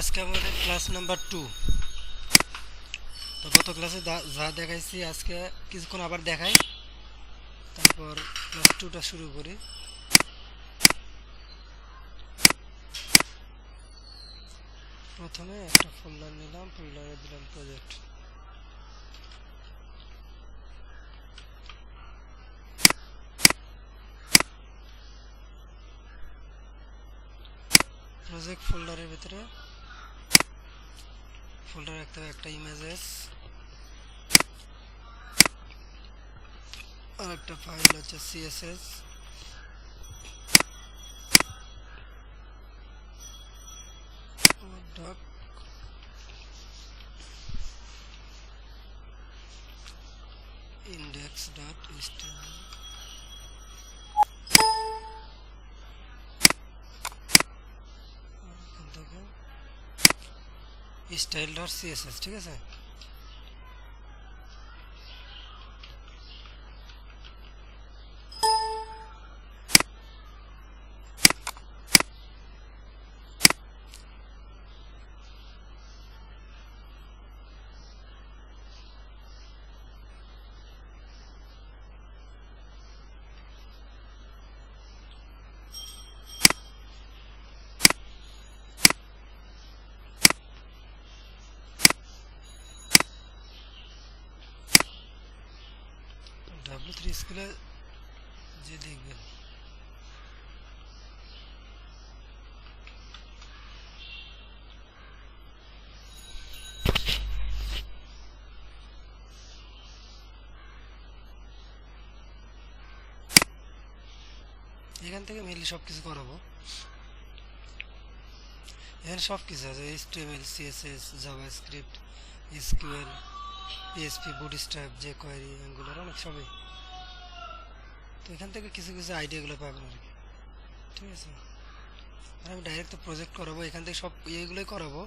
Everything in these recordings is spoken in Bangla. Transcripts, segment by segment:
আজকে আমাদের ক্লাস নাম্বার 2। তো গত ক্লাসে যা দেখাইছি আজকে কিছুক্ষণ আবার দেখাই, তারপর ক্লাস 2টা শুরু করি। প্রথমে একটা ফোল্ডার নিলাম, ফোল্ডারে দিলাম প্রজেক্ট। প্রজেক্ট ফোল্ডারের ভিতরে ফোল্ডার একটা ইমেজেস আর একটা ফাইল হচ্ছে CSS. Dot index dot html style dot CSS, ঠিক আছে। W3 স্কুলে যে দেখবেন এখান থেকে মেনলি সব কিছু করাবো। এখানে সব কিছু আছে, HTML, CSS, JavaScript, SQL, PHP, bootstrap, jQuery, angular, অনেক সবই। তো এখান থেকে কিছু কিছু আইডিয়াগুলো পাবেন আর কি, ঠিক আছে। আর আমি ডাইরেক্ট তো প্রজেক্ট করাবো, এখান থেকে সব এইগুলোই করাবো,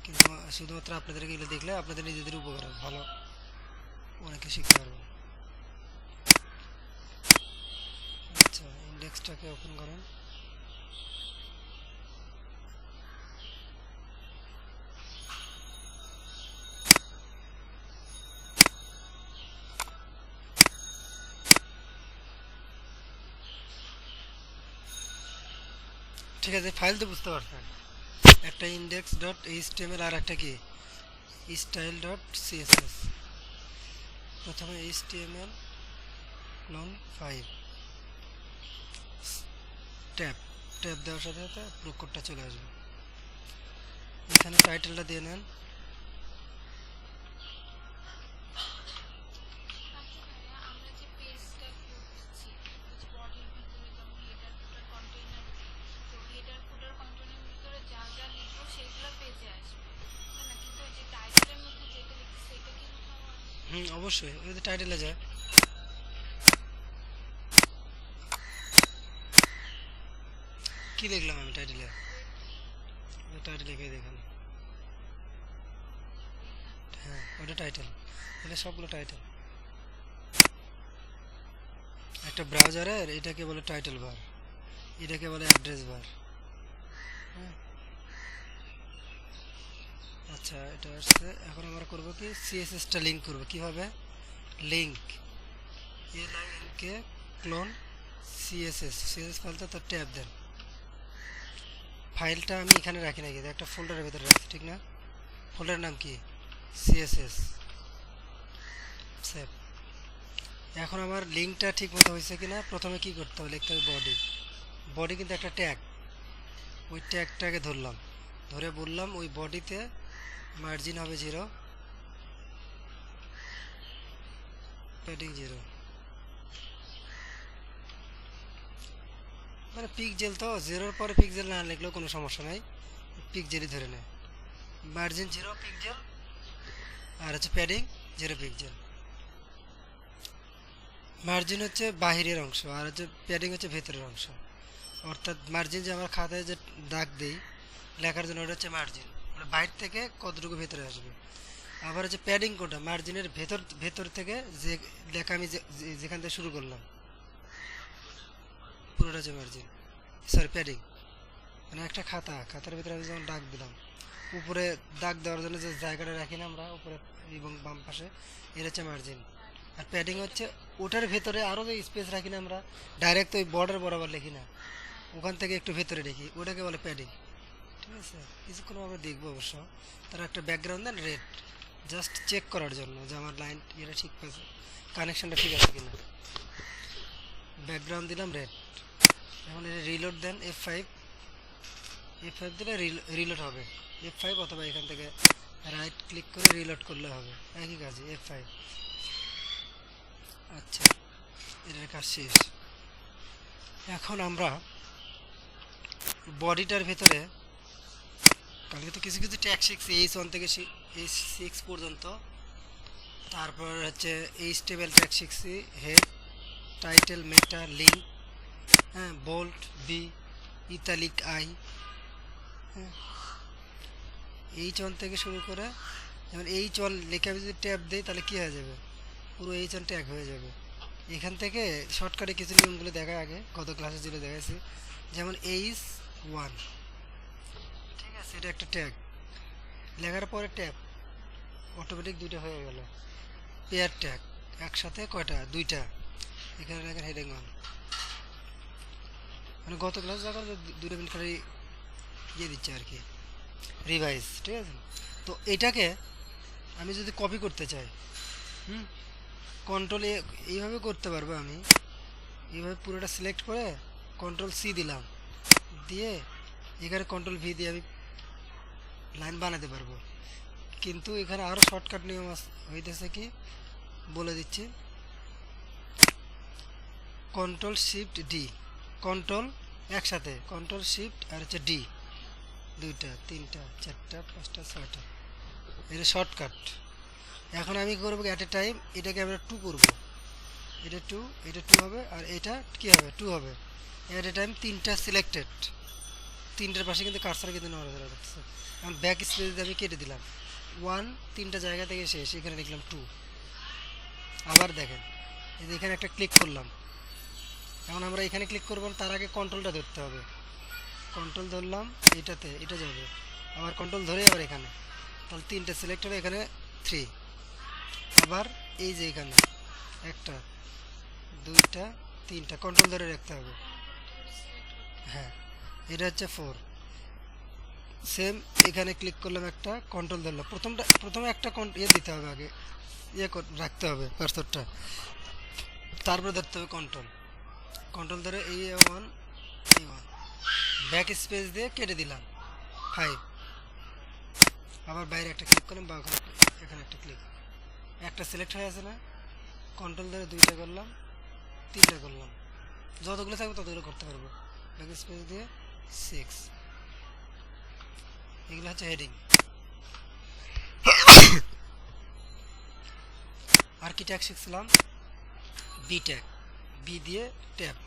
কিন্তু শুধুমাত্র আপনাদেরকে এগুলো দেখলে আপনাদের নিজেদের উপকার হবে, ভালো অনেকে শিখতে পারবেন। আচ্ছা, ইন্ডেক্সটাকে ওপেন করেন। ঠিক আছে, ফাইল তো বুঝতে পারছেন, একটা ইন্ডেক্স ডট এইচটিএমএল আর একটা কি স্টাইল ডট সিএসএস। প্রথমে এইচটিএমএল ক্লোন 5 ট্যাব দেওয়ার সাথে সাথে পুরো কোডটা চলে আসবে। এখানে টাইটেলটা দিয়ে নেন। অবশ্যই ওই যে টাইটেলে যায়। কি লিখলাম আমি টাইটেলে? টাইটেল লিখে দেখেন। হ্যাঁ, ওটা টাইটেল, এটা সবগুলো টাইটেল। একটা ব্রাউজারের এটাকে বলে টাইটেল বার, এটাকে বলে অ্যাড্রেস বার। আচ্ছা, এটা আসছে। এখন আমরা করব কি, সিএসএসটা লিংক করব। কিভাবে লিংক? এলআইএনকে ক্লোন সিএসএস ফাইলটা তো ট্যাব দেন। ফাইলটা আমি এখানে রাখি না, কিন্তু একটা ফোল্ডারের ভিতরে রাখছি, ঠিক না? ফোল্ডারের নাম কি? CSS save. এখন আমার লিঙ্কটা ঠিক মতো হয়েছে কিনা প্রথমে কি করতে হবে, লিখতে হবে বডি কিন্তু একটা ট্যাগ, ওই ট্যাগটাকে ধরলাম, ধরে বললাম ওই বডিতে মার্জিন হবে 0, প্যাডিং 0, মানে পিক্সেল তো 0-র পরে পিক্সেল না লিখলেও কোনো সমস্যা নাই, পিক্সেলই ধরে নেয়। মার্জিন 0 পিক্সেল আর হচ্ছে প্যাডিং 0 পিক্সেল। মার্জিন হচ্ছে বাহিরের অংশ আর হচ্ছে প্যাডিং হচ্ছে ভেতরের অংশ। অর্থাৎ মার্জিন যে আমরা খাতায় যে দাগ দিই লেখার জন্য, ওটা হচ্ছে মার্জিন, মানে বাইরে থেকে কতটুকু ভেতরে আসবে। আবার হচ্ছে প্যাডিং কোনটা, মার্জিনের ভেতর থেকে যে লেখা আমি যেখান থেকে শুরু করলাম পুরোটা হচ্ছে মার্জিন, সরি প্যাডিং। মানে একটা খাতার ভিতরে আমি যেমন দাগ দিলাম, উপরে দাগ দেওয়ার জন্য যে জায়গাটা রাখি না আমরা উপরে এবং বাম পাশে, এটা হচ্ছে মার্জিন। আর প্যাডিং হচ্ছে ওটার ভেতরে আরও যে স্পেস রাখি না আমরা, ডাইরেক্ট ওই বর্ডার বরাবর লিখি না, ওখান থেকে একটু ভেতরে দেখি, ওটাকে বলে প্যাডিং। ঠিক আছে, কিছুক্ষণ আমরা দেখবো অবশ্য। তার একটা ব্যাকগ্রাউন্ড দেন রেড, জাস্ট চেক করার জন্য যে আমার লাইন এটা ঠিক আছে, কানেকশনটা ঠিক আছে কিনা। ব্যাকগ্রাউন্ড দিলাম রেড। এখন এটা রিলোড দেন F5 দিলে রিলোড হবে, F5 অথবা এখান থেকে রাইট ক্লিক করে রিলোড করলে হবে, একই কাজে F5। আচ্ছা, এটার কাজ শেষ। এখন আমরা বডিটার ভেতরে কালকে তো কিছু কিছু ট্যাগ শিখছি H1 থেকে H6 পর্যন্ত। তারপর হচ্ছে HTML ট্যাগ শিখছি, হেড, টাইটেল, মেটা, লিঙ্ক, হ্যাঁ, বোল্ট, বি, ইতালিক, আই, হ্যাঁ, H1 থেকে শুরু করে, যেমন H1 লিখে আমি যদি ট্যাব দিই তাহলে কী হয়ে যাবে, পুরো H1 ট্যাগ হয়ে যাবে। এখান থেকে শর্টকাটে কিছু নিয়মগুলো দেখায়, আগে গত ক্লাসে যেগুলো দেখাইছি, যেমন H1, ঠিক আছে, এটা একটা ট্যাগ, লেখার পরে ট্যাব অটোমেটিক দুইটা হয়ে গেল। পেয়ার ট্যাগ একসাথে কয়টা, দুইটা, এখানে লেখার হেডিং অন, মানে গত ক্লাস যখন দুটো মিনিট খালি ইয়ে দিচ্ছে আর কি, রিভাইজ। ঠিক আছে, তো এটাকে আমি যদি কপি করতে চাই, কন্ট্রোল এইভাবে করতে পারবো আমি, এইভাবে পুরোটা সিলেক্ট করে কন্ট্রোল সি দিলাম, দিয়ে এখানে কন্ট্রোল ভি দিয়ে আমি লাইন বানাতে পারবো। কিন্তু এখানে আরও শর্টকাট নিয়ম হইতেছে, কি বলে দিচ্ছি, কন্ট্রোল শিফট ডি, কন্ট্রোল একসাথে, কন্ট্রোল শিফট আর হচ্ছে ডি, দুইটা, তিনটা, চারটা, পাঁচটা, ছয়টা, এটা শর্টকাট। এখন আমি করবো অ্যাট এ টাইম, এটাকে আমরা 2 করবো, এটা 2, এটা 2 হবে, আর এটা কি হবে, 2 হবে। অ্যাট এ টাইম তিনটা সিলেক্টেড, তিনটার পাশে কিন্তু কার্সার কিন্তু নড়াচড়া করতেছে। এখন ব্যাক স্পেস দিয়ে আমি কেটে দিলাম 1, তিনটা জায়গা থেকে শেষ, এখানে লিখলাম 2। আবার দেখেন, এই যে এখানে একটা ক্লিক করলাম, এখন আমরা এখানে ক্লিক করবো, তার আগে কন্ট্রোলটা ধরতে হবে, কন্ট্রোল ধরলাম, এটাতে এটা যাবে, আবার কন্ট্রোল ধরে আবার এখানে, তাহলে তিনটে সিলেক্ট হবে, এখানে 3, আবার এই যে এখানে একটা, দুইটা, তিনটা, কন্ট্রোল ধরে রাখতে হবে, হ্যাঁ, এটা হচ্ছে 4। সেম এখানে ক্লিক করলাম, একটা কন্ট্রোল ধরলাম, প্রথমে একটা ইয়ে দিতে হবে, আগে ইয়ে রাখতে হবে কার্সরটা, তারপরে ধরতে হবে কন্ট্রোল ধরে A1, ব্যাক স্পেস দিয়ে কেটে দিলাম 5, আবার বাইরে একটা ক্লিক করলাম, বা এখানে একটা ক্লিক, একটা সিলেক্ট হয়ে আছে না, কন্ট্রোল ধরে 2টা করলাম, 3টা করলাম, যতগুলো থাকবে ততগুলো করতে পারবো, ব্যাক স্পেস দিয়ে 6। এগুলো হচ্ছে হেডিং। আর কি ট্যাগ শিখছিলাম, বি ট্যাগ, বি দিয়ে ট্যাব,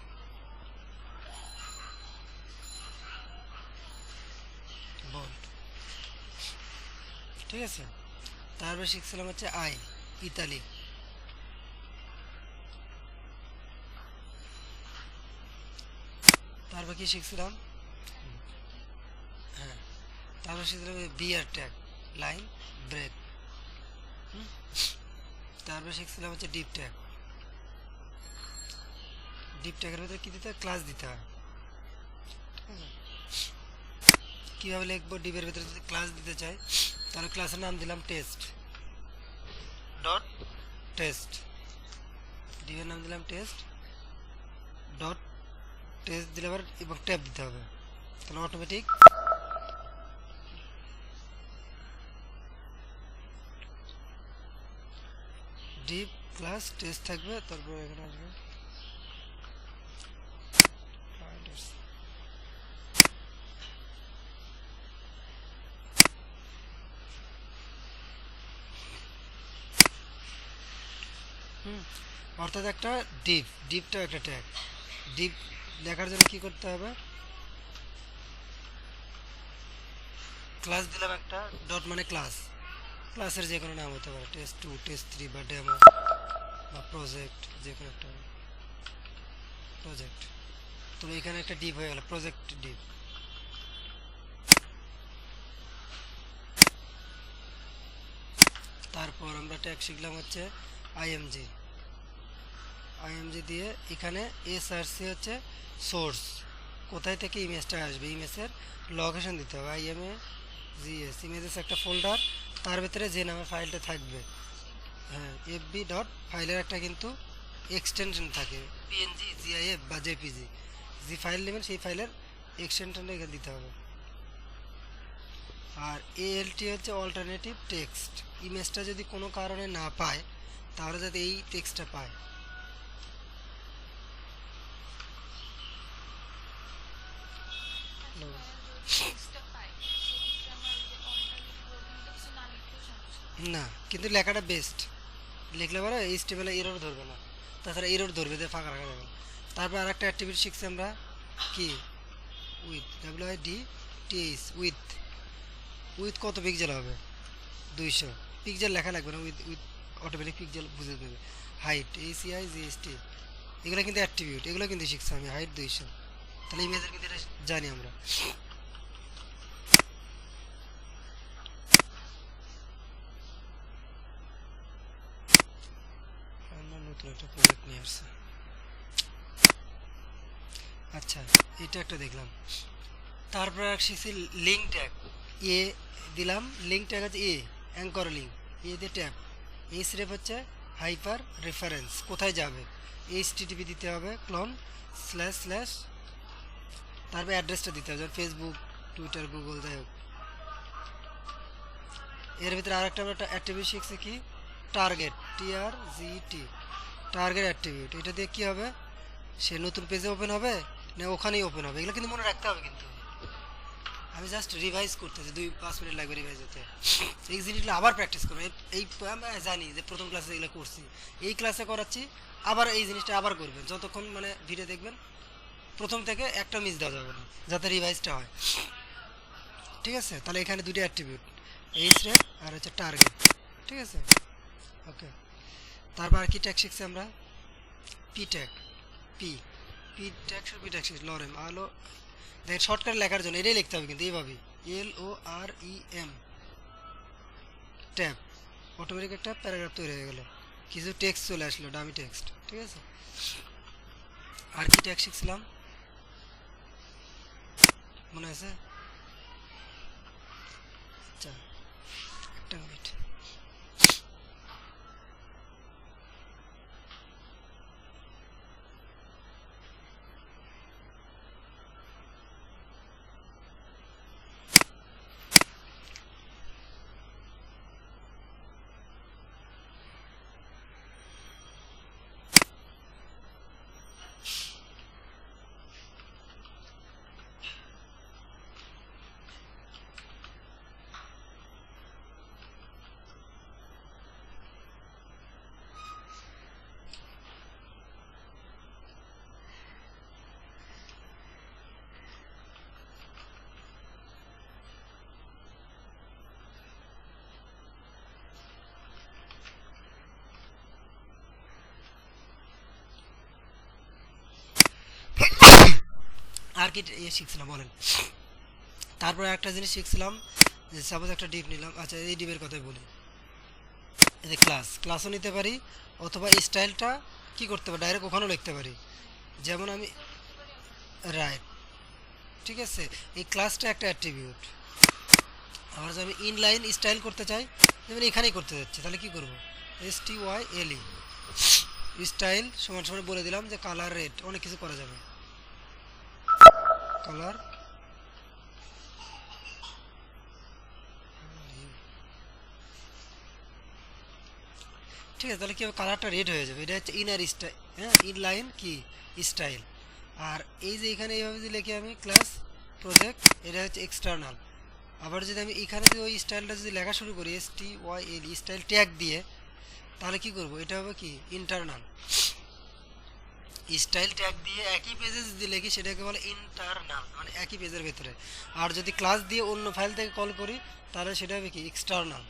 বোল্ট, ঠিক আছে। তারপরে শিখছিলাম হচ্ছে আই, ইতালিক, তারপর কি শিখছিলাম, হ্যাঁ, তারপর শিখছিলাম বিয়ার ট্যাগ, লাইন ব্রেক, তারপরে শিখছিলাম হচ্ছে ডিপ ট্যাগ, ডিপ ট্যাগের ভিতরে কি দিতে হয়, ক্লাস দিতে হয়। কীভাবে লিখবো, ডিপের ভিতরে যদি ক্লাস দিতে চাই, তাহলে ক্লাসের নাম দিলাম টেস্ট ডট টেস্ট, ডিপের নাম দিলাম টেস্ট ডট টেস্ট দিলে আবার এবং ট্যাব দিতে হবে, তাহলে অটোমেটিক ডিপ ক্লাস টেস্ট থাকবে, তারপর এখানে আসবে অর্থাৎ একটা ডিপটাও একটা ট্যাগ। ডিপ লেখার জন্য কি করতে হবে, ক্লাস দিলাম একটা, ডট মানে ক্লাসের যে কোনো নাম হতে পারে, টেস্ট 2, টেস্ট 3 বা ডেমো বা প্রজেক্ট, যে কোনো একটা প্রজেক্ট। তো এখানে একটা ডিপ হয়ে গেল, প্রজেক্ট ডিপ। তারপর আমরা ট্যাগ শিখলাম হচ্ছে আইএমজি। আইএমজি দিয়ে এখানে এসআরসি হচ্ছে সোর্স, কোথায় থেকে ইমেজটা আসবে, ইমেজের লোকেশন দিতে হবে। আইএমএ জিএস ইমেজেস একটা ফোল্ডার, তার ভিতরে যে নামে ফাইলটা থাকবে, হ্যাঁ এফবি ডট ফাইলের একটা কিন্তু এক্সটেনশন থাকে, পিএনজি জিআইএফ বা জেপিজি, যে ফাইল নেবেন সেই ফাইলের এক্সটেনশনটা এখানে দিতে হবে। আর এএলটি হচ্ছে অল্টারনেটিভ টেক্সট, ইমেজটা যদি কোনো কারণে না পায় তাহলে যাতে এই টেক্সটটা পায়। না কিন্তু লেখাটা বেস্ট, লিখলে পরে এই স্টেবেলে এরর ধরবে না, তাছাড়া এরর ধরবে যে ফাঁকা রাখা যাবে। তারপর আর একটা অ্যাক্টিভিটি শিখছি আমরা কি, উইথ WIDTH উইথ। উইথ কত পিক্সেল হবে, 200 পিক্সেল লেখা লাগবে না, উইথ উইথ অটোমেটিক পিক্সেল বুঝে দেবে। হাইট ACIGST এগুলো কিন্তু অ্যাট্রিবিউট, এগুলো কিন্তু শিখছি আমি। হাইট 200, তাহলে ইমেজের কিন্তু এটা জানি আমরা। নতুন একটা প্রজেক্ট নিয়ে আসছে। আচ্ছা এটা একটা দেখলাম। তারপর শিখছি লিঙ্ক ট্যাগ। এ দিলাম, লিঙ্ক ট্যাগ হচ্ছে এ অ্যাঙ্কর লিঙ্ক, এ দিয়ে ট্যাগ, এই স্রেপ হচ্ছে হাইপার রেফারেন্স, কোথায় যাবে, HTTP দিতে হবে, ক্লোন স্ল্যাশ স্ল্যাশ, তারপর অ্যাড্রেসটা দিতে হবে, যেমন ফেসবুক, টুইটার, গুগল, যাই হোক। এর ভিতরে আরেকটা আমরা অ্যাট্রিবিউট শিখছি কি, টার্গেট, TRGT, টার্গেট অ্যাট্রিবিউট। এটা দিয়ে কী হবে, সে নতুন পেজে ওপেন হবে না ওখানেই ওপেন হবে, এগুলো কিন্তু মনে রাখতে হবে। কিন্তু আমি জাস্ট রিভাইজ করতেছি, 2-5 মিনিট লাগবে রিভাইজ হতে। এই জিনিসগুলো আবার প্র্যাকটিস করবো। এই আমি জানি যে প্রথম ক্লাসে এগুলো করছি, এই ক্লাসে করাচ্ছি, আবার এই জিনিসটা আবার করবেন যতক্ষণ মানে ভিডিও দেখবেন, প্রথম থেকে একটা মিস দেওয়া যাবে না, যাতে রিভাইজটা হয়। ঠিক আছে, তাহলে এখানে দুটো অ্যাট্রিবিউট, HREF আর হচ্ছে টার্গেট। ঠিক আছে, ওকে। তারপর আর কি ট্যাগ শিখছি আমরা, P tag, P P tag, P tag শিখছি, লরেম আলো। দেখেন শর্টকাট লেখার জন্য এটাই লিখতে হবে কিন্তু এইভাবে, LOREM ট্যাব, অটোমেটিক একটা প্যারাগ্রাফ তৈরি হয়ে গেল, কিছু টেক্সট চলে আসলো, ডামি টেক্সট। ঠিক আছে, আর কি ট্যাগ শিখছিলাম মনে আছে? আচ্ছা একটা মিনিট। আর কি শিখছিলাম বলেন? তারপরে একটা জিনিস শিখছিলাম যে সাপোজ একটা ডিপ নিলাম। আচ্ছা এই ডিপের কথাই বলি, এই যে ক্লাসও নিতে পারি, অথবা স্টাইলটা কি করতে পারি, ডাইরেক্ট ওখানেও লিখতে পারি। যেমন আমি রাইট, ঠিক আছে, এই ক্লাসটা একটা অ্যাট্রিবিউট। আবার যদি আমি ইনলাইন স্টাইল করতে চাই, যেমন এখানেই করতে যাচ্ছি, তাহলে কি করব, STYLE স্টাইল সমান সমান বলে দিলাম যে কালার রেড, অনেক কিছু করা যাবে, কালার ঠিক আছে। তাহলে কি হবে, কালারটা রেড হয়ে যাবে, এটা হচ্ছে ইনার স্টাইল, হ্যাঁ ইনলাইন কি স্টাইল। আর এই যে এখানে এইভাবে যে লিখে আমি ক্লাস প্রজেক্ট, এটা হচ্ছে এক্সটার্নাল। আবার যদি আমি এখানে যে ওই স্টাইলটা যদি লেখা শুরু করি STYLE স্টাইল ট্যাগ দিয়ে, তাহলে কি করব, এটা হবে কি ইন্টারনাল। স্টাইল ট্যাগ দিয়ে একই পেজে যদি লিখি সেটাকে বলে ইন্টারনাল, মানে একই পেজের ভেতরে। আর যদি ক্লাস দিয়ে অন্য ফাইল থেকে কল করি তাহলে সেটা হবে কি এক্সটার্নাল,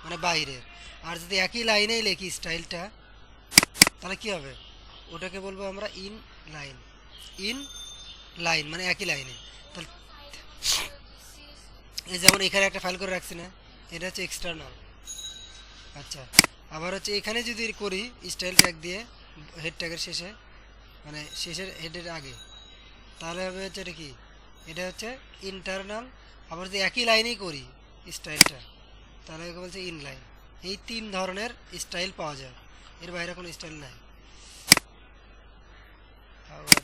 মানে বাইরের। আর যদি একই লাইনেই লিখি স্টাইলটা, তাহলে কি হবে, ওটাকে বলবো আমরা ইন লাইন মানে একই লাইনে। তাহলে এই যেমন এখানে একটা ফাইল করে রাখছি না, এটা হচ্ছে এক্সটার্নাল, আচ্ছা, আবার হচ্ছে এখানে যদি করি স্টাইল ট্যাগ দিয়ে হেড ট্যাগের শেষে, মানে শেষের হেডের আগে, তাহলে হবে হচ্ছে এটা কি, এটা হচ্ছে ইন্টারনাল। আবার যদি একই লাইনেই করি স্টাইলটা, তাহলে একে বলছে ইনলাইন। এই তিন ধরনের স্টাইল পাওয়া যায়, এর বাইরে কোনো স্টাইল নাই। আবার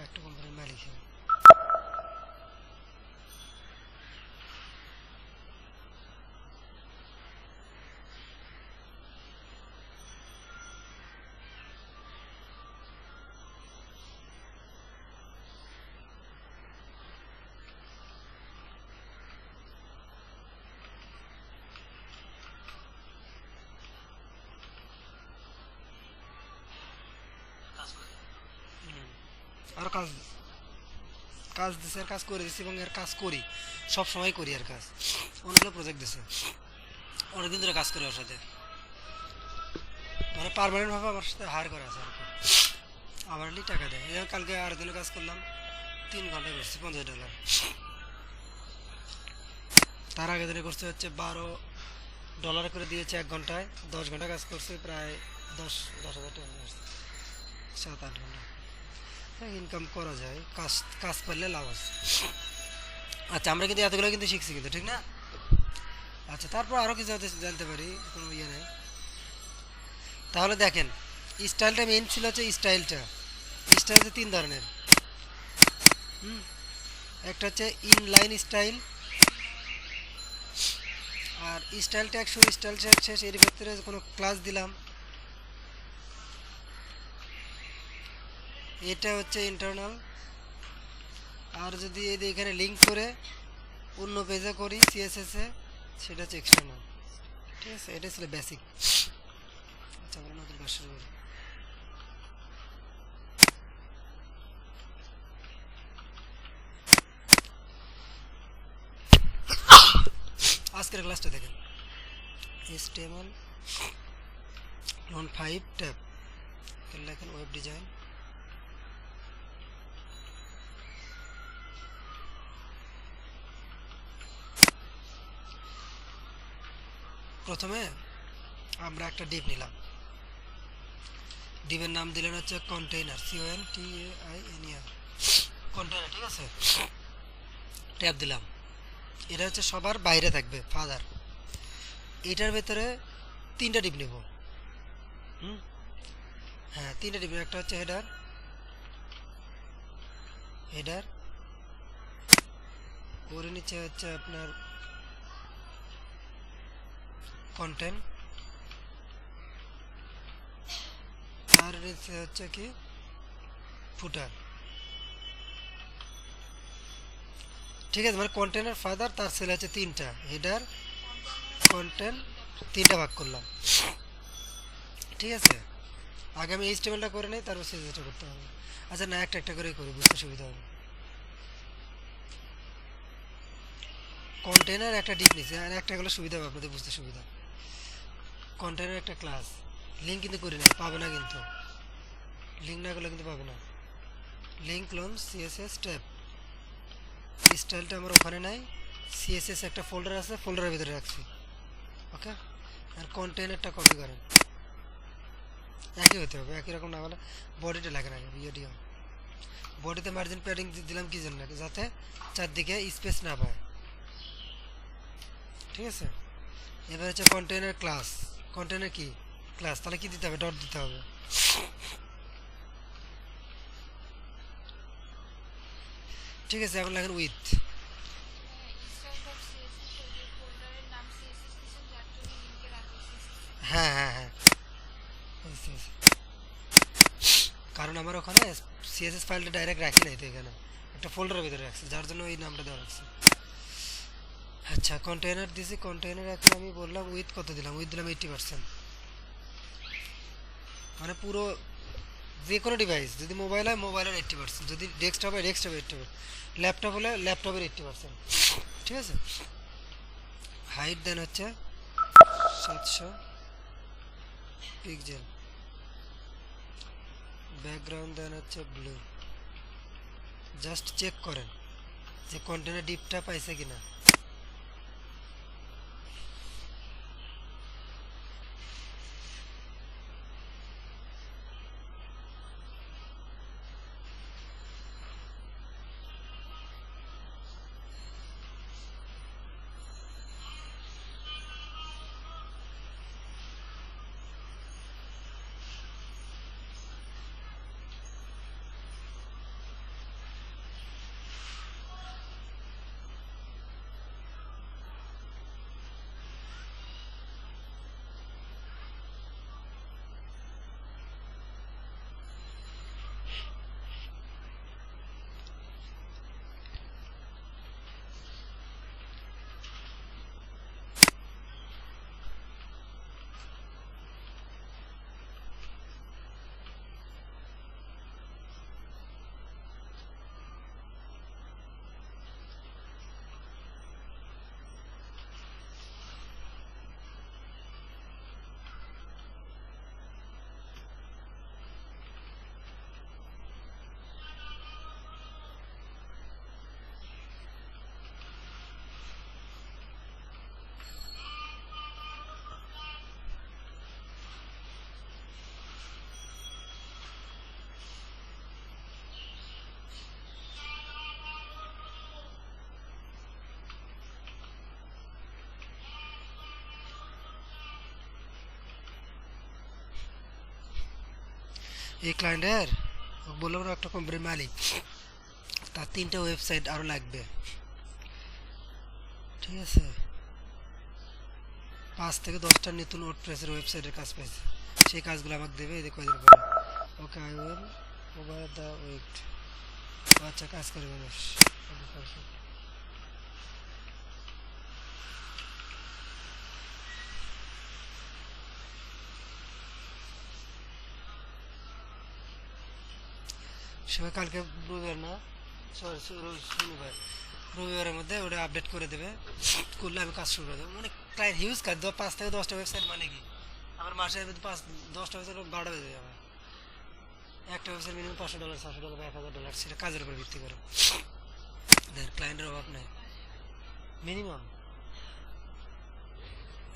একটা কোম্পানির মালিক। আরও কাজ কাজ দিছে, আর কাজ করে দিচ্ছি, এবং এর কাজ করি, সব সময় করি। আর কাজ অনেকগুলো প্রজেক্ট দিছে, অনেকদিন ধরে কাজ করি ওর সাথে, মানে পার্মানেন্টভাবে আমার সাথে হায়ার করা আছে আর কি, আবারলি টাকা দেয়। যেমন কালকে আর দিনে কাজ করলাম, 3 ঘন্টা করছি, $50। তার আগে দিনে করতে হচ্ছে $12 করে দিয়েছে 1 ঘন্টায়, 10 ঘন্টা কাজ করছে, প্রায় 10,000 টাকা আসছে, 7-8 ঘন্টা ইনকাম করা যায়, কাজ কাজ করলে লাভ আছে। আচ্ছা, আমরা কিন্তু এতগুলো কিন্তু শিখছি কিন্তু, ঠিক না? আচ্ছা, তারপর আরও কিছু জানতে পারি, কোনো ইয়ে নেই। তাহলে দেখেন, স্টাইলটা মেইন ছিল হচ্ছে স্টাইলটা। স্টাইল হচ্ছে 3 ধরনের। হুম, একটা হচ্ছে ইনলাইন স্টাইল, আর স্টাইল ট্যাগ শুরু, স্টাইল ট্যাগ শেষ, এর ভিতরে কোনো ক্লাস দিলাম, এটা হচ্ছে ইন্টারনাল। আর যদি এখানে লিঙ্ক করে অন্য পেজে করি সিএসএস এ, সেটা হচ্ছে এক্সটার্নাল। ঠিক আছে, এটা ছিল বেসিক। আচ্ছা, আমরা নতুন কাজ শুরু করি। আজকের ক্লাসটা দেখেন, HTML লোন 5 ট্যাব, লেখেন ওয়েব ডিজাইন। প্রথমে আমরা একটা ডিপ নিলাম, ডিপের নাম দিলেন হচ্ছে কন্টেইনার, CONTAINER, কন্টেইনার। ঠিক আছে, ট্যাব দিলাম, এটা হচ্ছে সবার বাইরে থাকবে, ফাদার। এটার ভেতরে 3টা ডিপ নেব। হুম, হ্যাঁ, 3টা ডিপ। একটা হচ্ছে হেডার, হেডার করে নিচে হচ্ছে আপনার কন্টেন্ট, আর নিচে হচ্ছে কি ফুটার। ঠিক আছে, মানে কন্টেন্টের ফাদার, তার সেল আছে 3টা, হেডার, কন্টেন্ট, 3টা ভাগ করলাম। ঠিক আছে, আগে আমি HTML-টা করে নিই, তারপর CSS-টা করতে হবে। আচ্ছা, না, একটা একটা করেই করি, বুঝতে সুবিধা হবে। কন্টেনার একটা ডিপ নিচ্ছে, আর একটা গুলো সুবিধা হবে আপনাদের, বুঝতে সুবিধা। কন্টেনার একটা ক্লাস, লিঙ্ক কিন্তু করি না, পাবে না কিন্তু, লিঙ্ক না করলে কিন্তু পাবে না। লিঙ্ক ক্লোন CSS ট্যাব, স্টাইলটা আমার ওখানে নাই, CSS একটা ফোল্ডার আছে, ফোল্ডারের ভিতরে রাখছি। ওকে, আর কন্টেনারটা কপি করেন, একই হতে হবে, একই রকম না হলে বডিটা লাগে না, ভিডিও বডিতে মার্জিন প্যাডিং দিলাম কি জন্য, যাতে চারদিকে স্পেস না পায়। ঠিক আছে, এবার হচ্ছে কন্টেনার ক্লাস, কন্টেনার কি ক্লাস, তাহলে কি দিতে হবে, ডট দিতে হবে। ঠিক আছে, এখন লাগেন উইথ। হ্যাঁ হ্যাঁ হ্যাঁ, কারণ আমার ওখানে CSS ফাইলটা ডাইরেক্ট রাখি নাই তো, এখানে একটা ফোল্ডারের ভিতরে রাখছি, যার জন্য এই নামটা দেওয়া রাখছি। আচ্ছা, কন্টেনার দিছি, কন্টেনার এখন আমি বললাম উইথ কত দিলাম, উইথ দিলাম 80%, মানে পুরো যে কোনো ডিভাইস, যদি মোবাইল হয় মোবাইলের 80%, যদি ডেস্কটপ হয় ডেস্কটপের 80%, ল্যাপটপ হলে ল্যাপটপের 80%। ঠিক আছে, হাইট দেন হচ্ছে 700 পিক্সেল, ব্যাকগ্রাউন্ড দেন হচ্ছে ব্লু। জাস্ট চেক করেন যে কন্টেনার ডিপটা পাইছে কিনা। এই ক্লায়েন্টের বললাম না একটা কোম্পানির মালিক, তার 3টা ওয়েবসাইট আরও লাগবে, ঠিক আছে? 5 থেকে 10টা নতুন ওয়ার্ডপ্রেসের ওয়েবসাইটের কাজ পাইছে, সেই কাজগুলো আমাকে দেবে এদের কয়দিন পরে। Okay, I will over the week. আচ্ছা, কাজ করে মানুষ। সবাই কালকে রবিবার না, সরি শনিবার, রবিবারের মধ্যে ওটা আপডেট করে দেবে, করলে আমি কাজ শুরু করে দেবো। মানে ক্লায়েন্ট হিউজ কাজ, 5 থেকে 10টা ওয়েবসাইট, মানে কি আমার মাসে 10টা ওয়েবসাইট 12টা বেজে যাবে। একটা ওয়েবসাইট মিনিমাম $500, $600 বা $1000, সেটা কাজের উপর ভিত্তি করে। দেন ক্লায়েন্টের অভাব নেই, মিনিমাম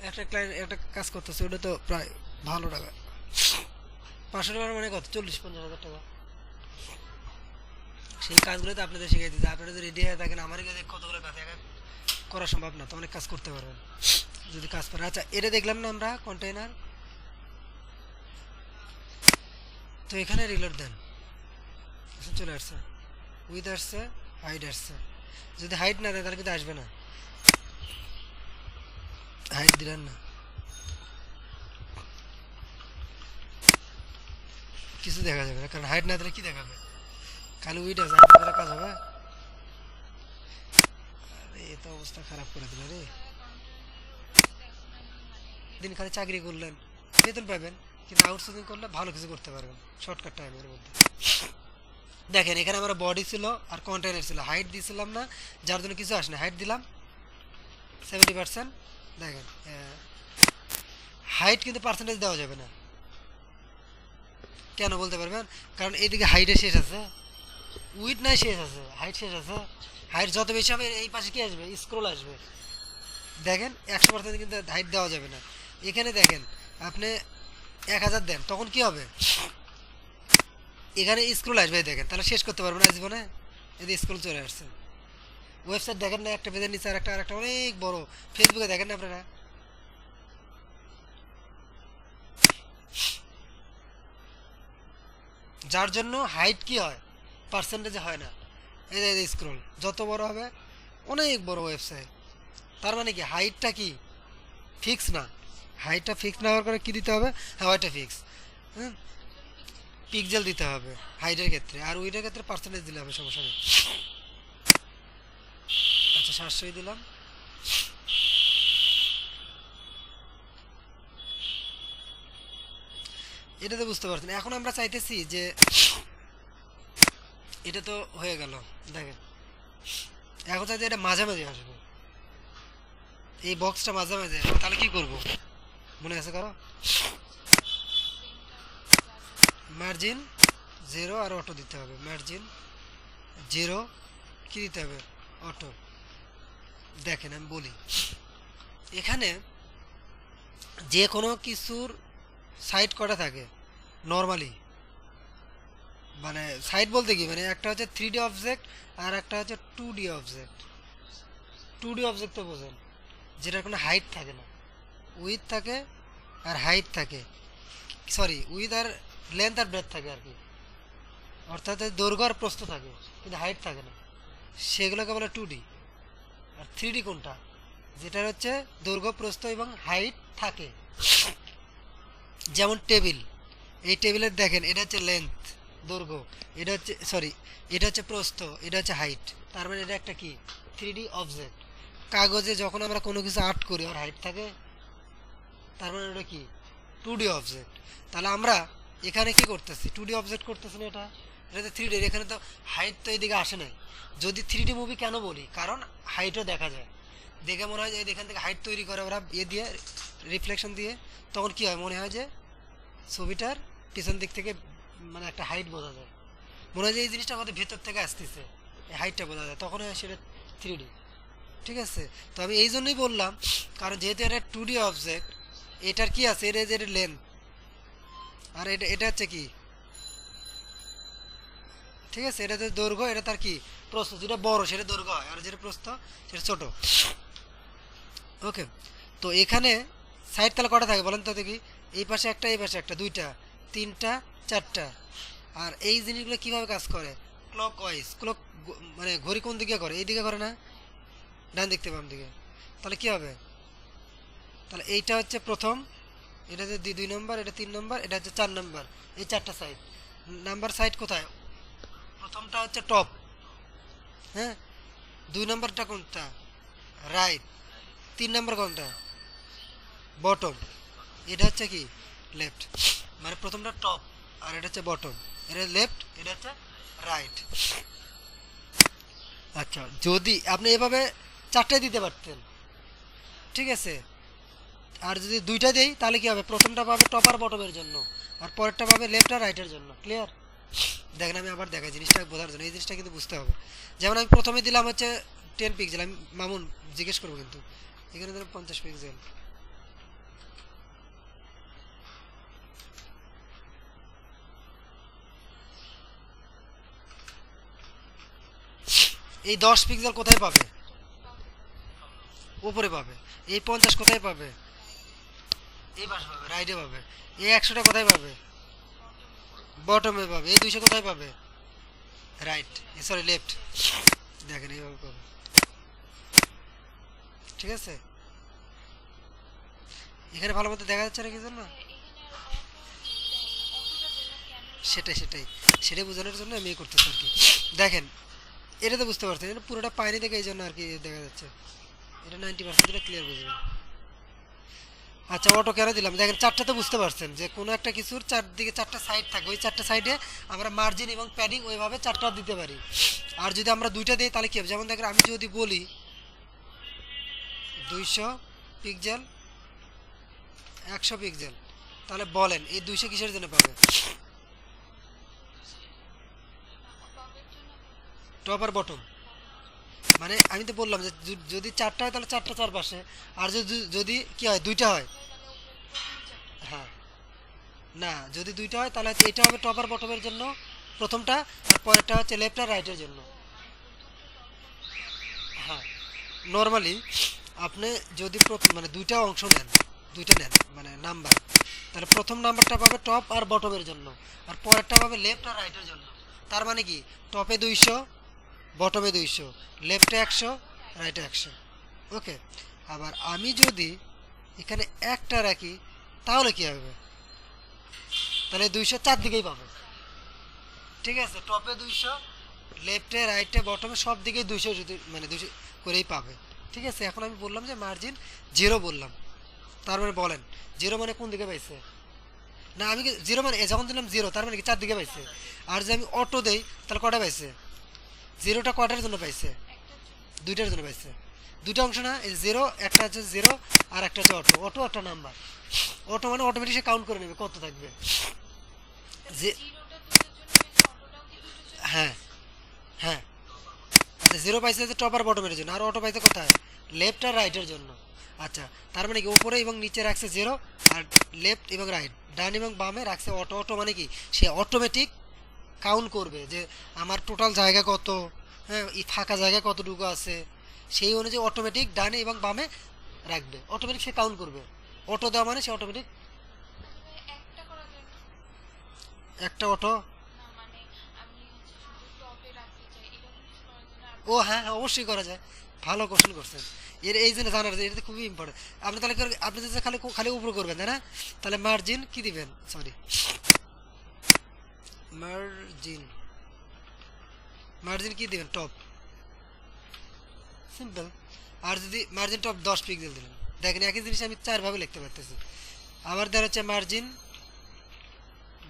একটা ক্লায়েন্ট একটা কাজ করতেছে, ওটা তো প্রায় ভালো টাকা। $500 মানে কত? 40-50 হাজার টাকা। সেই কাজগুলো তো আপনাদের শিখিয়ে দিতে, আপনারা যদি রেডি হয়ে থাকেন আমার কাছে কতগুলো কাজ একা করা সম্ভব না, তো অনেক কাজ করতে পারবেন যদি কাজ পারেন। আচ্ছা, এটা দেখলাম না আমরা কন্টেইনার, তো এখানে রিলোড দেন, চলে আসছে, উইথ আসছে, হাইড আসছে। যদি হাইড না দেয় তাহলে কিন্তু আসবে না, হাইড দিলেন না, কিছু দেখা যাবে না, কারণ হাইড না দিলে কি দেখাবে? খালি উইড আছে, হাইড দিলে কাজ হবে? আরে এ তো অবস্থা খারাপ করে দিল রে। দিন খালি চাকরি করলেন, বেতন পাবেন, কিন্তু আউটসোর্সিং করলে ভালো কিছু করতে পারবেন শর্টকাট টাইমের মধ্যে। দেখেন এখানে আমার বডি ছিল আর কন্টেইনার ছিল, হাইট দিয়েছিলাম না, যার জন্য কিছু আসে না, হাইট দিলাম 70%। দেখেন হাইট কিন্তু পার্সেন্টেজ দেওয়া যাবে না, কেন বলতে পারবেন? কারণ এইদিকে হাইটে শেষ আছে, উইথ নাই শেষ আছে, হাইট শেষ আছে। হাইট যত বেশি হবে এই পাশে কি আসবে? স্ক্রল আসবে। দেখেন 100% কিন্তু হাইট দেওয়া যাবে না। এখানে দেখেন আপনি 1000 দেন, তখন কি হবে? এখানে স্ক্রল আসবে, দেখেন, তাহলে শেষ করতে পারবো না জীবনে। এদিকে স্ক্রল চলে আসছে। ওয়েবসাইট দেখেন না, একটা পেজের নিচে আর একটা অনেক বড়। ফেসবুকে দেখেন না আপনারা, যার জন্য হাইট কি হয়? পার্সেন্টেজে হয় না। এই যে স্ক্রল যত বড় হবে, অনেক বড় ওয়েবসাইট, তার মানে কি হাইটটা কি ফিক্স না? হাইটটা ফিক্স না হওয়ার কারণে কী দিতে হবে? হ্যাঁ, ওইটা ফিক্স। হুম, পিক্সেল দিতে হবে হাইটের ক্ষেত্রে, আর উইডের ক্ষেত্রে পার্সেন্টেজ দিলে হবে, সমস্যা নেই। আচ্ছা, 700 দিলাম। এটা তো বুঝতে পারছেন। এখন আমরা চাইতেছি যে এটা তো হয়ে গেল, দেখেন এখন চাইতে এটা মাঝামাঝি আসবে, এই বক্সটা মাঝামাঝি আসবে, তাহলে কি করব মনে আছে কারো? মার্জিন জিরো আর অটো দিতে হবে, মার্জিন জিরো কি দিতে হবে, অটো। দেখেন আমি বলি, এখানে যে কোনো কিছুর সাইড কটা থাকে নর্মালি, মানে সাইড বলতে কি, মানে একটা হচ্ছে 3D অবজেক্ট আর একটা হচ্ছে 2D অবজেক্ট। 2D অবজেক্ট তো বোঝেন, যেটার কোনো হাইট থাকে না, উইথ থাকে আর হাইট থাকে, সরি উইথ আর লেন্থ আর ব্রেথ থাকে আর কি, অর্থাৎ দৈর্ঘ্য আর প্রস্থ থাকে কিন্তু হাইট থাকে না, সেগুলোকে বলে 2D। আর 3D কোনটা, যেটার হচ্ছে দৈর্ঘ্য প্রস্থ এবং হাইট থাকে। যেমন টেবিল, এই টেবিলের দেখেন এটা হচ্ছে লেন্থ দৈর্ঘ্য, এটা হচ্ছে সরি এটা হচ্ছে প্রস্থ, এটা হচ্ছে হাইট, তার মানে এটা একটা কি 3D অবজেক্ট। কাগজে যখন আমরা কোনো কিছু আর্ট করি আর হাইট থাকে, তার মানে ওটা কি 2D অবজেক্ট। তাহলে আমরা এখানে কি করতেছি, 2D অবজেক্ট করতেছি না, এটা তো 3D, এখানে তো হাইট তো এইদিকে আসে নাই। যদি 3D মুভি কেন বলি, কারণ হাইটও দেখা যায়, দেখে মনে হয় যে এখান থেকে হাইট তৈরি করে ওরা দিয়ে রিফ্লেকশন দিয়ে, তখন কি হয় মনে হয় যে ছবিটার পিছন দিক থেকে মানে একটা হাইট বোঝা যায়, মনে হয় যে এই জিনিসটা আমাদের ভেতর থেকে আসতেছে, এই হাইটটা বোঝা যায়, তখন হয় সেটা 3D। ঠিক আছে, তো আমি এই জন্যই বললাম, কারণ যেহেতু এটা 2D অবজেক্ট, এটার কি আছে, এটা যে লেন্থ, আর এটা হচ্ছে কি, ঠিক আছে, এটা তো দৈর্ঘ্য, এটা তার কি প্রস্থ, যেটা বড় সেটা দৈর্ঘ্য হয় আর যেটা প্রস্থ সেটা ছোট। ওকে, তো এখানে সাইড তাহলে কটা থাকে বলেন তো দেখি, এই পাশে একটা, এই পাশে একটা, দুইটা, তিনটা, চারটা। আর এই জিনিসগুলো কিভাবে কাজ করে, ক্লক ওয়াইজ, ক্লক মানে ঘড়ি কোন দিকে করে, এই দিকে করে না, ডান দিক থেকে বাম দিকে। তাহলে কি হবে, তাহলে এইটা হচ্ছে প্রথম, এটা হচ্ছে 2 নম্বর, এটা 3 নম্বর, এটা হচ্ছে 4 নম্বর, এই চারটা সাইড। নাম্বার সাইড কোথায়, প্রথমটা হচ্ছে টপ, হ্যাঁ, 2 নম্বরটা কোনটা, রাইট, 3 নম্বর কোনটা, বটম, এটা হচ্ছে কি লেফট, মানে প্রথমটা টপ আর এটা হচ্ছে বটম, এটা লেফট, এটা হচ্ছে রাইট। আচ্ছা, যদি আপনি এভাবে চারটে দিতে পারতেন, ঠিক আছে, আর যদি দুইটা দেই তাহলে কি হবে, প্রথমটা পাবে টপ আর বটমের জন্য, আর পরেরটা পাবে লেফট আর রাইটের জন্য। ক্লিয়ার? দেখেন আমি আবার দেখাই জিনিসটা বোঝার জন্য, এই জিনিসটা কিন্তু বুঝতে হবে। যেমন আমি প্রথমে দিলাম হচ্ছে 10 পিক্সেল, আমি মামুন জিজ্ঞেস করবো কিন্তু, এখানে ধরো 50 পিক্সেল, এই 10 পিক্সেল কোথায় পাবে, উপরে পাবে। এই 50 কোথায় পাবে, এই পাশে পাবে, রাইটে পাবে। এই 100টা কোথায় পাবে, বটমে পাবে। এই 200 কোথায় পাবে, রাইট, সরি লেফট। দেখেন এইভাবে পাবে, ঠিক আছে। এখানে ভালো মতো দেখা যাচ্ছে না কি জন্য, সেটাই সেটাই বোঝানোর জন্য আমি করতেছি আর কি। দেখেন এটা তো বুঝতে পারছেন, এটা পুরোটা পায়নি দেখে এই জন্য আর কি দেখা যাচ্ছে, এটা 90% এটা ক্লিয়ার বুঝবেন। আচ্ছা, অটো কেন দিলাম, দেখেন চারটা তো বুঝতে পারছেন যে কোনো একটা কিছুর চারদিকে চারটা সাইড থাকে, ওই চারটা সাইডে আমরা মার্জিন এবং প্যাডিং ওইভাবে চারটা দিতে পারি। আর যদি আমরা দুইটা দিই তাহলে কি হবে, যেমন দেখেন আমি যদি বলি 200 পিক্সেল, 100 পিক্সেল, তাহলে বলেন এই 200 কিসের জন্য পাবে, টপ আর বটম। মানে আমি তো বললাম যে যদি চারটা হয় তাহলে চারটা চারপাশে, আর যদি যদি কি হয় দুইটা হয়, হ্যাঁ, না যদি দুইটা হয় তাহলে হচ্ছে এটা হবে টপ আর বটমের জন্য প্রথমটা, আর পরেরটা হচ্ছে লেফট আর রাইটের জন্য। হ্যাঁ, নর্মালি আপনি যদি মানে দুইটা অংশ নেন, দুইটা নেন মানে নাম্বার, তাহলে প্রথম নাম্বারটা পাবে টপ আর বটমের জন্য, আর পরেরটা পাবে লেফট আর রাইটের জন্য। তার মানে কি টপে 200, বটমে 200, লেফটে 100, রাইটে 100। ওকে, আবার আমি যদি এখানে একটা রাখি তাহলে কি হবে, তাহলে 200 চারদিকেই পাবে, ঠিক আছে, টপে 200, লেফটে রাইটে বটমে সব দিকে 200, যদি মানে 200 করেই পাবে। ঠিক আছে, এখন আমি বললাম যে মার্জিন 0 বললাম, তার মানে বলেন 0 মানে কোন দিকে পাইছে, না আমি 0 মানে যখন দিলাম 0 তার মানে কি চারদিকে পাইছে। আর যদি আমি অটো দেই তাহলে কটা পাইছে, 0টা কটার জন্য পাইছে, দুইটার জন্য পাইছে, দুইটা অংশ না, এই 0 একটা হচ্ছে 0 আর একটা হচ্ছে অটো, অটো একটা নাম্বার, অটো মানে অটোমেটিক সে কাউন্ট করে নেবে কত থাকবে। যে আচ্ছা 0 পাইছে হচ্ছে টপ আর বটমের জন্য, আর অটো পাইছে কোথায়, লেফট আর রাইটের জন্য। আচ্ছা তার মানে কি উপরে এবং নিচে রাখছে 0, আর লেফট এবং রাইট ডান এবং বামে রাখছে অটো। অটো মানে কি সে অটোমেটিক কাউন্ট করবে যে আমার টোটাল জায়গা কত, হ্যাঁ এই ফাঁকা জায়গা কতটুকু আছে, সেই অনুযায়ী অটোমেটিক ডানে এবং বামে রাখবে, অটোমেটিক সে কাউন্ট করবে। অটো দেওয়া মানে সে অটোমেটিক একটা অটো। ও হ্যাঁ হ্যাঁ অবশ্যই করা যায়, ভালো কোশ্চেন করছেন। এই জন্য জানার এটা তো খুবই ইম্পর্টেন্ট। আপনি তাহলে আপনি যদি খালি খালি উপরে করবেন তাই না, তাহলে মার্জিন কি দিবেন, সরি মার্জিন, মার্জিন কি দিবেন টপ, সিম্পল। আর যদি মার্জিন টপ 10 পিক্সেল দিলেন, দেখেন একই জিনিস আমি 4 ভাবে লিখতে পারতেছি। আবার দেওয়া হচ্ছে মার্জিন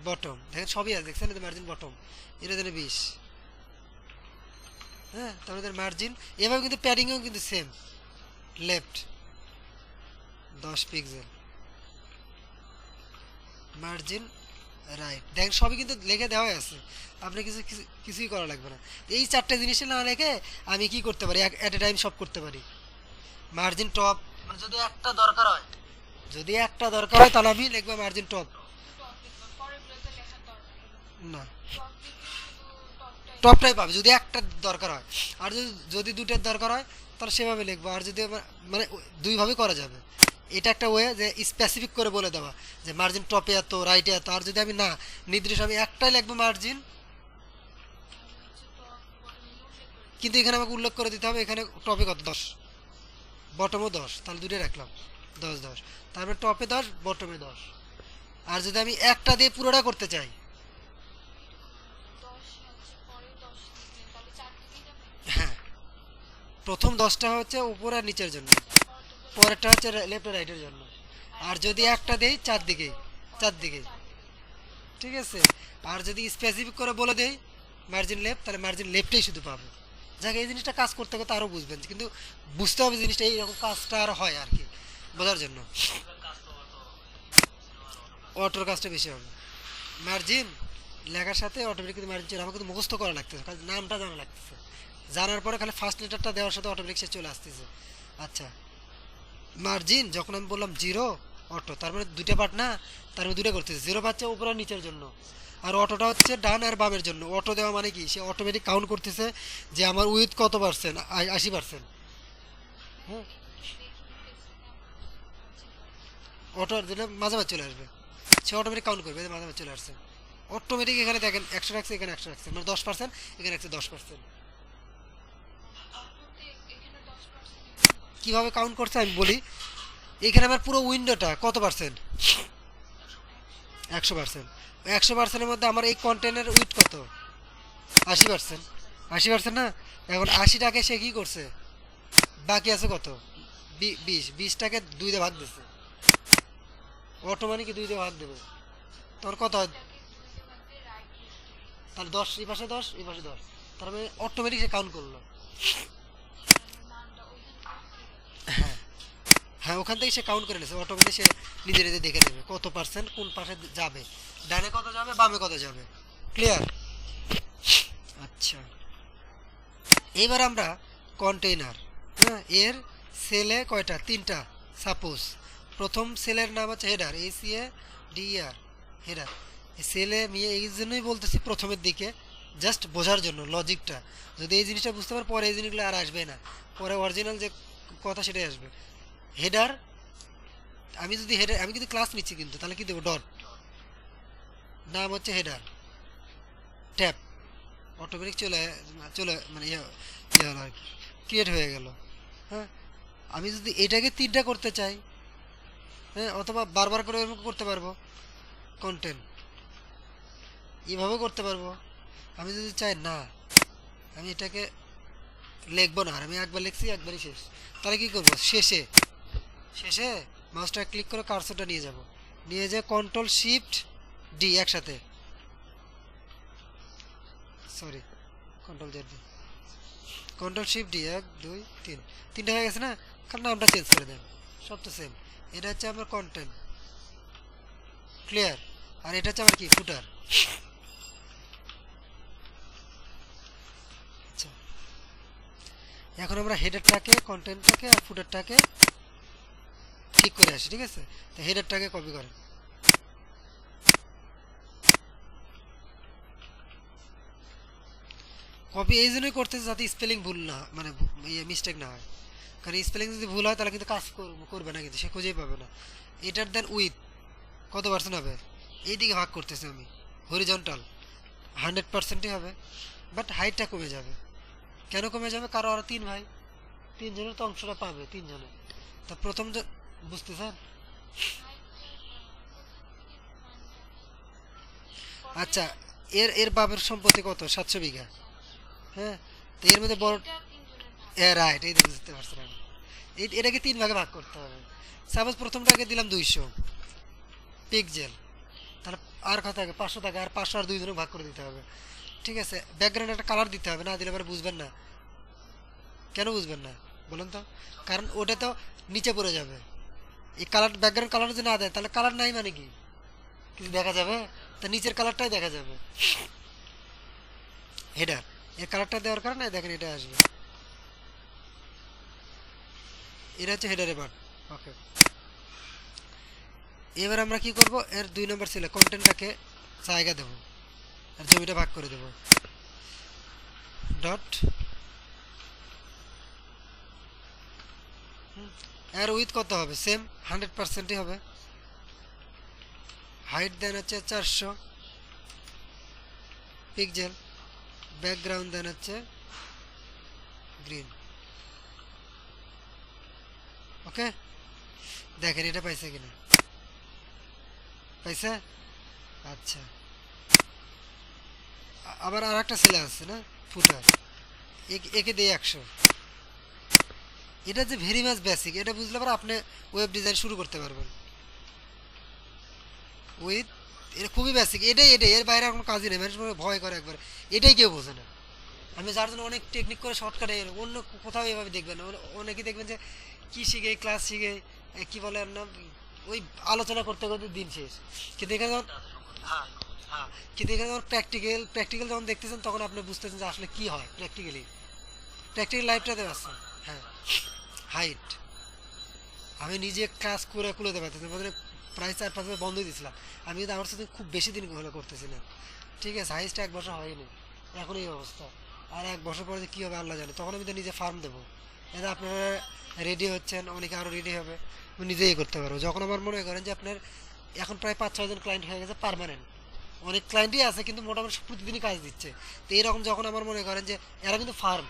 বটম, দেখেন সবই আছে, দেখছেন মার্জিন বটম, এটা দেন 20, হ্যাঁ তারপরে মার্জিন এভাবে কিন্তু প্যাডিংও কিন্তু same, left 10 pixel, margin right, দেখেন সবই কিন্তু লিখে দেওয়া আছে, আপনি কিছুই করা লাগবে না। এই 4টে জিনিস না লিখে আমি কি করতে পারি, এট এ টাইম সব করতে পারি। মার্জিন টপ মানে যদি একটা দরকার হয়, যদি একটা দরকার হয় তাহলে আমি লিখবো মার্জিন টপ, না টপটাই পাবে যদি একটা দরকার হয়। আর যদি যদি দুটোর দরকার হয় তাহলে সেভাবে লিখবো। আর যদি মানে দুইভাবে করা যাবে, এটা একটা ওয়ে যে স্পেসিফিক করে বলে দেওয়া যে মার্জিন টপে এত রাইটে এত। আর যদি আমি না নির্দিষ্ট আমি একটাই লিখবো মার্জিন, কিন্তু এখানে আমাকে উল্লেখ করে দিতে হবে এখানে টপে কত 10, বটমও 10, তাহলে দুটোই রাখলাম 10 10, তারপরে টপে 10 বটমে 10। আর যদি আমি একটা দিয়ে পুরোটা করতে চাই, হ্যাঁ প্রথম 10টা হচ্ছে উপর আর নিচের জন্য, পরেরটা হচ্ছে লেফট আর রাইটের জন্য। আর যদি একটা দেই চারদিকে, চারদিকে, ঠিক আছে। আর যদি স্পেসিফিক করে বলে দেই মার্জিন লেফট, তাহলে মার্জিন লেফটেই শুধু পাবে। যাকে এই জিনিসটা কাজ করতে করতে আরও বুঝবেন, কিন্তু বুঝতে হবে জিনিসটা এইরকম কাজটা আর হয় আর কি, বোঝার জন্য অটোর কাজটা বেশি হবে। মার্জিন লেখার সাথে অটোমেটিক কিন্তু মার্জিন আমার কিন্তু মুখস্থ করা লাগতেছে, কারণ নামটা জানা লাগতেছে, জানার পরে খালি ফার্স্ট লেটারটা দেওয়ার সাথে অটোমেটিক সে চলে আসতেছে। আচ্ছা মার্জিন যখন আমি বললাম 0 অটো, তার মানে দুইটা পার্ট না, তার মানে দুইটা করতেছে, 0 পাচ্ছে উপর আর নিচের জন্য, আর অটোটা হচ্ছে ডান আর বামের জন্য। অটো দেওয়া মানে কি সে অটোমেটিক কাউন্ট করতেছে যে আমার উইথ কত পার্সেন্ট, 80%, হ্যাঁ অটো দিলে মাঝামাঝি চলে আসবে, সে অটোমেটিক কাউন্ট করবে মাঝামাঝি চলে আসছে অটোমেটিক। এখানে দেখেন 100 রাখছে, এখানে 100 রাখছে, মানে 10%, এখানে রাখছে 10%। কিভাবে কাউন্ট করছে আমি বলি, এখানে আমার পুরো উইন্ডোটা কত পার্সেন্ট, 100%। 100%-এর মধ্যে আমার এই কন্টেনের উইথ কত, 80%, 80% না। এখন 80টাকে সে কি করছে, বাকি আছে কত, 20টাকে 2 দিয়ে ভাগ দিচ্ছে, অটো মানে কি 2 দিয়ে ভাগ দেবে, তোর কত হয়, তাহলে 10 এই পাশে 10 এই পাশে 10, তার মানে অটোমেটিক সে কাউন্ট করলো। হ্যাঁ হ্যাঁ ওখান থেকে সে কাউন্ট করে নিয়েছে, অটোমেটিক সে নিজে নিজে দেখে নেবে কত পার্সেন্ট কোন পাশে যাবে, ডানে কত যাবে বামে কত যাবে, ক্লিয়ার। আচ্ছা এবার আমরা কন্টেইনার, হ্যাঁ এর সেলে কয়টা, 3টা। সাপোজ প্রথম সেলের নাম হচ্ছে হেডার, ACADER, হেডার। সেলে আমি এই জন্যই বলতেছি প্রথমের দিকে, জাস্ট বোঝার জন্য লজিকটা, যদি এই জিনিসটা বুঝতে পার পরে এই জিনিসগুলো আর আসবে না, পরে অরিজিনাল যে কথা সেটাই আসবে। হেডার, আমি যদি হেডার, আমি কিন্তু ক্লাস নিচ্ছি কিন্তু, তাহলে কি দেবো, ডট, নাম হচ্ছে হেডার, ট্যাব, অটোমেটিক চলে চলে মানে ইয়ে হলো আর কি, ক্রিয়েট হয়ে গেল। হ্যাঁ আমি যদি এটাকে 3টা করতে চাই, হ্যাঁ অথবা বারবার করে এরকম করতে পারবো, কন্টেন্ট এভাবে করতে পারবো। আমি যদি চাই না আমি এটাকে লিখবো না, আর আমি একবার লিখছি একবারই শেষ, তাহলে কি করবো, শেষে শেষে মাউসটা ক্লিক করে কার্সরটা নিয়ে যাব, নিয়ে যেয়ে Ctrl+Shift+D একসাথে, সরি Ctrl+Z, Ctrl+Shift+D 1 2 3, 3টা হয়ে গেছে না, কারণ নামটা চেঞ্জ করে দেন, সব তো সেম। এটা হচ্ছে আমার কন্টেন্ট, ক্লিয়ার। আর এটা হচ্ছে আমার কি, ফুটার। আচ্ছা এখন আমরা হেডারটাকে, কন্টেন্টটাকে আর ফুটারটাকে ঠিক করে আসি, ঠিক আছে? তো হেডারটাকে কপি করেন, কপি এই জন্যই করতেছে যাতে স্পেলিং ভুল না, মানে মিস্টেক না হয়। কারণ স্পেলিং যদি ভুল হয় তাহলে কিন্তু কাজ করবে না, কিন্তু সে খুঁজেই পাবে না। এটার দেন উইথ কত পার্সেন্ট হবে, এই দিকে ভাগ করতেছি আমি, হরিজন্টাল 100%ই হবে, বাট হাইটটা কমে যাবে। কেন কমে যাবে? কারণ ওরা 3 ভাই, 3 জনের তো অংশটা পাবে, 3 জনে। তা প্রথম যে, বুঝতেছেন? আচ্ছা, এর এর বাপের সম্পত্তি কত? 700 বিঘা। হ্যাঁ, তো এর মধ্যে বড়, রাইট, এই যে বুঝতে পারছেন আমি। এটাকে 3 ভাগে ভাগ করতে হবে। সাপোজ প্রথমটাকে দিলাম 200 পিক্সেল, তাহলে আর কত থাকে? 500 টাকা, আর 500 আর 2 জনে ভাগ করে দিতে হবে, ঠিক আছে? ব্যাকগ্রাউন্ডে একটা কালার দিতে হবে, না দিলে পরে বুঝবেন না। কেন বুঝবেন না বলুন তো? কারণ ওটা তো নিচে পড়ে যাবে। এই কালার, ব্যাকগ্রাউন্ড কালার যদি না দেয় তাহলে কালার নাই মানে কি, কিছু দেখা যাবে? তা নিচের কালারটাই দেখা যাবে। হেডার, এর কালারটা দেওয়ার কারণে দেখেন এটা আসবে, এটা হচ্ছে হেডারের পার্ট। ওকে, এবার আমরা কি করব, এর 2 নম্বর ছিল কন্টেন্টটাকে জায়গা দেব, আর জমিটা ভাগ করে দেব, ডট। এর উইথ কত হবে? সেম 100%ই হবে। হাইট দেন হচ্ছে 400 পিক্সেল, ব্যাকগ্রাউন্ড দেন হচ্ছে গ্রিন। ওকে, দেখেন এটা পাইছে কিনা, পাইছে? আচ্ছা, আবার আর একটা ছেলে আছে না, ফুটার, একে দিয়ে 100। এটা যে ভেরি মাছ বেসিক, এটা বুঝলে পরে আপনি ওয়েব ডিজাইন শুরু করতে পারবেন উইথ, এটা খুবই বেসিক, এটাই এর বাইরে কোনো কাজই নেই। মানুষ ভয় করে একবার, এটাই কেউ বোঝে না। আমি যার জন্য অনেক টেকনিক করে শর্টকাটে, অন্য কোথাও এভাবে দেখবেন না। অনেকেই দেখবেন যে কি শিখে, ক্লাস শিখে, কি বলে আর নাম, ওই আলোচনা করতে করতে দিন শেষ। কিন্তু এখানে যখন, হ্যাঁ হ্যাঁ, কিন্তু এখানে যখন প্র্যাকটিক্যাল যখন দেখতেছেন তখন আপনি বুঝতেছেন যে আসলে কি হয় প্র্যাকটিক্যাল লাইফটাতে আছে। হ্যাঁ, হাইট আমি নিজে ক্লাস করে কুলোতে পারতেছি, মানে প্রায় 4-5 বার বন্ধই দিয়েছিলাম। আমি কিন্তু আমার সাথে খুব বেশি দিন হলে করতেছি না, ঠিক আছে? হাইস্টটা 1 বছর হয়নি, এখন এই অবস্থা। আর 1 বছর পরে যে কী হবে আল্লাহ জানে, তখন আমি তো নিজে ফার্ম দেবো। এটা আপনারা রেডি হচ্ছেন, অনেকে আরও রেডি হবে, আমি নিজেই করতে পারবো। যখন আমার মনে করেন যে আপনার এখন প্রায় 5-6 জন ক্লায়েন্ট হয়ে গেছে পার্মানেন্ট, অনেক ক্লায়েন্টই আছে কিন্তু মোটামুটি প্রতিদিনই কাজ দিচ্ছে। তো এইরকম যখন আমার মনে করেন যে এরা কিন্তু ফার্ম,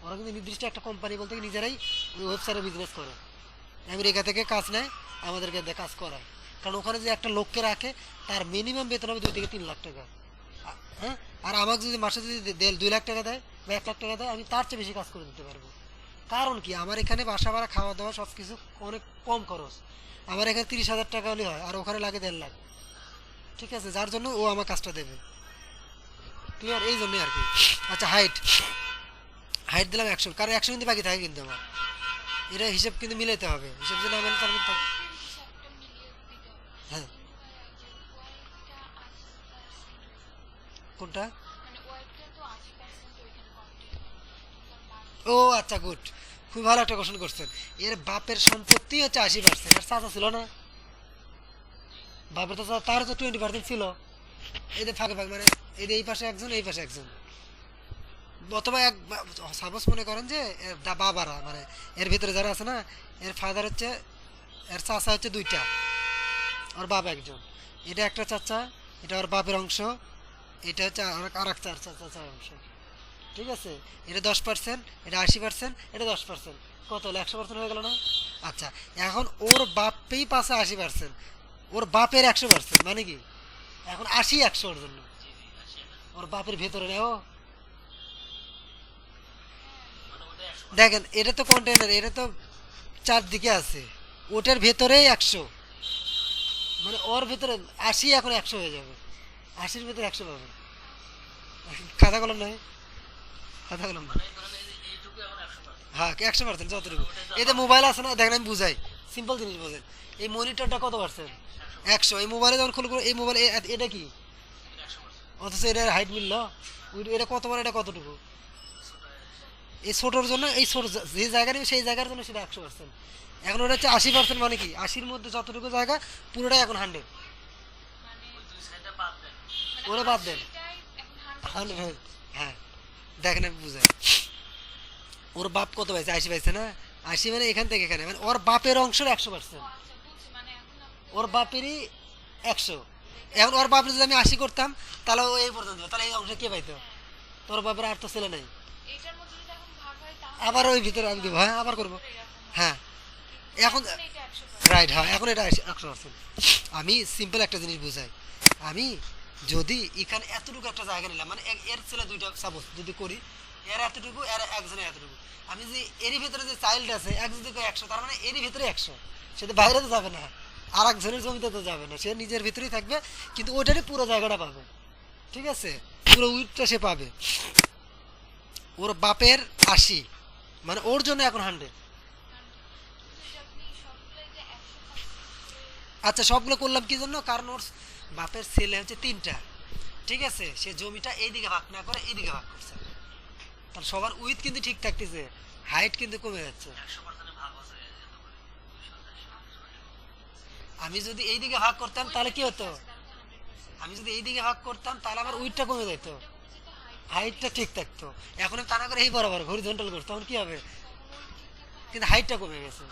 ওরা কিন্তু নির্দিষ্ট একটা কোম্পানি বলতে নিজেরাই ওই ওয়েবসাইটে বিজনেস করে, আমেরিকা থেকে কাজ নেয়, আমাদেরকে দিয়ে কাজ করায়। কারণ ওখানে যে একটা লোককে রাখে তার মিনিমাম বেতন হবে 2 থেকে 3 লাখ টাকা। হ্যাঁ, আর আমাকে যদি মাসে যদি 2 লাখ টাকা দেয় বা 1 লাখ টাকা দেয়, আমি তার চেয়ে বেশি কাজ করে দিতে পারবো। কারণ কি, আমার এখানে বাসা ভাড়া, খাওয়া দাওয়া সব কিছু অনেক কম খরচ। আমার এখানে 30,000 টাকা হলে হয়, আর ওখানে লাগে 1.5 লাখ, ঠিক আছে? যার জন্য ও আমার কাজটা দেবে, ক্লিয়ার? এই জন্যই আর কি। আচ্ছা, হাইট হাইট দিলাম 100, কারণ 100 কিন্তু বাকি থাকে কিন্তু আমার, এটা হিসেব কিন্তু মিলাইতে হবে, হিসেব যদি না মেলে তার কিন্তু, হ্যাঁ কোনটা? ও আচ্ছা, গুড, খুব ভালো একটা কোশ্চেন করছেন। এর বাপের সম্পত্তি হচ্ছে 80%, আর চাচা ছিল না, বাপের তো তার তো 20% ছিল। এদের ফাঁকে ফাঁকে, মানে এদের এই পাশে একজন, এই পাশে একজন, অথবা এক, সাপোজ মনে করেন যে এর বাবারা, মানে এর ভিতরে যারা আছে না, এর ফাদার হচ্ছে, এর চাচা হচ্ছে 2টা, আর বাপ একজন। এটা একটা চাচা, এটা ওর বাপের অংশ, এটা হচ্ছে আর এক চাচার অংশ, ঠিক আছে? এটা 10%, এটা 80%, এটা 10%, কত হলো? 100% হয়ে গেল না? আচ্ছা, এখন ওর বাপেই পাশে 80%, ওর বাপের 100%, মানে কি এখন 80-100 ওর জন্য, ওর বাপের ভেতরে নেও। দেখেন এটা তো কন্টেনার, এটা তো চারদিকে আছে, ওটার ভেতরেই 100, মানে ওর ভেতরে 80, এখন 100 হয়ে যাবে, 80-র ভেতরে 100 পাবে। খাতা কলম নয়, খাতা কলম নয়। হ্যাঁ, 100% যতটুকু। এতে মোবাইল আছে না, দেখেন আমি বুঝাই, সিম্পল জিনিস বোঝেন। এই মনিটরটা কত পার্সেন্ট? 100। এই মোবাইলে যখন খুলবো, এই মোবাইল, এটা কি, অথচ এটার হাইট মিলল, এটা কত বড়, এটা কতটুকু? এই ছোটোর জন্য এই ছোট যে জায়গা নেবে সেই জায়গার জন্য সেটা 100%। এখন ওটা হচ্ছে 80%, মানে কি 80-র মধ্যে যতটুকু জায়গা পুরোটাই এখন 100। ওরা বাদ দেন 100। হ্যাঁ, দেখেন আমি বুঝাই। ওর বাপ কত পাইছে? 80 পাইছে না? 80 মানে এখান থেকে এখানে, মানে ওর বাপের অংশের 100%। ওর বাপেরই 100। এখন ওর বাপের যদি আমি 80 করতাম তাহলে ও এই পর্যন্ত, তাহলে এই অংশ কে পাইতো? তোর বাপের আর তো ছেলে নাই। আবার ওই ভিতরে আমি দেবো, হ্যাঁ আবার করবো। হ্যাঁ এখন রাইট, হ্যাঁ এখন এটা 100%। আমি সিম্পল একটা জিনিস বুঝাই। আমি যদি এখানে এতটুকু একটা জায়গা নিলাম, মানে এর ছেলে দুইটা সাপোজ যদি করি, এর এতটুকু এর একজনের এতটুকু, আমি যে এরই ভিতরে যে চাইল্ড আছে এক যদি 100, তার মানে এরই ভিতরে 100, সে তো বাইরে তো যাবে না, আর একজনের জমিতে তো যাবে না, সে নিজের ভিতরেই থাকবে, কিন্তু ওইটারই পুরো জায়গাটা পাবে। ঠিক আছে, পুরো উইথটা সে পাবে। ওর বাপের 80, মানে ওর জন্য এখন 100। আচ্ছা সবগুলো করলাম কি জন্য? কারণ ওর বাপের ছেলে হচ্ছে 3টা। ঠিক আছে, সে জমিটা এইদিকে ভাগ না করে এইদিকে ভাগ করছে, তাহলে সবার উইথ কিন্তু ঠিক থাকতেছে, হাইট কিন্তু কমে যাচ্ছে। আমি যদি এইদিকে ভাগ করতাম তাহলে কি হতো? আমি যদি এইদিকে ভাগ করতাম তাহলে আমার উইথটা কমে যেত, হাইটটা ঠিক থাকতো। এখন আমি তা না করে এই বরাবর হরিজন্টাল করছি, তখন কি হবে? কিন্তু হাইটটা কমে গেছে।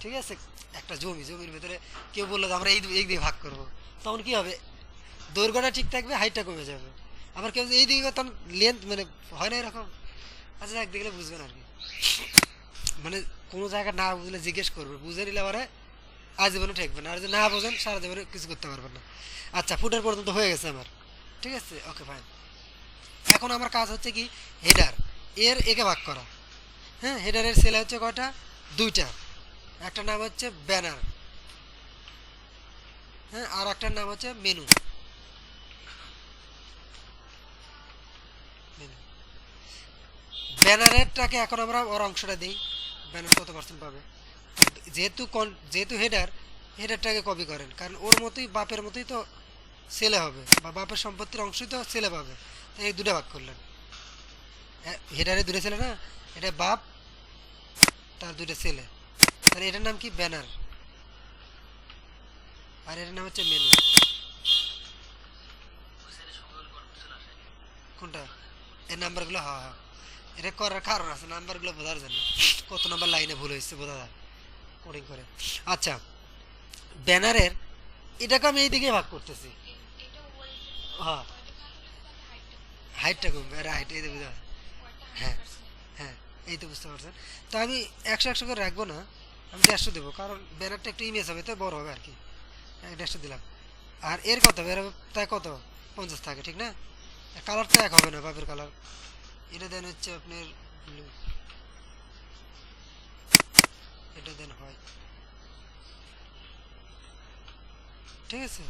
ঠিক আছে, একটা জমির ভিতরে কেউ বললো যে আমরা এই দিকে ভাগ করবো, তখন কি হবে? দৈর্ঘ্যটা ঠিক থাকবে, হাইটটা কমে যাবে। আবার কেউ এই দিকে করতাম, লেন্থ মানে হয় না এরকম। আচ্ছা এক দেখলে বুঝবেন আর কি, মানে কোনো জায়গা না বুঝলে জিজ্ঞেস করবে, বুঝে নিলে পরে আজীবনে ঠেকবে না, আর যদি না বোঝেন সারা জীবনে কিছু করতে পারবেন না। আচ্ছা ফুটের পর্যন্ত হয়ে গেছে আমার। ঠিক আছে, ওকে ফাইন। এখন আমার কাজ হচ্ছে কি, হেডার এর একে ভাগ করা। হ্যাঁ, হেডারের সেলে হচ্ছে কয়টা? 2টা। একটা নাম হচ্ছে ব্যানার, হ্যাঁ, আর একটার নাম হচ্ছে মেনু। ব্যানারেরটাকে এখন আমরা ওর অংশটা দিই, ব্যানার কত পার্সেন্ট পাবে। যেহেতু হেডারটাকে কপি করেন, কারণ ওর মতোই বাপের মতোই তো ছেলে হবে, বা বাপের সম্পত্তির অংশই তো ছেলে পাবে, তাই এই 2টা ভাগ করলেন। হেডারে 2টা ছেলে না, এটা বাপ তার 2টা ছেলে, তাহলে এটার নাম কি? ব্যানার। আর এটার নাম হচ্ছে মেনু। কোনটা? এই নাম্বারগুলো, হ্যাঁ হ্যাঁ, এটা করার কারণ আছে, নাম্বারগুলো বোঝার জন্য, কত নাম্বার লাইনে ভুল হয়েছে বোঝা যায় কোডিং করে। আচ্ছা, ব্যানারের এটাকে আমি এই দিকে ভাগ করতেছি। হ্যাঁ, হাইটটা কমবে, রাইট, এই তো বুঝা। হ্যাঁ হ্যাঁ, এই তো বুঝতে পারছেন। তো আমি 100 করে রাখবো না, আমি 150 দেবো, কারণ ব্যানারটা একটু ইমেজ হবে তো বড় হবে আর কি। 150 দিলাম। আর এর কত বের হবে? তাই কত? 50 থাকে, ঠিক না? কালার তো এক হবে না, বাপের কালার। এটা দেন হচ্ছে আপনার ব্লু, এটা দেন হয়। ঠিক আছে,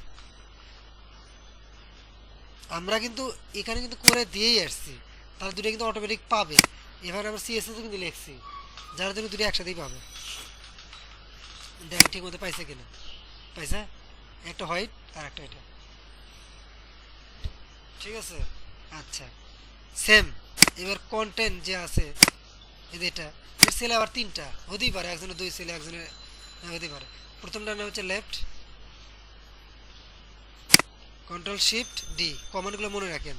আমরা কিন্তু এখানে কিন্তু করে দিয়েই আসছি, তাহলে দুটো কিন্তু অটোমেটিক পাবে। এবার আমরা সিএসএস কিন্তু লিখছি, যার জন্য দুটো একসাথেই পাবে। দেখেন ঠিক মতো পাইছে কিনা। পাইছে, একটা হোয়াইট আর একটা এটা। ঠিক আছে, আচ্ছা সেম। এবার কন্টেন্ট যে আছে এই যে এটা, এর ছেলে আবার 3টা হতেই পারে, একজনের 2 ছেলে, একজনের হতেই পারে। প্রথমটার নাম হচ্ছে লেফট, কন্ট্রোল শিফট ডি, কমান্ডগুলো মনে রাখেন।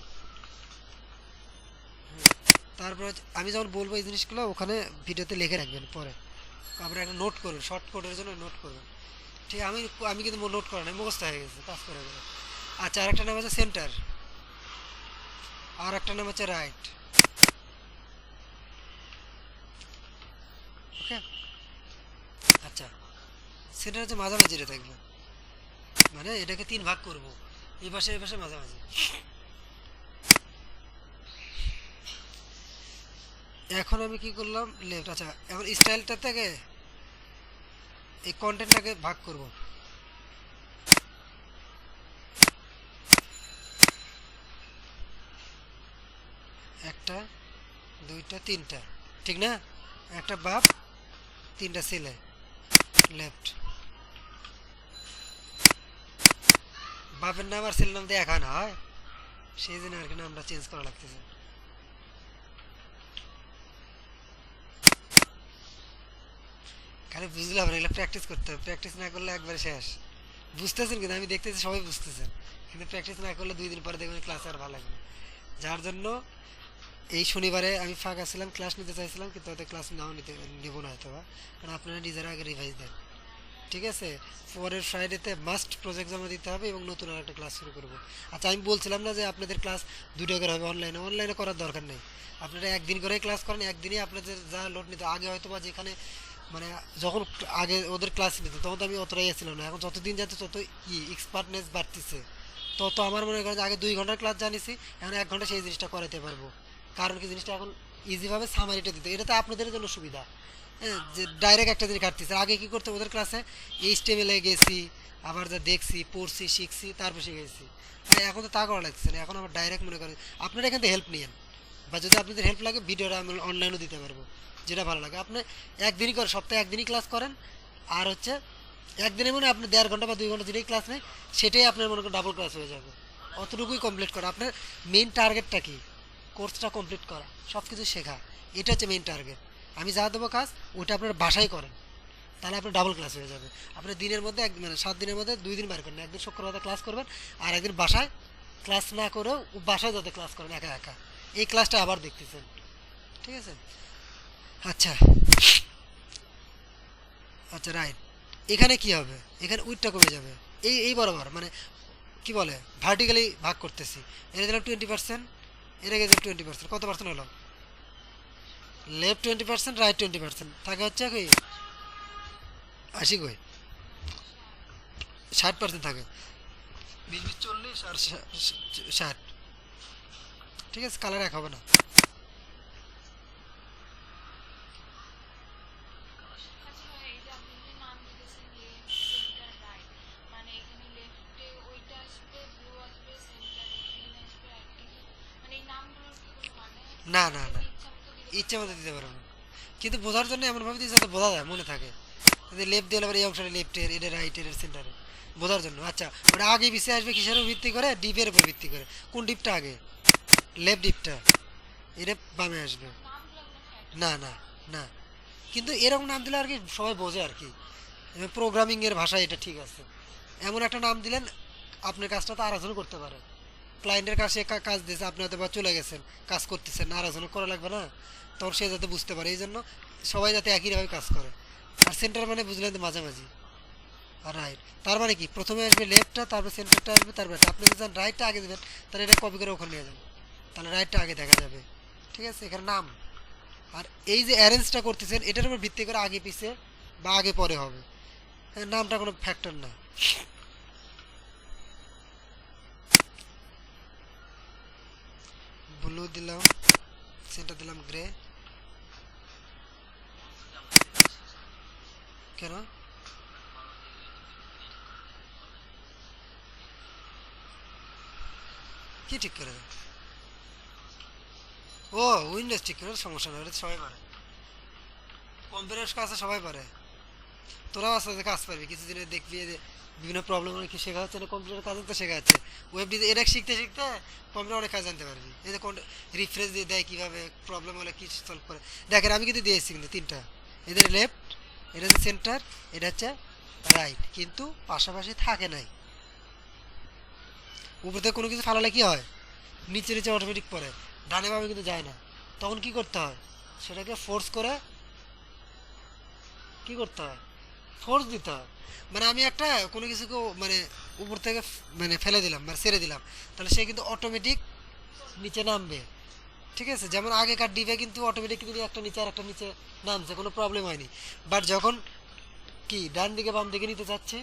তারপর আমি যখন বলবো এই জিনিসগুলো ওখানে ভিডিওতে লিখে রাখবেন, পরে আপনারা একটা নোট করবেন, শর্ট কোডের জন্য নোট করবেন। ঠিক, আমি আমি কিন্তু নোট করা নাই, মুখস্থ হয়ে গেছে, কাজ করে গেলে। আচ্ছা, আর একটা নাম হচ্ছে সেন্টার, আর একটা নাম হচ্ছে রাইট। ওকে, আচ্ছা সেন্টার হচ্ছে মাঝামাঝি থাকবে, মানে এটাকে 3 ভাগ করব, এই পাশে এই পাশে মাঝামাঝি। এখন আমি কি করলাম? লেফট। আচ্ছা এখন স্টাইলটা থেকে এই কন্টেন্টটাকে ভাগ করব। একটা, 2টা, 3টা, ঠিক না? একটা বাপ, 3টা ছেলে, লেফট। বাপের নাম আর ছেলের নাম দিয়ে এক হয় না, হয় সেই জন্য আর কি নামটা চেঞ্জ করা লাগতেছে। খালি বুঝলে হবে না, এগুলো প্র্যাকটিস করতে হবে, প্র্যাকটিস না করলে একবারে শেষ। বুঝতেছেন কিন্তু আমি দেখতেছি সবাই বুঝতেছেন, কিন্তু প্র্যাকটিস না করলে 2 দিন পরে দেখবেন ক্লাস আর ভালো লাগবে না। যার জন্য এই শনিবারে আমি ফাঁকা ছিলাম, ক্লাস নিতে চাইছিলাম, কিন্তু হয়তো ক্লাস নাও নিব না হয়তো বা, কারণ আপনারা নিজেরা আগে রিভাইজ দেন, ঠিক আছে? পরের ফ্রাইডেতে মাস্ট প্রজেক্ট জমা দিতে হবে এবং নতুন আর একটা ক্লাস শুরু করবো। আচ্ছা আমি বলছিলাম না যে আপনাদের ক্লাস 2টা করে হবে অনলাইনে, অনলাইনে করার দরকার নেই, আপনারা একদিন করে ক্লাস করেন, একদিনই আপনাদের যা লোড নিতে আগে হয়তো বা যেখানে মানে যখন আগে ওদের ক্লাস নিত তখন তো আমি অতটাই ছিলাম না, এখন যতদিন যাচ্ছে তত এক্সপার্টনেস বাড়তেছে, তত আমার মনে করেন যে আগে 2 ঘন্টার ক্লাস জানিছি, এখন 1 ঘন্টা সেই জিনিসটা করাতে পারবো, কারণ কি জিনিসটা এখন ইজিভাবে সামারিটা দিতে, এটা তো আপনাদের জন্য সুবিধা। হ্যাঁ, যে ডাইরেক্ট একটা জিনিস কাটতেছে, আগে কি করতে ওদের ক্লাসে এইচটিএমএল এ গেছি, আবার যা দেখছি পড়ছি শিখছি তারপর শিখেছি, হ্যাঁ এখন তো তা করা লাগছে না, এখন আবার ডাইরেক্ট মনে করেন আপনারা এখান থেকে হেল্প নিয়েন, বা যদি আপনাদের হেল্প লাগে ভিডিওটা আমি অনলাইনও দিতে পারবো, যেটা ভালো লাগে। আপনি একদিনই করে সপ্তাহে একদিনই ক্লাস করেন, আর হচ্ছে একদিনে মনে আপনি 1.5 ঘন্টা বা 2 ঘন্টা যেটাই ক্লাস নেই সেটাই আপনার মনে করেন ডাবল ক্লাস হয়ে যাবে, অতটুকুই কমপ্লিট করা। আপনার মেইন টার্গেটটা কি? কোর্সটা কমপ্লিট করা, সব কিছু শেখা, এটা হচ্ছে মেইন টার্গেট। আমি যা দেবো কাজ ওইটা আপনার বাসায় করেন, তাহলে আপনার ডাবল ক্লাস হয়ে যাবে। আপনার দিনের মধ্যে মানে 7 দিনের মধ্যে 2 দিন বার করেন, একদিন শুক্রবার ক্লাস করবেন, আর একদিন বাসায় ক্লাস না করেও বাসায় যাতে ক্লাস করেন একা একা, এই ক্লাসটা আবার দেখতেছেন, ঠিক আছে? আচ্ছা আচ্ছা রাইট, এখানে কি হবে, এখানে উইথটা কমে যাবে, এই বরাবর মানে কি বলে ভার্টিক্যালি ভাগ করতেছি, এটা দিলাম 20%, এটা গেছে 20%, কত পার্সেন্ট হলো? লেফট 20%, রাইট 20%, থাকে হচ্ছে কি 80 কই 60% থাকে, 20 20 40 আর 60, ঠিক আছে? কালার এক হবে না। আচ্ছা ভাই, এই যে আপনি যে নাম দিতেছেন লেফট সেন্টার রাইট, মানে এখানে লেফটে ওইটা আসবে, ব্লু আসবে, সেন্টারে গ্রিন আসবে, রাইট, মানে এই নামগুলোর কি কোনো মানে আছে, না না নাকি না, আমি ইচ্ছা মতো দিতে ইচ্ছে পারবো? মতো দিতে পারবো না, কিন্তু বোঝার জন্য এমনভাবে দিই যাতে বোঝা যায়, মনে থাকে, যদি লেফট দিলে আবার এই অংশটা লেফটের, এটা রাইটের, এর সেন্টারে বোঝার জন্য। আচ্ছা ওটা আগে পিছিয়ে আসবে কিসের উপর ভিত্তি করে? ডিপের উপর ভিত্তি করে। কোন ডিপটা আগে? লেফট ডিপটা, এটা বামে আসবে। নামগুলো কোনো ফ্যাক্ট না আছে? না না, কিন্তু এরকম নাম দিলে আর কি সবাই বোঝে আর কি, প্রোগ্রামিং এর ভাষায় এটা ঠিক আছে, এমন একটা নাম দিলেন আপনার কাজটা তো আরেকজন করতে পারে, ক্লায়েন্টের কাছে কাজ দিয়েছে, আপনি হয়তো বা চলে গেছেন, কাজ করতেছেন না, আরেকজন করা লাগবে না, তখন সে যাতে বুঝতে পারে, এই জন্য সবাই যাতে একইভাবে কাজ করে। আর সেন্টার মানে বুঝলেন তো মাঝামাঝি, আর রাইট তার মানে কি প্রথমে আসবে লেফটটা, তারপর সেন্টারটা আসবে, তারপর আপনি যদি রাইটটা আগে দেবেন তাহলে এটা কপি করে ওখানে নিয়ে যাবেন, তাহলে রাইটটা আগে দেখা যাবে, ঠিক আছে? এখানে নাম, আর এই যে অ্যারেঞ্জটা করতেছেন এটার উপর ভিত্তি করে আগে পিছে বা আগে পরে হবে, হ্যাঁ, নামটা কোনো ফ্যাক্টর না। ব্লু দিলাম, সেন্টার দিলাম গ্রে, কেন? কি ঠিক করে দেয়? ও উইন্ডোজ ঠিক করে, সমস্যা নেই, ওটা তো সবাই পারে, কম্পিউটার কাজ সবাই পারে, তোরাও আস্তে আস্তে কাজ পারবি, কিছুদিনে দেখবি যে বিভিন্ন প্রবলেম অনেক কিছু শেখা হচ্ছে না, কম্পিউটার কাজ তো শেখা যাচ্ছে, ওয়েব ডিজাইন এটা শিখতে শিখতে কম্পিউটার অনেক কাজ জানতে পারবি, এই যে রিফ্রেশ দিয়ে দেয় কীভাবে, প্রবলেম হলে কি সলভ করে। দেখেন আমি কিন্তু দিয়েছি কিন্তু 3টা, এদের লেফট, এটা হচ্ছে সেন্টার, এটা হচ্ছে রাইট, কিন্তু পাশাপাশি থাকে নাই, উপর থেকে কোনো কিছু ফালালে কি হয়, নিচে নিচে অটোমেটিক পড়ে, ডানে বামে কিন্তু যায় না, তখন কি করতে হয়, সেটাকে ফোর্স করে কি করতে হয়, ফোর্স দিতে হয়। মানে আমি একটা কোনো কিছুকে মানে উপর থেকে মানে ফেলে দিলাম মানে ছেড়ে দিলাম, তাহলে সে কিন্তু অটোমেটিক নিচে নামবে, ঠিক আছে? যেমন আগেকার ডিভে কিন্তু অটোমেটিক কিন্তু একটা নিচে আর একটা নিচে নামছে, কোনো প্রবলেম হয়নি, বাট যখন কি ডান দিকে বাম দিকে নিতে যাচ্ছে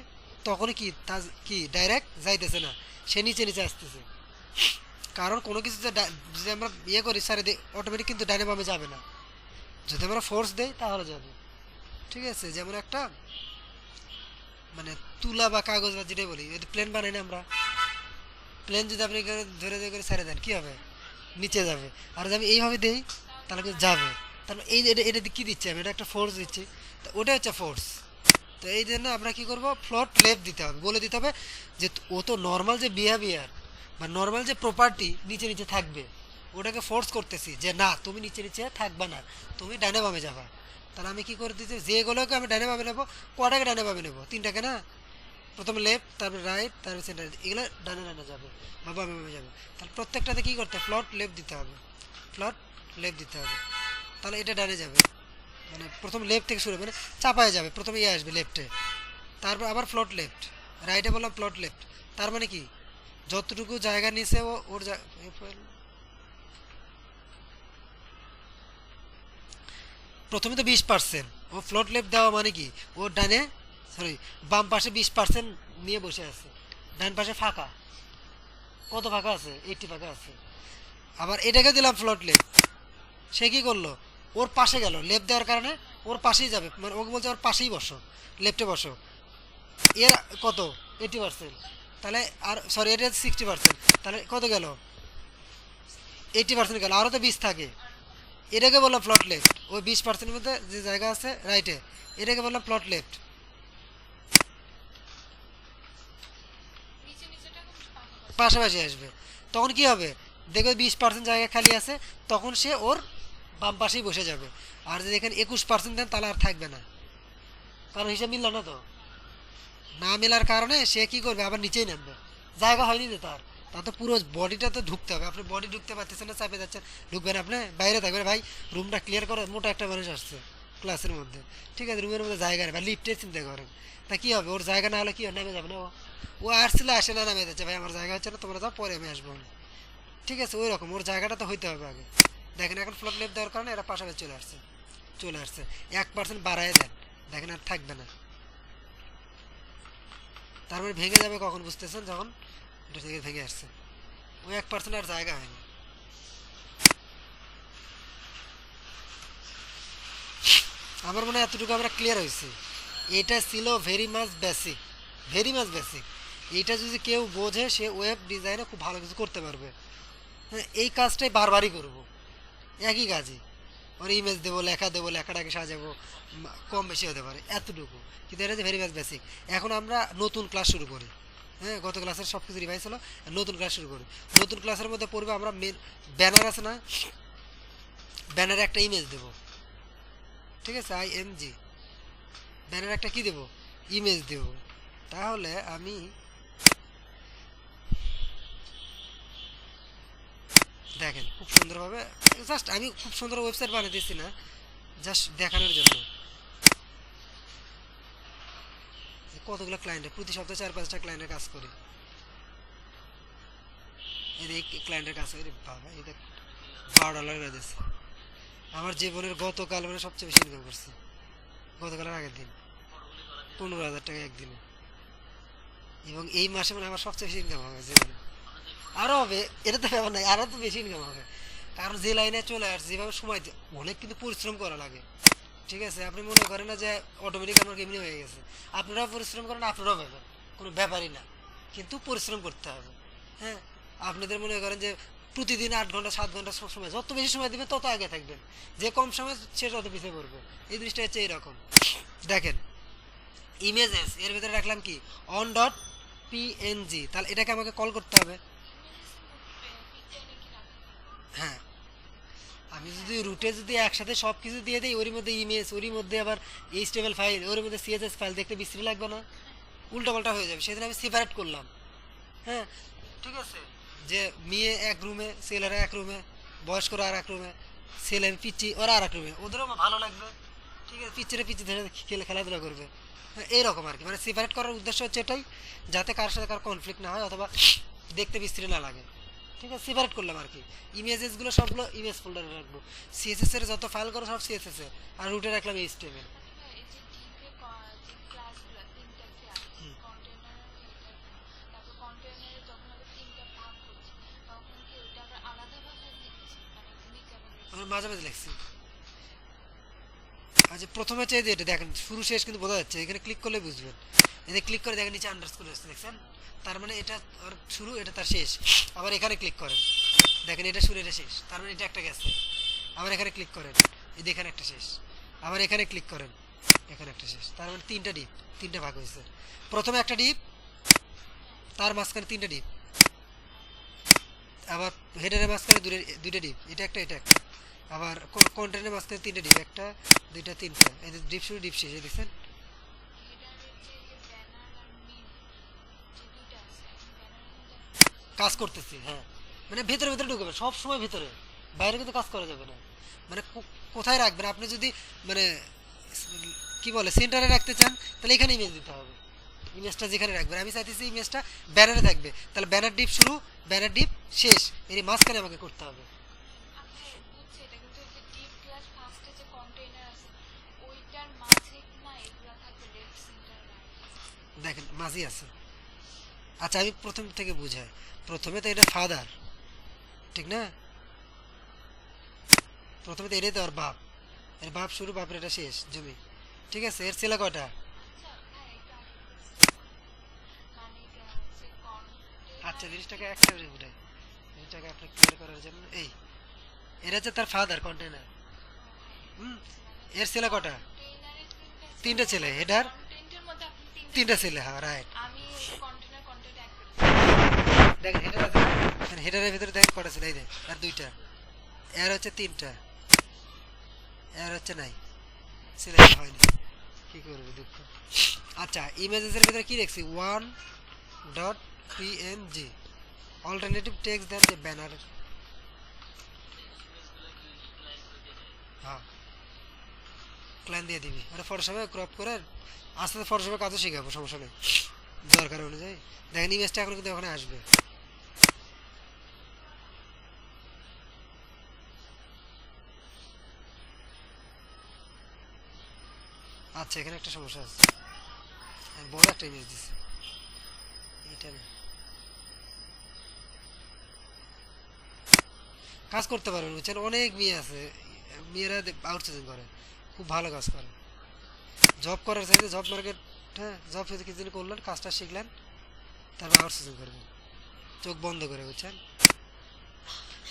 তখনই কি তা কি ডাইরেক্ট যাইতেছে না, সে নিচে নিচে আসতেছে, কারণ কোনো কিছু যদি আমরা ইয়ে করি সারে দিই অটোমেটিক কিন্তু ডানে বামে যাবে না, যদি আমরা ফোর্স দেই তাহলে যাবে, ঠিক আছে? যেমন একটা মানে তুলা বা কাগজ বা যেটাই বলি, প্লেন বানাই না আমরা, প্লেন যদি আপনি ধরে ধরে করে ছেড়ে দেন কি হবে, নিচে যাবে, আর যদি আমি এইভাবে দিই তাহলে কিন্তু যাবে, তারপর এই যে এটা কি দিচ্ছি আমি, এটা একটা ফোর্স দিচ্ছি, তো ওটা হচ্ছে ফোর্স। তো এই জন্য আমরা কি করব, ফ্লোট লেফট দিতে হবে, বলে দিতে হবে যে ও তো নর্মাল যে বিহেভিয়ার বা নর্মাল যে প্রপার্টি নিচে নিচে থাকবে, ওটাকে ফোর্স করতেছি যে না তুমি নিচে নিচে থাকবা না, তুমি ডানে বামে যাবা, তাহলে আমি কি করে দিচ্ছি, যেগুলোকে আমি ডানে ভাবে নেবো, কটাকে ডানে ভাবে নেবো, তিনটাকে না, প্রথমে লেফট, তারপর রাইট, তারপর সেন্টার, এগুলো ডানে ডানে যাবে বা বামে বামে যাবে। তাহলে প্রত্যেকটাতে কী করতে হবে, ফ্লট লেফট দিতে হবে, ফ্লট লেফট দিতে হবে। তাহলে এটা ডানে যাবে, মানে প্রথম লেফট থেকে শুরু হবে, মানে চাপায় যাবে, প্রথমে ইয়ে আসবে লেফটে, তারপর আবার ফ্লট লেফট, রাইটে বললাম ফ্লট লেফট। তার মানে কি, যতটুকু জায়গা নিছে ও ওর প্রথমে তো 20%, ও ফ্লট লেফট দেওয়া মানে কি, ও ডানে, সরি বাম পাশে 20% নিয়ে বসে আছে, ডান পাশে ফাঁকা, কত ফাঁকা আছে, 80 ফাঁকা আছে। আবার এটাকে দিলাম ফ্লট লেফট, সে কি করলো, ওর পাশে গেল, লেফট দেওয়ার কারণে ওর পাশেই যাবে, মানে ওকে বলছে ওর পাশেই বসো, লেফটে বসো, এর কত 80%, তাহলে আর সরি এটা 60%, তাহলে কত গেল, 80% গেল, আরও তো 20 থাকে, এটাকে বললাম ফ্লট লেফট। ওই 20%-এর মধ্যে যে জায়গা আছে রাইটে, এটাকে বললাম ফ্লট লেফট। নিচে নিচেটা খুব পাশাপাশি। পাশাপাশি আসবে, তখন কি হবে, দেখবে 20% জায়গা খালি আছে, তখন সে ওর বাম পাশেই বসে যাবে। আর যদি এখানে 21% দেন তাহলে আর থাকবে না, কারণ হিসাব মিলল না তো, না মেলার কারণে সে কি করবে, আবার নিচেই নামবে, জায়গা হয়নি তো তার, তা তো পুরো বডিটা তো ঢুকতে হবে, আপনি বডি ঢুকতে পারতেছেন না, চাপে যাচ্ছেন, ঢুকবেন আপনি, বাইরে থাকবেন, ভাই রুমটা ক্লিয়ার করো, মোটা একটা মানুষ আসছে ক্লাসের মধ্যে, ঠিক আছে, রুমের মধ্যে জায়গা নেই বা লিফটে চিন্তা করেন, তা কি হবে, ওর জায়গা না হলে কি নেমে যাবে না, ও আসছিল আসে না, নামে যাচ্ছে, ভাই আমার জায়গা হচ্ছে না, তোমরা যাও, পরে আমি আসবো না। ঠিক আছে, ওই রকম ওর জায়গাটা তো হইতে হবে আগে। দেখেন এখন ফ্লট লেফট দেওয়ার কারণে এরা পাশাপাশি চলে আসছে, চলে আসছে, 1% বাড়ায় দেন, দেখেন আর থাকবে না, তারপরে ভেঙে যাবে কখন বুঝতেছেন, যখন এটা থেকে ভেঙে আসছে, ওই 1% আর জায়গা হয়নি। আমার মনে হয় এতটুকু আমরা ক্লিয়ার হয়েছি, এটা ছিল very much basic, very much basic. এইটা যদি কেউ বোঝে সে ওয়েব ডিজাইনে খুব ভালো কিছু করতে পারবে। হ্যাঁ, এই কাজটাই বারবারই করব, একই কাজই, ওর ইমেজ দেবো, লেখা দেবো, লেখাটাকে সাজাবো, কম বেশি হতে পারে এতটুকু, কিন্তু এটা হচ্ছে ভেরি মাচ বেসিক। এখন আমরা নতুন ক্লাস শুরু করি, হ্যাঁ গত ক্লাসের সব কিছু রিভাইজ হলো, নতুন ক্লাস শুরু করি। নতুন ক্লাসের মধ্যে পড়বে আমরা মেন ব্যানার আছে না, ব্যানারে একটা ইমেজ দেবো, ঠিক আছে, IMG, ব্যানারে একটা কি দেবো, ইমেজ দেবো। তাহলে আমি দেখেন খুব সুন্দরভাবে, জাস্ট আমি খুব সুন্দর ওয়েবসাইট বানিয়ে দিচ্ছি না, জাস্ট দেখানোর জন্য। কতগুলো ক্লায়েন্টের প্রতি সপ্তাহে 4-5টা ক্লায়েন্টের কাজ করি, এই ক্লায়েন্টের কাছে বাবা, এই দেখ $12 করে দিচ্ছে, আমার জীবনের গতকাল মানে সবচেয়ে বেশি ইনকাম করছি, গতকালের আগের দিন 15,000 টাকা একদিনে, এবং এই মাসে মানে আমার সবচেয়ে বেশি ইনকাম হবে জীবনে, আরও হবে, এটা তো ব্যাপার নাই, আরও তো বেশি ইনকাম হবে, কারণ যে লাইনে চলে আসছে, যেভাবে সময় অনেক কিন্তু পরিশ্রম করা লাগে। ঠিক আছে, আপনি মনে করেন না যে অটোমেটিক আমার এমনি হয়ে গেছে, আপনারাও পরিশ্রম করেন, আপনারাও পাবেন, কোনো ব্যাপারই না, কিন্তু পরিশ্রম করতে হবে। হ্যাঁ, আপনাদের মনে করেন যে প্রতিদিন 8 ঘন্টা 7 ঘন্টা সব সময়, যত বেশি সময় দেবেন তত আগে থাকবেন, যে কম সময় সে তত পিছিয়ে পড়বে। এই জিনিসটা হচ্ছে এইরকম। দেখেন ইমেজেস এর ভিতরে রাখলাম কি on.png, তাহলে এটাকে আমাকে কল করতে হবে। হ্যাঁ, আমি যদি রুটে যদি একসাথে সব কিছু দিয়ে দিই, ওর মধ্যে ইমেজ, ওর মধ্যে আবার এইচটিএমএল ফাইল, ওর মধ্যে সিএসএস ফাইল, দেখতে বিশ্রী লাগবে না, উল্টাপাল্টা হয়ে যাবে, সেদিন আমি সেপারেট করলাম। হ্যাঁ, ঠিক আছে, যে মেয়ে এক রুমে, ছেলেরা এক রুমে, বয়স্করা আর এক রুমে, ছেলে পিচ্ছি ওরা আর এক রুমে, ওদেরও ভালো লাগবে। ঠিক আছে, পিচ্ছিরা পিচ্ছি ধরে খেলাধুলা করবে। হ্যাঁ, এইরকম আর কি, মানে সেপারেট করার উদ্দেশ্য হচ্ছে এটাই, যাতে কার সাথে কার কনফ্লিক্ট না হয় অথবা দেখতে বিশ্রী না লাগে। ঠিক আছে, সেপারেট করলাম আর কি। ইমেজেসগুলো সবগুলো ইমেজ ফোল্ডারে রাখবো, সিএসএস এর যত ফাইল করো সব সিএসএস এ, আর রুটে রাখলাম এইচটিএমএল। এই যে ডিপে যে ক্লাসগুলো তিনটা কি আছে, কন্টেনার, তারপর কন্টেনারে যখন আমরা তিনটা ভাগ করছি, তখন কি ওইটা আবার আলাদা ভাষায় লিখছি, মানে তুমি কেমন আমরা মাঝে মাঝে লিখছি। আচ্ছা, প্রথমে চাই যে এটা দেখেন শুরু শেষ কিন্তু বোঝা যাচ্ছে, এখানে ক্লিক করলে বুঝবেন। এখানে ক্লিক করে দেখেন নিচে আন্ডারস্কোর আসছে, দেখছেন, তার মানে এটা ওর শুরু, এটা তার শেষ। আবার এখানে ক্লিক করেন, দেখেন এটা শুরু, এটা শেষ, তার মানে এটা একটা গেছে। আবার এখানে ক্লিক করেন, এই দেখেন একটা শেষ। আবার এখানে ক্লিক করেন, এখানে একটা শেষ, তার মানে তিনটা ডিপ, তিনটা ভাগ হয়েছে। প্রথমে একটা ডিপ, তার মাঝখানে তিনটা ডিপ, আবার হেডারের মাঝখানে দুইটা ডিপ, এটা একটা এটা একটা, আবার কন্টেন্টের মাঝখানে 3টা ডিপ, 1টা 2টা 3টা, এই যে ডিপ শুরু ডিপ শেষে দেখছেন কাজ করতেছি। হ্যাঁ, মানে ভেতরে ভেতরে ঢুকবে সব সময় ভিতরে, বাইরে কিন্তু কাজ করা যাবে না। মানে কোথায় রাখবেন আপনি যদি মানে কি বলে সেন্টারে রাখতে চান তাহলে এখানে ইমেজ দিতে হবে। ইমেজটা যেখানে রাখবেন, আমি চাইতেছি ইমেজটা ব্যানারে থাকবে, তাহলে ব্যানার ডিপ শুরু ব্যানার ডিপ শেষ, এর মাঝখানে আমাকে করতে হবে। দেখেন মাঝি আছে। আচ্ছা আমি প্রথম থেকে বুঝাই, প্রথমে তো এটা ফাদার, ঠিক না? প্রথমে তো এটাই তো আর বাপ, এর বাপ শুরু বাপের এটা শেষ জমি, ঠিক আছে? এর ছেলে কয়টা? আচ্ছা জিনিসটাকে একটা বুঝাই, জিনিসটাকে আপনি ক্লিয়ার করার জন্য এই এটা হচ্ছে তার ফাদার কন্টেনার। হুম, এর ছেলে কটা? 3টা ছেলে, হেডার 3টা ছেলে। হ্যাঁ রাইট। দেখেন হেডার আছে, হেডারের ভিতরে দেখেন কটা ছেলে, এই দেখ আর 2টা, এর হচ্ছে 3টা, এর হচ্ছে নাই, ছেলে হয়নি, কি করবে দুঃখ। আচ্ছা ইমেজেসের ভিতরে কি দেখছি 1.png অল্টারনেটিভ টেক্সট দেন যে ব্যানার। হ্যাঁ ক্লান দিয়ে দিবি, ওটা ফটোশপে ক্রপ করে আস্তে আস্তে ফটোশপে কাজও শিখাবো, সমস্যা নেই দরকার অনুযায়ী। দেখেন ইমেজটা এখন কিন্তু ওখানে আসবে। আচ্ছা এখানে একটা সমস্যা আছে, আমি বড় একটা ইমেজ দিচ্ছি, এটা না কাজ করতে পারবেন বুঝছেন, অনেক মেয়ে আছে, মেয়েরা আউটসোর্সিং করে, খুব ভালো কাজ করে, জব করার চাইতে জব মার্কেট, হ্যাঁ জব কিছুদিন করলেন কাজটা শিখলেন তারপর আউটসোর্সিং করবেন চোখ বন্ধ করে, বুঝছেন?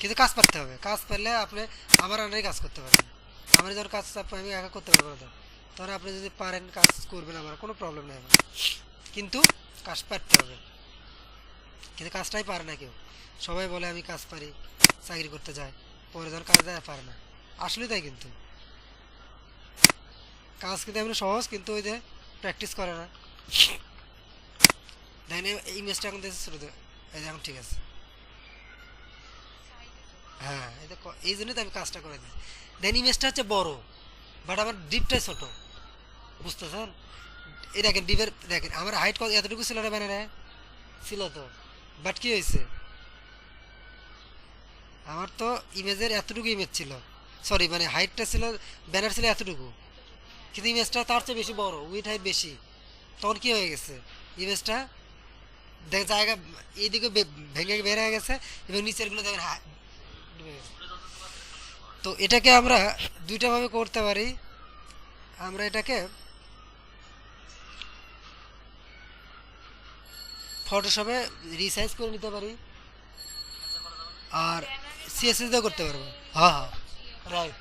কিন্তু কাজ পারতে হবে, কাজ পারলে আপনি আমার আন্ডারে কাজ করতে পারবেন। আমার যখন কাজ আমি একা করতে পারবো না, তখন আপনি যদি পারেন কাজ করবেন, আমার কোনো প্রবলেম নেই, কিন্তু কাজ পারতে হবে। কিন্তু কাজটাই পারে না কেউ, সবাই বলে আমি কাজ পারি, চাকরি করতে যায়, পরে যখন কাজ দেয় পারে না, আসলে তাই। কিন্তু কাজ কিন্তু এমনি সহজ, কিন্তু ওই যে প্র্যাকটিস করে না। দেখেন এই ইমেজটা এখন দেখতে শুরু, এই যে এখন ঠিক আছে। হ্যাঁ এই জন্যই তো আমি কাজটা করে দিই। দেন ইমেজটা হচ্ছে বড়, বাট আমার ডিপটাই ছোট, বুঝতেছেন? এই দেখেন ডিপের, দেখেন আমার হাইট কত এতটুকু ছিল না ব্যানারে, ছিল তো, বাট কি হয়েছে আমার তো ইমেজের এতটুকু ইমেজ ছিল, সরি মানে হাইটটা ছিল, ব্যানার ছিল এতটুকু, কিন্তু ইমেজটা তার চেয়ে বেশি বড়, উইথ হাইট বেশি, তখন কি হয়ে গেছে ইমেজটা দেখ জায়গা এইদিকে ভেঙে বের হয়ে গেছে, এবং নিচের গুলো দেখেন ডুবে গেছে। তো এটাকে আমরা দুইটা ভাবে করতে পারি, আমরা এটাকে ফটোশপে রিসাইজ করে নিতে পারি, আর সিএসএস দিয়েও করতে পারবো। হ্যাঁ হ্যাঁ রাইট,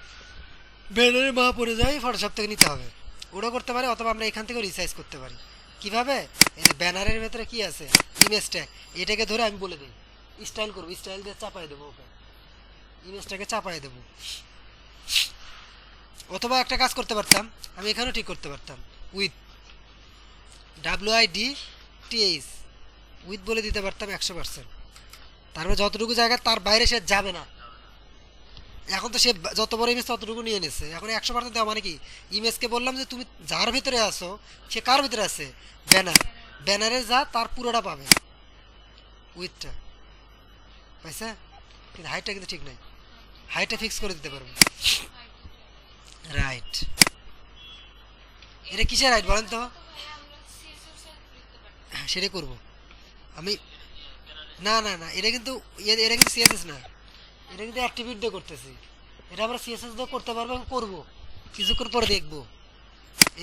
ব্যানারে মা পড়ে যায় ফটোশপ থেকে নিতে হবে, ওটা করতে পারি, অথবা আমরা এখান থেকে রিসাইজ করতে পারি। কিভাবে? এই যে ব্যানারের ভেতরে কি আছে ইমেজ ট্যাগ, এটাকে ধরে আমি বলে দিই স্টাইল করবো, স্টাইল দিয়ে চাপাই দেবো, ওকে ইমেজটাকে চাপাই দেবো। অথবা একটা কাজ করতে পারতাম, আমি এখানেও ঠিক করতে পারতাম, উইথ WIDTH উইথ বলে দিতে পারতাম 100%, তারপরে যতটুকু জায়গা তার বাইরে সে যাবে না। এখন তো সে যত বড় ইমেজ ততটুকু নিয়ে নিচ্ছে, এখন 100% দেওয়া মানে কি, ইমেজকে বললাম যে তুমি যার ভিতরে আসো সে কার ভিতরে আছে, ব্যানার, ব্যানারে যা তার পুরোটা পাবে উইথটা, পাইছে? কিন্তু হাইটটা কিন্তু ঠিক নাই, হাইটটা ফিক্স করে দিতে পারবো। রাইট, এটা কিসের রাইট বলেন তো? হ্যাঁ সেটাই করবো আমি। না না না, এটা কিন্তু এটা কিন্তু সিএসএস না, এটা কিন্তু অ্যাক্টিভিটি দিয়ে করতেছি, এটা আমরা সিএসএস দিয়ে করতে পারবো এবং করবো, কিছুক্ষণ পরে দেখবো।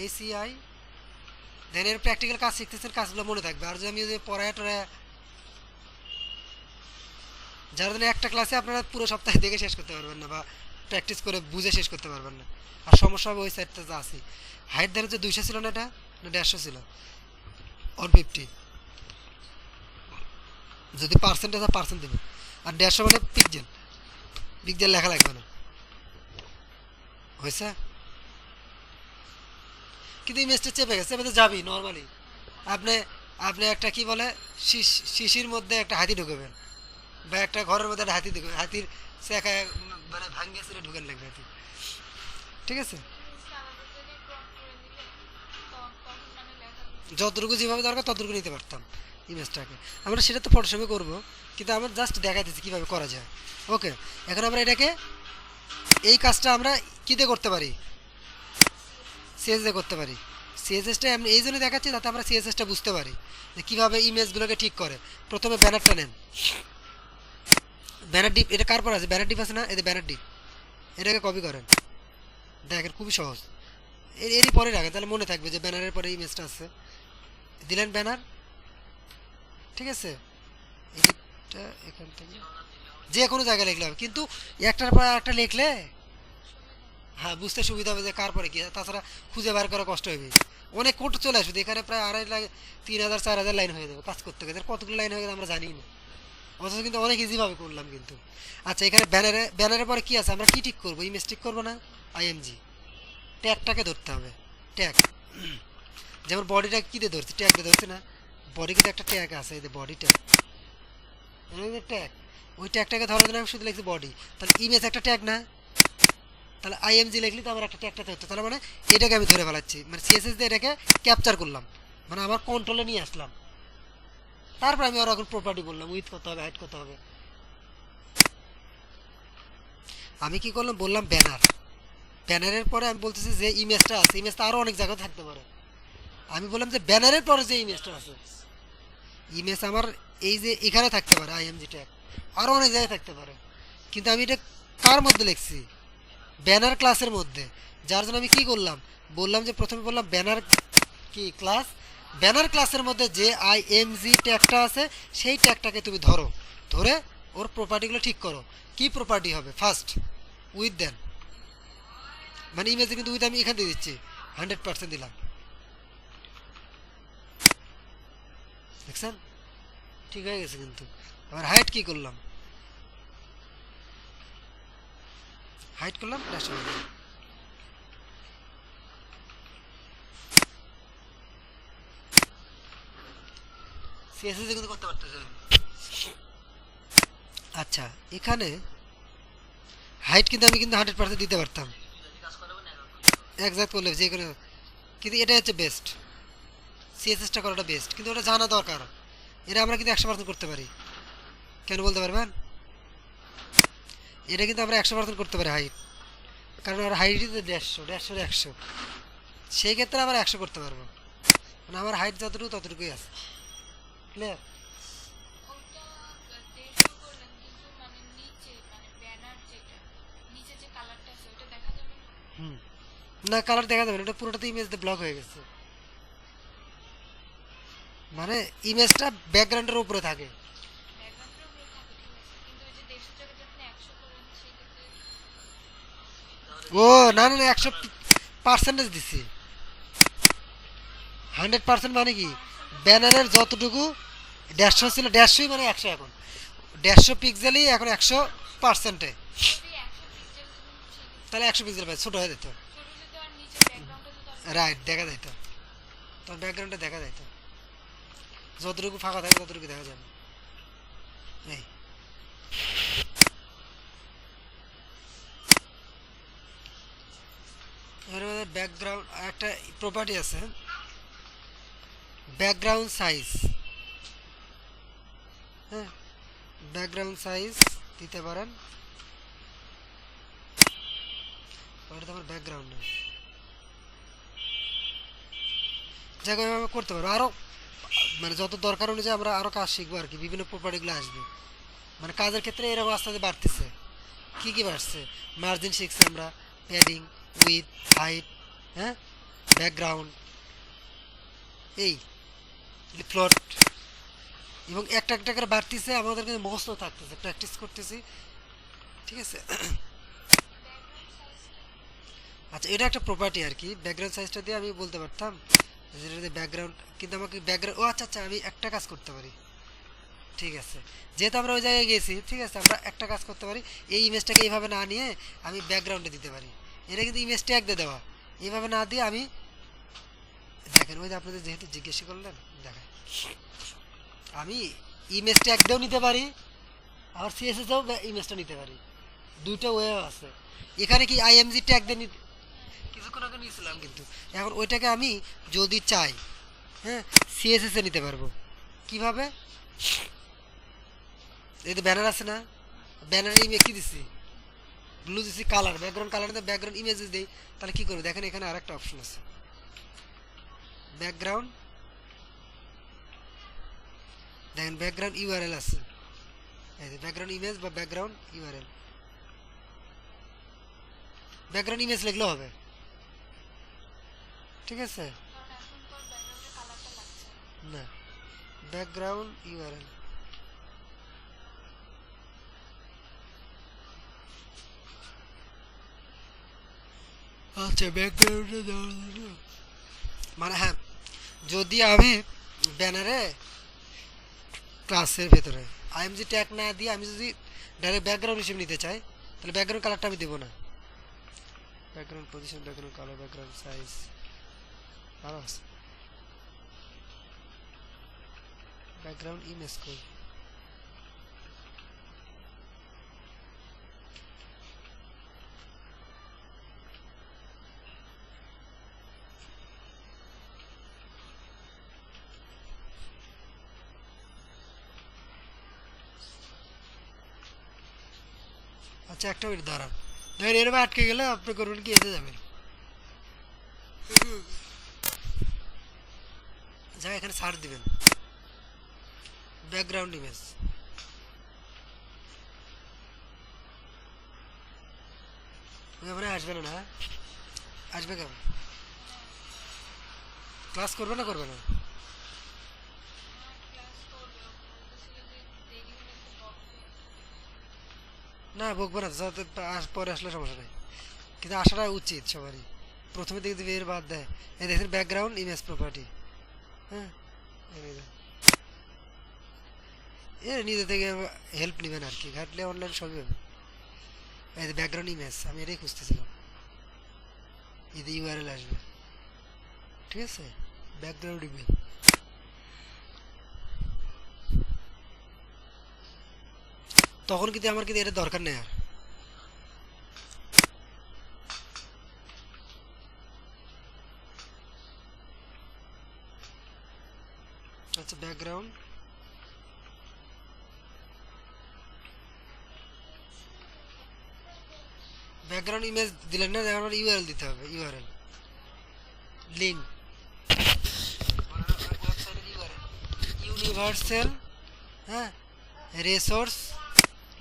ACI দেন এর প্র্যাকটিক্যাল কাজ শিখতেছেন, কাজগুলো মনে থাকবে। আর যদি আমি যদি পড়ায় টড়ায়, যার জন্য একটা ক্লাসে আপনারা পুরো সপ্তাহে দেখে শেষ করতে পারবেন না, বা প্র্যাকটিস করে বুঝে শেষ করতে পারবেন না, আর সমস্যা হবে ওই সাইডটা যা আছে। হাইট ধরেন যে 200 ছিল না, এটা না 150 ছিল, 150, যদি পার্সেন্টেজ পার্সেন্ট দেবে, আর 150 মানে পিকজেল, পিকজেল লেখা লাগবে না, হয়েছে, কিন্তু ইমেজটা চেপে গেছে, চেপে তো যাবি নর্মালি। আপনি আপনি একটা কি বলে শিশির মধ্যে একটা হাতি ঢুকবেন, বা একটা ঘরের মধ্যে একটা হাতি ঢুকবে, হাতির চেকায় মানে ভাঙ্গে ছেড়ে ঢুকেন লাগবে হাতি, ঠিক আছে। জিনিসটা আলাদা জায়গায় ক্রপ করে নিলে তখন মানে লেখাগুলো যতটুকু যেভাবে দরকার ততটুকু নিতে পারতাম ইমেজটাকে। আমরা সেটা তো ফটোশপে করবো, কিন্তু আমরা জাস্ট দেখাইতেছি কীভাবে করা যায়। ওকে, এখন আমরা এটাকে এই কাজটা আমরা কীতে করতে পারি, সিএসএসে করতে পারি। সিএসএসটা আমি এই জন্য দেখাচ্ছি যাতে আমরা সিএসএসটা বুঝতে পারি যে কীভাবে ইমেজগুলোকে ঠিক করে। প্রথমে ব্যানারটা নেন, ব্যানার ডিপ, এটা কার পর আছে, ব্যানার ডিপ আছে না, এতে ব্যানার ডিপ, এটাকে কপি করেন, দেখেন খুবই সহজ। এরই পরে রাখেন, তাহলে মনে থাকবে যে ব্যানারের পরে ইমেজটা আছে। দিলেন ব্যানার, ঠিক আছে। এডিটটা এখান থেকে যে কোনো জায়গায় লিখলে হবে, কিন্তু একটার পর একটা লিখলে হ্যাঁ বুঝতে সুবিধা হবে যে কার পরে কি। তাছাড়া খুঁজে বার করা কষ্ট হবে, অনেক কোড চলে আসবে, এখানে প্রায় 2,500 3,000 4,000 লাইন হয়ে যাবে কাজ করতে গেলে। কতগুলো লাইন হয়ে গেলে আমরা জানি না, অথচ কিন্তু অনেক ইজিভাবে করলাম কিন্তু। আচ্ছা, এখানে ব্যানারের পরে কি আছে, আমরা কি ঠিক করবো, ইমেজ ঠিক করবো না, আইএমজি ট্যাগটাকে ধরতে হবে, ট্যাগ। যেমন বডিটা কী দিয়ে ধরছি, ট্যাগ দিয়ে ধরছি না, বডি কিন্তু একটা ট্যাগ আছে, এই যে বডি ট্যাগ, ট্যাগ, ওই ট্যাগটাকে ধরার জন্য আমি শুধু লিখছি বডি, তাহলে ইমেজ একটা ট্যাগ না, তাহলে আইএমজি লিখলি তো আমার একটা ট্যাগটাতে হতো, তাহলে মানে এটাকে আমি ধরে ফেলাচ্ছি, মানে সিএসএস দিয়ে এটাকে ক্যাপচার করলাম, মানে আমার কন্ট্রোলে নিয়ে আসলাম। তারপর আমি ওর এখন প্রপার্টি বললাম, উইথ কত হবে, হাইট কত হবে। আমি কি করলাম, বললাম ব্যানার, ব্যানারের পরে আমি বলতেছি যে ইমেজটা আছে, ইমেজটা আরও অনেক জায়গায় থাকতে পারে। আমি বললাম যে ব্যানারের পরে যে ইমেজটা আছে, ইমেজ আমার এই যে এখানে থাকতে পারে, আইএমজি ট্যাগ আরও অনেক জায়গায় থাকতে পারে, কিন্তু আমি এটা কার মধ্যে লিখছি, ব্যানার ক্লাসের মধ্যে। যার জন্য আমি কি করলাম, বললাম যে প্রথমে বললাম ব্যানার কি ক্লাস, ব্যানার ক্লাসের মধ্যে যে আইএমজি ট্যাগটা আছে সেই ট্যাগটাকে তুমি ধরো, ধরে ওর প্রপার্টিগুলো ঠিক করো। কি প্রপার্টি হবে, ফার্স্ট উইথ দেন, মানে ইমেজে কিন্তু উইথ আমি এখান দিয়ে দিচ্ছি 100% দিলাম, দেখছেন ঠিক হয়ে গেছে। কিন্তু আবার হাইট কি করলাম, হাইট করলাম সিএসএস কিন্তু করতে পারতেছেন। আচ্ছা, এখানে হাইট কিন্তু আমি কিন্তু 100% দিতে পারতাম, একজাক্ট করলে যে কোনো, কিন্তু এটা হচ্ছে বেস্ট, সিএসএসটা করাটা বেস্ট, কিন্তু ওটা জানা দরকার। এটা আমরা কিন্তু 100% করতে পারি, কেন বলতে পারবেন, এটা কিন্তু আমরা 100% করতে পারি হাইট, কারণ আমার হাইটই তো 150 সেই ক্ষেত্রে আবার 100 করতে পারবো, মানে আমার হাইট যতটুকু ততটুকুই আছে, ক্লিয়ার। ওইটা 150 করলেন, কিন্তু মানে নিচে মানে ব্যানার যেটা নিচে যে কালারটা আছে ওইটা দেখা যাবে না। হুম, না কালার দেখা যাবে না, এটা পুরোটাতে ইমেজ দিয়ে ব্লক হয়ে গেছে, মানে ইমেজটা ব্যাকগ্রাউন্ডের উপরে থাকে। ব্যাকগ্রাউন্ডের উপরে থাকে ঠিক আছে, কিন্তু ওই যে 150 জায়গায় যখন 100 করেন সেক্ষেত্রে ও না না না, 100% দিছি, 100% মানে কি, ব্যানারের যতটুকু 150 ছিল 150 মানে 100, এখন 150 পিক্সেলই এখন 100%, যদি 100 পিক্সেল দিবেন সেক্ষেত্রে তাহলে 100 পিক্সেল পাই, ছোট হয়ে যেত, ছোট হলে তো আর নিচে ব্যাকগ্রাউন্ডটা তো আর রাইট দেখা যাইত, তোর ব্যাকগ্রাউন্ডে দেখা যাইত, যতটুকু ফাঁকা থাকে ততটুকু দেখা যাবে। এই এর মধ্যে ব্যাকগ্রাউন্ড একটা প্রপার্টি আছে, ব্যাকগ্রাউন্ড সাইজ, হ্যাঁ ব্যাকগ্রাউন্ড সাইজ দিতে পারেন, ওটা তো আমার ব্যাকগ্রাউন্ড না, জায়গায় আমরা করতে পারবো আরও, মানে যত দরকার অনুযায়ী আমরা আরও কাজ শিখবো আর কি, বিভিন্ন প্রপার্টিগুলো আসবে, মানে কাজের ক্ষেত্রে এরকম আস্তে আস্তে বাড়তেছে। কী কী বাড়ছে, মার্জিন শিখছি আমরা, প্যাডিং, উইথ, হাইট, হ্যাঁ ব্যাকগ্রাউন্ড, এই ফ্লোট, এবং একটা একটা করে বাড়তেছে, আমাদের কাছে মুখস্থ থাকতেছে, প্র্যাকটিস করতেছি, ঠিক আছে। ব্যাকগ্রাউন্ড সাইজটা আচ্ছা, এটা একটা প্রপার্টি আর কি, ব্যাকগ্রাউন্ড সাইজটা দিয়ে আমি বলতে পারতাম যেটা ব্যাকগ্রাউন্ড, কিন্তু আমাকে ব্যাকগ্রাউন্ড, ও আচ্ছা আচ্ছা আমি একটা কাজ করতে পারি, ঠিক আছে, যেহেতু আমরা ওই জায়গায় গেছি, ঠিক আছে আমরা একটা কাজ করতে পারি, এই ইমেজটাকে এইভাবে না নিয়ে আমি ব্যাকগ্রাউন্ডে দিতে পারি, এটা কিন্তু ইমেজ ট্যাগ দিয়ে দেওয়া, এইভাবে না দিয়ে আমি দেখেন ওই যে আপনাদের যেহেতু জিজ্ঞেস করলেন দেখেন আমি ইমেজ ট্যাগ দিয়েও নিতে পারি আবার সিএসএসও ইমেজটা নিতে পারি, দুইটা ওয়ে আছে। এখানে কি আইএমজি ট্যাগ দিয়ে নিতে কিছুক্ষণ আগে নিয়েছিলাম, কিন্তু এখন ওইটাকে আমি যদি চাই হ্যাঁ সিএসএস এ নিতে পারবো। কিভাবে? এই তো ব্যানার আছে না, ব্যানারে ইমেজ কি দিছি ব্লু দিছি, কালার ব্যাকগ্রাউন্ড কালার দিয়ে ব্যাকগ্রাউন্ড ইমেজেস দেই, তাহলে কি করবো দেখেন এখানে আরেকটা অপশন আছে ব্যাকগ্রাউন্ড, দেখেন ব্যাকগ্রাউন্ড ইউআরএল আছে, এই যে ব্যাকগ্রাউন্ড ইমেজ বা ব্যাকগ্রাউন্ড ইউআরএল, ব্যাকগ্রাউন্ড ইমেজ লিখলেও হবে, ঠিক আছে। কারণ এখন তো ব্যাকগ্রাউন্ডের কালারটা লাগছে না। না ব্যাকগ্রাউন্ড ইউআরএল, আচ্ছা ব্যাকগ্রাউন্ডে মানে হ্যাঁ যদি আমি ব্যানারে ক্লাসের ভেতরে আইএমজি ট্যাগ না দিয়ে আমি যদি ডাইরেক্ট ব্যাকগ্রাউন্ড হিসেবে নিতে চাই তাহলে ব্যাকগ্রাউন্ড কালারটা আমি দেবো না, background position background colour background size ভালো আছে, ব্যাকগ্রাউন্ড ইমেজ কই আচ্ছা একটা মিনিট দাঁড়ান, দেখেন এরকম আটকে গেলে আপনি করবেন কি এতে যাবেন যা এখানে সার্চ দিবেন ব্যাকগ্রাউন্ড ইমেজ, মানে আসবে না, না আসবে কেমন ক্লাস করবে না করবে না? ক্লাস করবে, ও বলতেছিল যে দেরি হলে তো বকবে। না বকবো না, যাতে পরে আসলে সমস্যা নেই, কিন্তু আসাটা উচিত সবারই, প্রথমে দিকে যদি এর বাদ দেয় এই দেখেন ব্যাকগ্রাউন্ড ইমেজ প্রপার্টি, হ্যাঁ এ নিজে থেকে হেল্প নেবেন আর কি, ঘাটলে অনলাইন সবই হবে। এই যে ব্যাকগ্রাউন্ড ইমেজ আমি এটাই খুঁজতেছিলাম, এতে ইউআরএল আসবে, ঠিক আছে ব্যাকগ্রাউন্ড ইমেজ, তখন কিন্তু আমার কিন্তু এটা দরকার নেই আর, আচ্ছা ব্যাকগ্রাউন্ড ব্যাকগ্রাউন্ড ইমেজ দিলেন না, আমার ইউআরএল দিতে হবে, ইউআরএল লিঙ্ক ওয়েবসাইটের ইউআরএল ইউনিভার্সাল হ্যাঁ রিসোর্স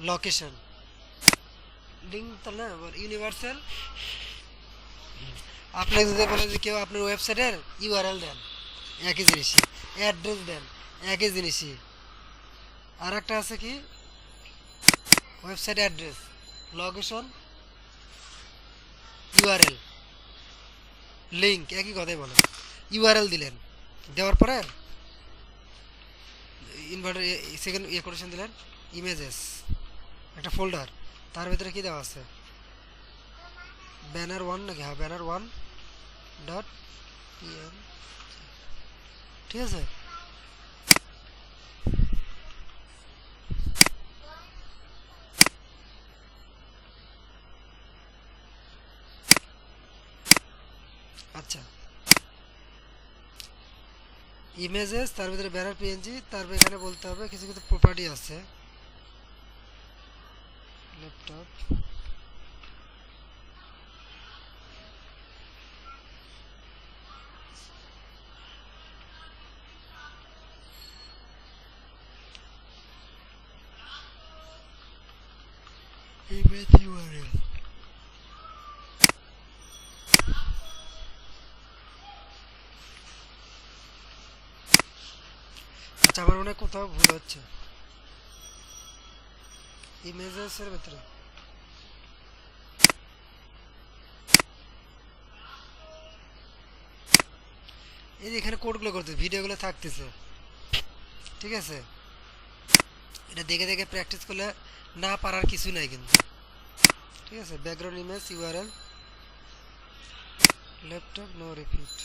লোকেশন লিঙ্ক, তাহলে না ইউনিভার্সাল, আপনাকে যদি বলে যে কেউ আপনার ওয়েবসাইটের ইউআরএল দেন একই জিনিসই, অ্যাড্রেস দেন একই জিনিসই, আর একটা আছে কি website address location URL link একই কথাই বলে, ইউআরএল দিলেন, দেওয়ার পরে ইনভার্টার সেকেন্ড কোটেশন দিলেন ইমেজেস একটা ফোল্ডার, তার ভিতরে কি দেওয়া আছে ব্যানার ওয়ান নাকি, হ্যাঁ ব্যানার ওয়ান ডট পিএম, ঠিক আছে। আচ্ছা ইমেজেস তার ভিতরে ব্যানার পিএনজি, তারপর এখানে বলতে হবে কিছু কিছু প্রপার্টি আছে, ল্যাপটপ ইমেজ ইউআরএল, আচ্ছা আমার মনে হয় কোথাও ভুল হচ্ছে, ইমেজেসের ভিতরে এই যে এখানে কোডগুলো করতে ভিডিওগুলো থাকতেছে, ঠিক আছে এটা দেখে দেখে প্র্যাকটিস করলে না পারার কিছু নাই কিন্তু, ঠিক আছে background image URL laptop no repeat.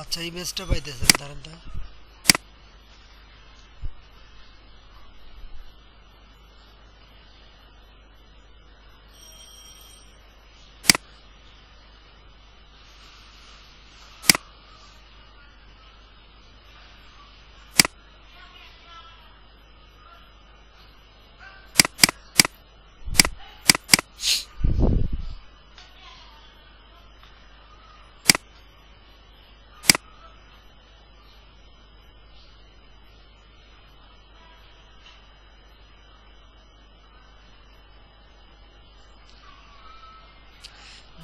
আচ্ছা ইমেজটা পাইতেছেন, দাঁড়ান তো।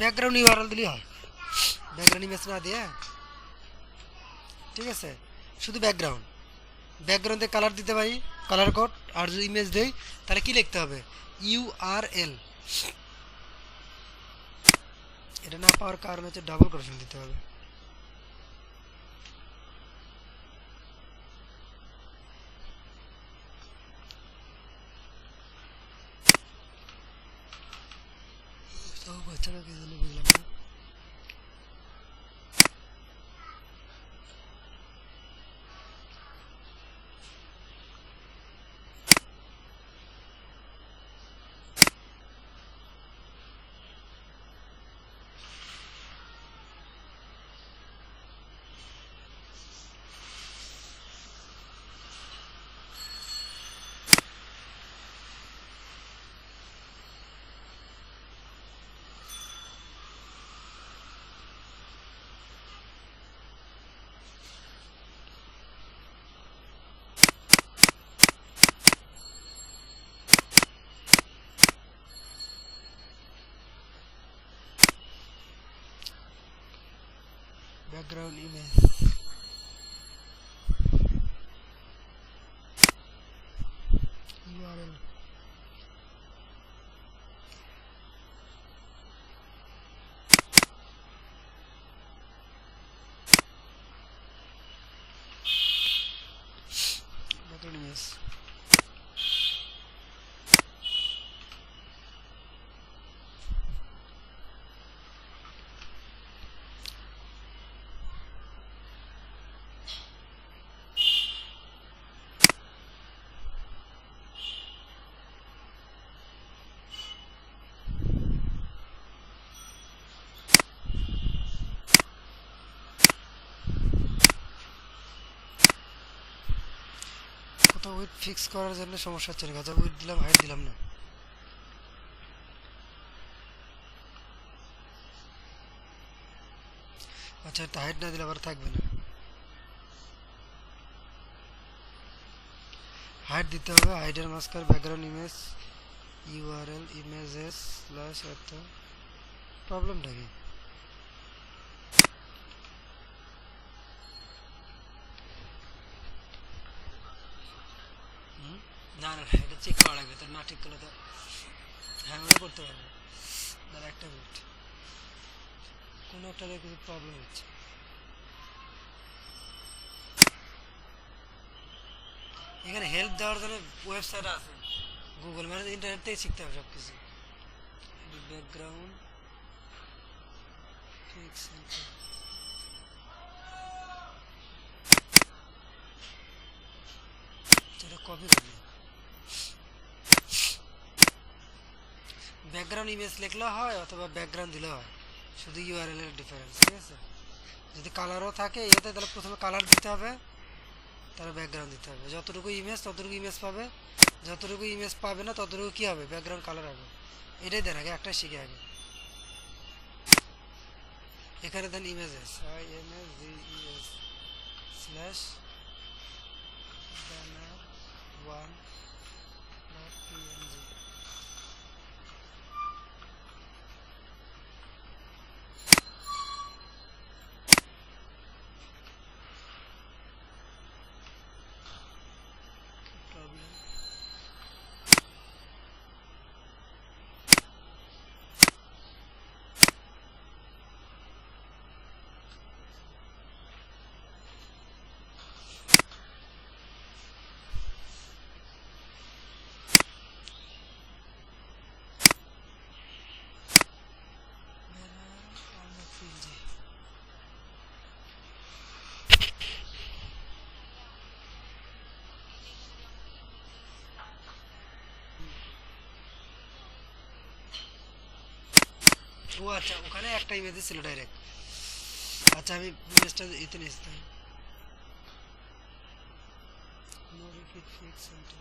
ব্যাকগ্রাউন্ড ইউআরএল দিলেই হয়, ব্যাকগ্রাউন্ড ইমেজ না দিয়ে, ঠিক আছে? শুধু ব্যাকগ্রাউন্ড, ব্যাকগ্রাউন্ডে কালার দিতে পারি, কালার কোড। আর যদি ইমেজ দেই তাহলে কি লিখতে হবে? ইউআরএল। এটা না পাওয়ার কারণ হচ্ছে ডাবল কোটেশন দিতে হবে। তো বাচ্চারা কি জন্য বুঝলাম না। Background image URL. Background image কোথাও উইথ ফিক্স করার জন্য সমস্যা হচ্ছে না। কাজে উইথ দিলাম, হাইট দিলাম না। আচ্ছা এটা হাইট না দিলে আবার থাকবে না, হাইট দিতে হবে। হাইটের মাঝখানে background image URL images slash এত। প্রবলেমটা কি? না না এটা চেক করা লাগবে, তো না ঠিক করলে তো হ্যাঁ ওটা করতে পারবে। দাঁড়া একটা মিনিট, কোনো একটা কিছু প্রবলেম হচ্ছে। এখানে হেল্প দেওয়ার জন্য ওয়েবসাইট আছে, গুগল, মানে ইন্টারনেট থেকে শিখতে হবে সব কিছু। ব্যাকগ্রাউন্ড ফিক্স, এটা কপি করবি। ব্যাকগ্রাউন্ড ইমেজ লিখলেও হয় অথবা ব্যাকগ্রাউন্ড দিলেও হয়, শুধু ইউআরএল এর ডিফারেন্স, ঠিক আছে? যদি কালারও থাকে এতে তাহলে প্রথমে কালার দিতে হবে, তারপর ব্যাকগ্রাউন্ড দিতে হবে। যতটুকু ইমেজ ততটুকু ইমেজ পাবে, যতটুকু ইমেজ পাবে না ততটুকু কি হবে? ব্যাকগ্রাউন্ড কালার হবে। এটাই দেন আগে, একটা শিখে আগে। এখানে দেন images, IMSGES slash banner 1.png। Problem ও আচ্ছা, ওখানে একটা ইমেজ ছিল ডাইরেক্ট। আচ্ছা আমি ইমেজটা এতে নিয়েছি। নো রিপিট ফিক্স সেন্টার,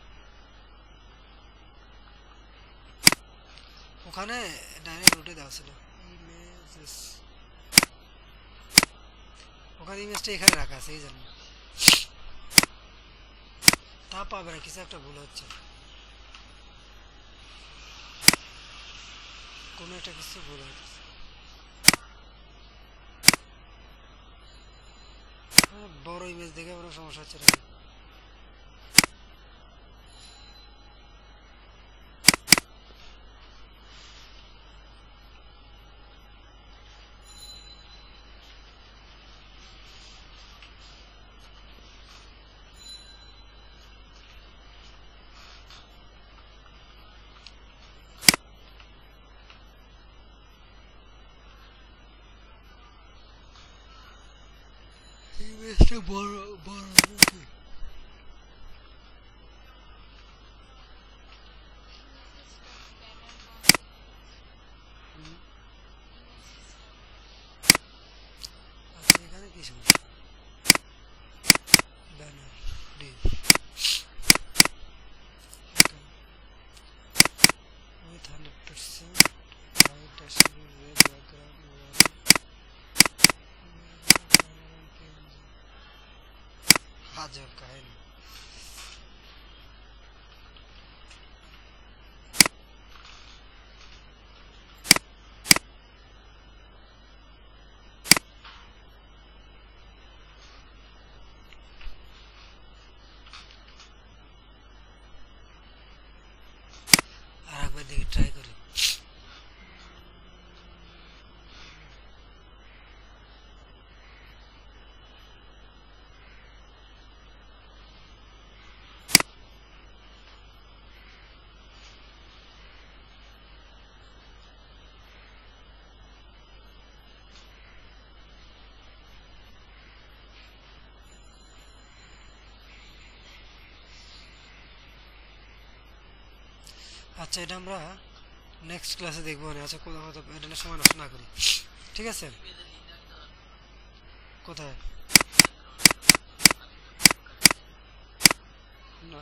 ওখানে ডাইরেক্ট রুটে দেওয়া ছিল ইমেজেস, ওখানে ইমেজটা এখানে রাখা আছে এই জন্য তা পাবে না, কিছু একটা ভুল হচ্ছে, কোনো একটা কিছু ভুল হচ্ছে। বড় ইমেজ দেখে কোনো সমস্যা হচ্ছে না। ইমেজটা বড় বড় নাকি? হুম, আচ্ছা এখানে কি সমস্যা? Banner Depp with 100% white dashboard red background আজব কাহিনী। আর একবার দেখি, ট্রাই করি। আচ্ছা এটা আমরা নেক্সট ক্লাসে দেখবো না। আচ্ছা কোথাও কোথাও এটা নিয়ে সময় নষ্ট না করি, ঠিক আছে? কোথায়? না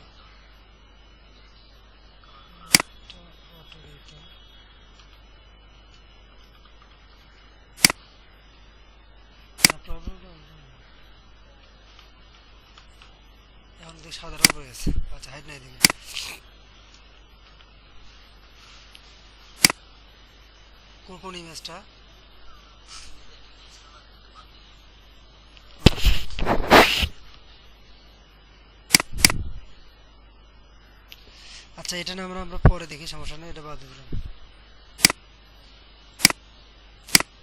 প্রবলেমটা এখন দেখ সাধারণ হয়ে গেছে। আচ্ছা হাইট নাই দেখি, কোন কোন ইমেজটা? আচ্ছা এটা না আমরা পরে দেখি, সমস্যা নেই, এটা বাদ দিলাম,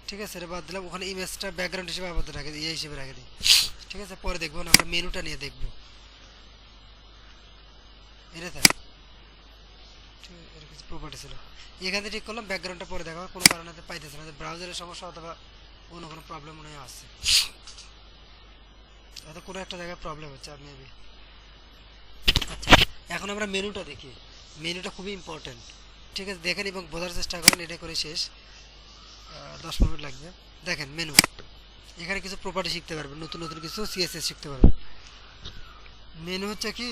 ঠিক আছে? এটা বাদ দিলাম। ওখানে ইমেজটা ব্যাকগ্রাউন্ড হিসেবে আপাতত রেখে দিই, হিসেবে রেখে দিই, ঠিক আছে? পরে দেখবো না, আমরা মেনুটা নিয়ে দেখবো। এটা থাক, ঠিক আছে? এর কিছু প্রপার্টি ছিল, এখানে ঠিক করলাম। ব্যাকগ্রাউন্ডটা পরে দেখা, কোনো কারণে পাইতেছে না, ব্রাউজারের সমস্যা অথবা অন্য কোনো প্রবলেম মনে হয় আসছে, হয়তো কোনো একটা জায়গায় প্রবলেম হচ্ছে আর মেবি। আচ্ছা এখন আমরা মেনুটা দেখি, মেনুটা খুবই ইম্পর্টেন্ট, ঠিক আছে? দেখেন এবং বোঝার চেষ্টা করেন, এটা করে শেষ 10 মিনিট লাগবে। দেখেন মেনু, এখানে কিছু প্রপার্টি শিখতে পারবেন, নতুন নতুন কিছু সিএসএস শিখতে পারবেন। মেনু হচ্ছে কি,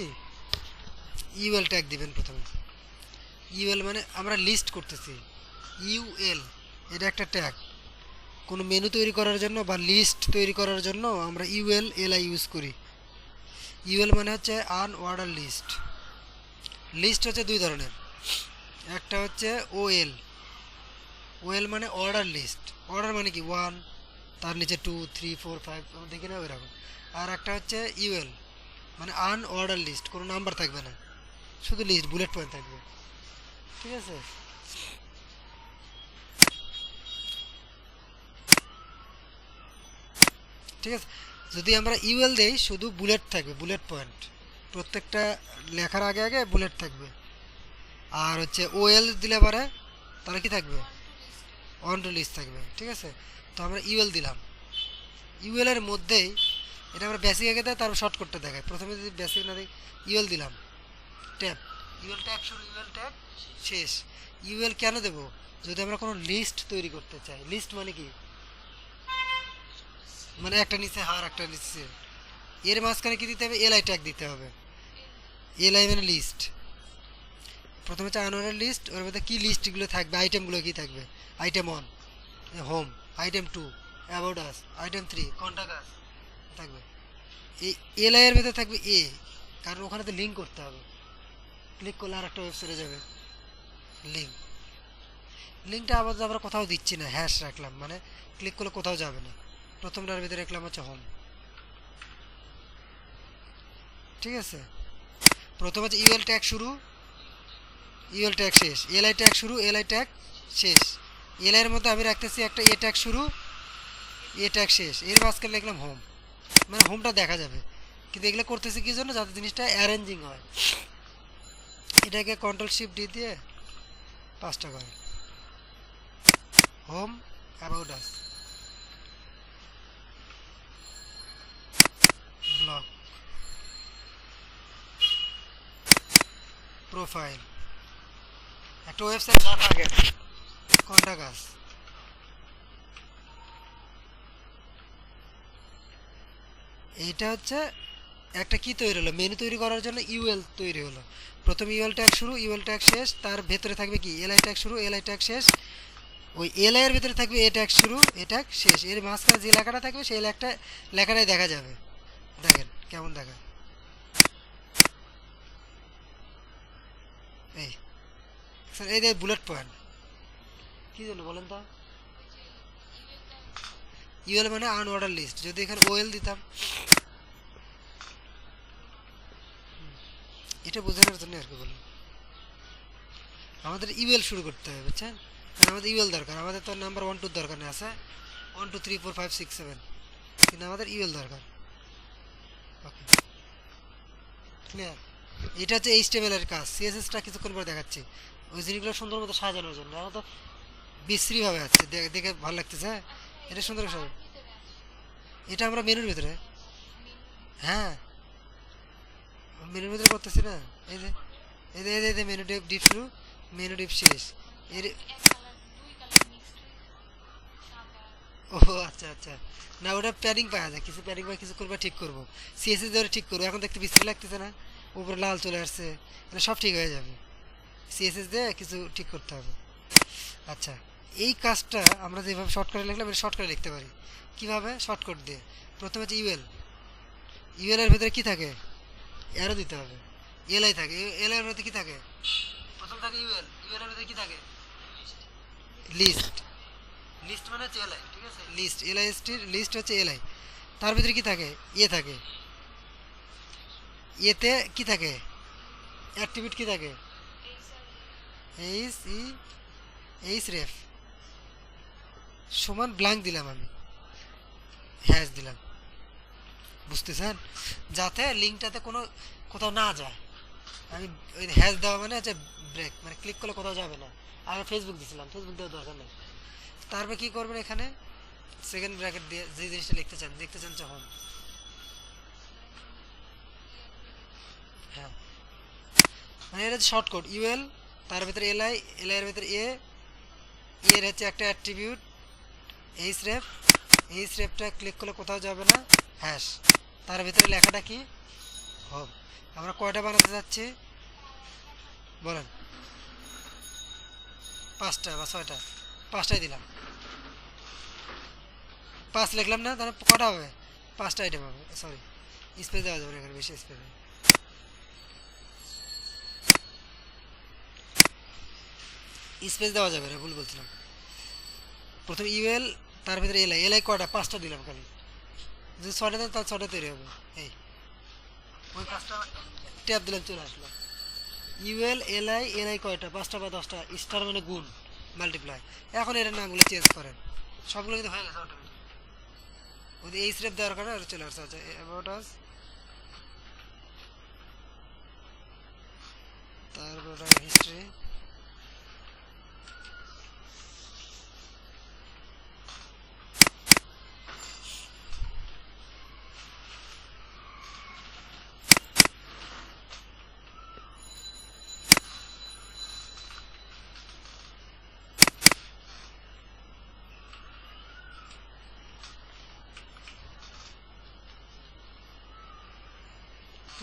ইউএল ট্যাগ দিবেন প্রথমে। ইউএল মানে আমরা লিস্ট করতেছি, ইউএল এটা একটা ট্যাগ। কোনো মেনু তৈরি করার জন্য বা লিস্ট তৈরি করার জন্য আমরা ইউএল এলআই ইউজ করি। ইউএল মানে হচ্ছে আনঅর্ডার লিস্ট। লিস্ট হচ্ছে দুই ধরনের, একটা হচ্ছে ওএল, ওএল মানে অর্ডার লিস্ট। অর্ডার মানে কি 1, তার নিচে 2 3 4 5 দেখি না ওইরকম। আর একটা হচ্ছে ইউএল মানে আনঅর্ডার লিস্ট, কোনো নাম্বার থাকবে না, শুধু লিস্ট, বুলেট পয়েন্ট থাকবে, ঠিক আছে? ঠিক আছে, যদি আমরা ইউএল দেই শুধু বুলেট থাকবে, বুলেট পয়েন্ট, প্রত্যেকটা লেখার আগে আগে বুলেট থাকবে। আর হচ্ছে ওএল দিলে পারে তাহলে কি থাকবে, অন টু লিস্ট থাকবে, ঠিক আছে? তো আমরা ইউএল দিলাম, ইউএল এর মধ্যেই এটা আমরা বেসিক আগে দেয়, তারপর শর্ট করতে দেখায়। প্রথমে যদি বেসিক না দিই, ইউএল দিলাম, ট্যাব ইউএল ট্যাগ শুরু, ইউএল ট্যাগ শেষ। ইউএল কেন দেব? যদি আমরা কোনো লিস্ট তৈরি করতে চাই। লিস্ট মানে কি? মানে একটা নিচে হার, একটা নিচে, এর মাঝখানে কি দিতে হবে? এলআই ট্যাগ দিতে হবে। এলআই মানে লিস্ট। প্রথমে হচ্ছে আনঅর্ডার লিস্ট, ওর মধ্যে কী লিস্টগুলো থাকবে, আইটেমগুলো কী থাকবে? Item 1 home, item 2 about us, item 3 contact আস থাকবে। এই এলআই এর ভেতরে থাকবে এ, কারণ ওখানে তো লিঙ্ক করতে হবে। ক্লিক করলে আর একটা ওয়েবসাইটে যাবে, লিঙ্ক। লিঙ্কটা আবার আমরা কোথাও দিচ্ছি না, হ্যাশ রাখলাম, মানে ক্লিক করলে কোথাও যাবে না। প্রথমটার ভিতরে রাখলাম হচ্ছে হোম। ঠিক আছে, প্রথম হচ্ছে ইউএল ট্যাগ শুরু, ইউএল ট্যাগ শেষ, এলআই ট্যাগ শুরু, এলআই ট্যাগ শেষ। এলআই এর মধ্যে আমি রাখতেছি একটা এ ট্যাগ শুরু, এ ট্যাগ শেষ, এর মাঝখানে লিখলাম হোম, মানে হোমটা দেখা যাবে। কিন্তু এগুলো করতেছি কি জন্য? যাতে জিনিসটা অ্যারেঞ্জিং হয়। এটাকে কন্ট্রোল শিফট ডি দিয়ে 5টা করে, home, about us, blog, profile, একটা ওয়েবসাইট যা থাকে, কন্টাক্ট আস। এইটা হচ্ছে একটা কি তৈরি হলো? মেনু তৈরি করার জন্য ইউএল তৈরি হলো। প্রথম ইউএল ট্যাগ শুরু, ইউএল ট্যাগ শেষ, তার ভেতরে থাকবে কি? এলআই ট্যাগ শুরু, এলআই ট্যাগ শেষ। ওই এলআই এর ভেতরে থাকবে এ ট্যাগ শুরু, এ ট্যাগ শেষ। এর মাঝখানে যে লেখাটা থাকবে সেই লেখাটাই দেখা যাবে। দেখেন কেমন দেখা, এই স্যার, এই যে বুলেট পয়েন্ট কি জন্য বলেন তো? ইউএল মানে আনঅর্ডার লিস্ট। যদি এখানে ওএল দিতাম, এটা বোঝানোর জন্য আর কি বললাম। আমাদের ইউএল শুরু করতে হবে, বুঝছেন? কারণ আমাদের ইউএল দরকার। আমাদের তো নাম্বার 1 2 দরকার নেই, আছে 1 2 3 4 5 6 7, কিন্তু আমাদের ইউএল দরকার। ওকে, ক্লিয়ার? এটা হচ্ছে এইচটিএমএল এর কাজ। সিএসএসটা কিছুক্ষণ পরে দেখাচ্ছি, ওই জিনিসগুলো সুন্দর মতো সাজানোর জন্য। এখন তো বিশ্রীভাবে আছে, দেখে ভালো লাগতেছে। এটা সুন্দর সাজানো। এটা আমরা মেনুর ভিতরে, হ্যাঁ মেনুর ভিতরে করতেছি না। এই যে এই যে মেনু ডিপ শুরু, মেনু ডিপ শেষ। এর ও আচ্ছা আচ্ছা, না ওটা প্যাডিং পাওয়া যায়, কিছু প্যাডিং পাই, কিছু করবা ঠিক করবো। সিএসএস ধরে ঠিক করবো। এখন দেখতে বিশ্রী লাগতেছে না? উপরে লাল চলে আসছে, এটা সব ঠিক হয়ে যাবে। সিএসএস দিয়ে কিছু ঠিক করতে হবে। আচ্ছা, এই কাজটা আমরা যেভাবে শর্টকাটে লিখলাম, এটা শর্টকাটে লিখতে পারি। কিভাবে? শর্টকাট দিয়ে। প্রথমে হচ্ছে ইউএল, ইউএল এর ভিতরে কি থাকে? অ্যারো দিতে হবে। এলআই থাকে, এলআই এর ভিতরে কি থাকে? প্রথম থাকে ইউএল, ইউএল এর ভিতরে কি থাকে? লিস্ট, লিস্ট মানে হচ্ছে এলআই। ঠিক আছে, লিস্ট, এলআইএসটির লিস্ট হচ্ছে এলআই। তার ভিতরে কি থাকে? এ থাকে। এতে কি থাকে? অ্যাট্রিবিউট কি থাকে? এইচ ই এইচ রেফ সমান ব্ল্যাঙ্ক দিলাম আমি, হ্যাশ দিলাম। বুঝতেছেন? যাতে লিঙ্কটাতে কোনো কোথাও না যায়। আমি ওই হ্যাশ দেওয়া মানে হচ্ছে ব্রেক, মানে ক্লিক করলে কোথাও যাবে না। আগে ফেসবুক দিয়েছিলাম, ফেসবুক দেওয়ার দরকার নেই। তারপরে কি করবেন? এখানে সেকেন্ড ব্র্যাকেট দিয়ে যে জিনিসটা লিখতে চান, দেখতে চান যে হোম, হ্যাঁ, মানে এটা হচ্ছে শর্টকাট। ইউএল, তার ভিতরে এলআই, এলআই এর ভিতরে এ, এর হচ্ছে একটা অ্যাট্রিবিউট এইচ রেফ, এইচ রেফটা ক্লিক করলে কোথাও যাবে না, হ্যাশ। তার ভিতরে লেখাটা কি? হোম। আমরা কয়টা বানাতে যাচ্ছি বলেন? 5টা বা 6টা? 5টাই দিলাম। 5 লিখলাম না, তাহলে কটা হবে? 5টা আইটেম হবে। সরি, স্পেস দেওয়া যাবে না, এখানে বেশি স্পেস, স্পেস দেওয়া যাবে না, ভুল বলছিলাম। প্রথম ইউএল, তার ভিতরে এলআই, এলআই কয়টা? 5টা দিলাম খালি। যদি 6টা দেন তাহলে 6টা তৈরি হবে। এই ওই 5টা ট্যাপ দিলাম, চলে আসলো। ইউএল, এলআই, এলআই কয়টা? 5টা বা 10টা? স্টার মানে গুণ, মাল্টিপ্লাই। এখন এর নামগুলো চেঞ্জ করেন, সবগুলো কিন্তু হয়ে গেছে অটোমেটিক। ওই এই স্টেপ দেওয়ার কারণে আর চলে আসছে। আচ্ছা, অ্যাবাউট আস, তারপর হিস্ট্রি,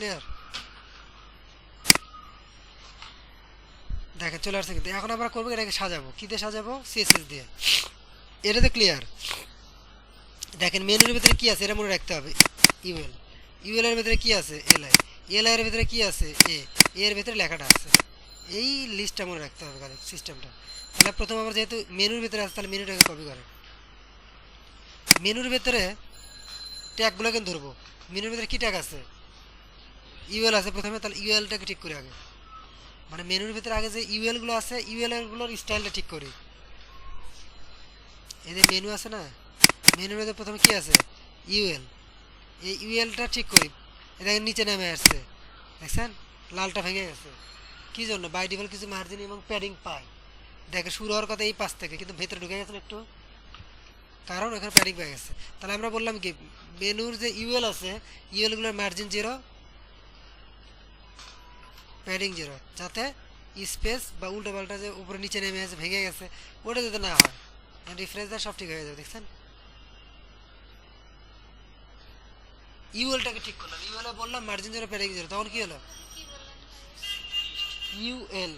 ক্লিয়ার? দেখেন চলে আসছে কিন্তু। এখন আমরা করবো এটাকে সাজাবো, কী দিয়ে সাজাবো? সিএসএস দিয়ে। এটাতে ক্লিয়ার। দেখেন মেনুর ভিতরে কি আছে এটা মনে রাখতে হবে। ইউএল, ইউএল এর ভিতরে কি আছে? এলআই, এলআই এর ভিতরে কি আছে? এর ভিতরে লেখাটা আছে। এই লিস্টটা মনে রাখতে হবে খালি সিস্টেমটা। তাহলে প্রথম আমরা যেহেতু মেনুর ভিতরে আছে তাহলে মেনুটাকে কপি করেন। মেনুর ভিতরে ট্যাগগুলো কিন্তু ধরবো। মেনুর ভিতরে কি ট্যাগ আছে? ইউএল আছে প্রথমে, তাহলে ইউএলটাকে ঠিক করে আগে, মানে মেনুর ভিতরে আগে যে ইউএলগুলো আছে ইউএলগুলোর স্টাইলটা ঠিক করি। এই যে মেনু আছে না, মেনুর ভিতরে প্রথমে কি আছে? ইউএল। এই ইউএলটা ঠিক করি। এ দেখেন নিচে নেমে আসছে, দেখছেন লালটা ভেঙে গেছে। কী জন্য? বাই ডিফল্ট কিছু মার্জিন এবং প্যাডিং পায়। দেখে শুরু হওয়ার কথা এই পাশ থেকে, কিন্তু ভেতরে ঢুকে গেছে একটু, কারণ এখানে প্যাডিং পেয়ে গেছে। তাহলে আমরা বললাম কি মেনুর যে ইউএল আছে ইউএলগুলোর মার্জিন 0, প্যাডিং 0, যাতে স্পেস বা উল্টো পাল্টা যে উপরে নিচে নেমে আছে ভেঙে গেছে ওটা যাতে না হয়। রিফ্রেশ দেয় সব ঠিক হয়ে যাবে, দেখছেন? ইউএলটাকে ঠিক করলাম, ইউএল বললাম মার্জিন 0 প্যাডিং 0, তখন কি হলো? কি বললেন? ইউএল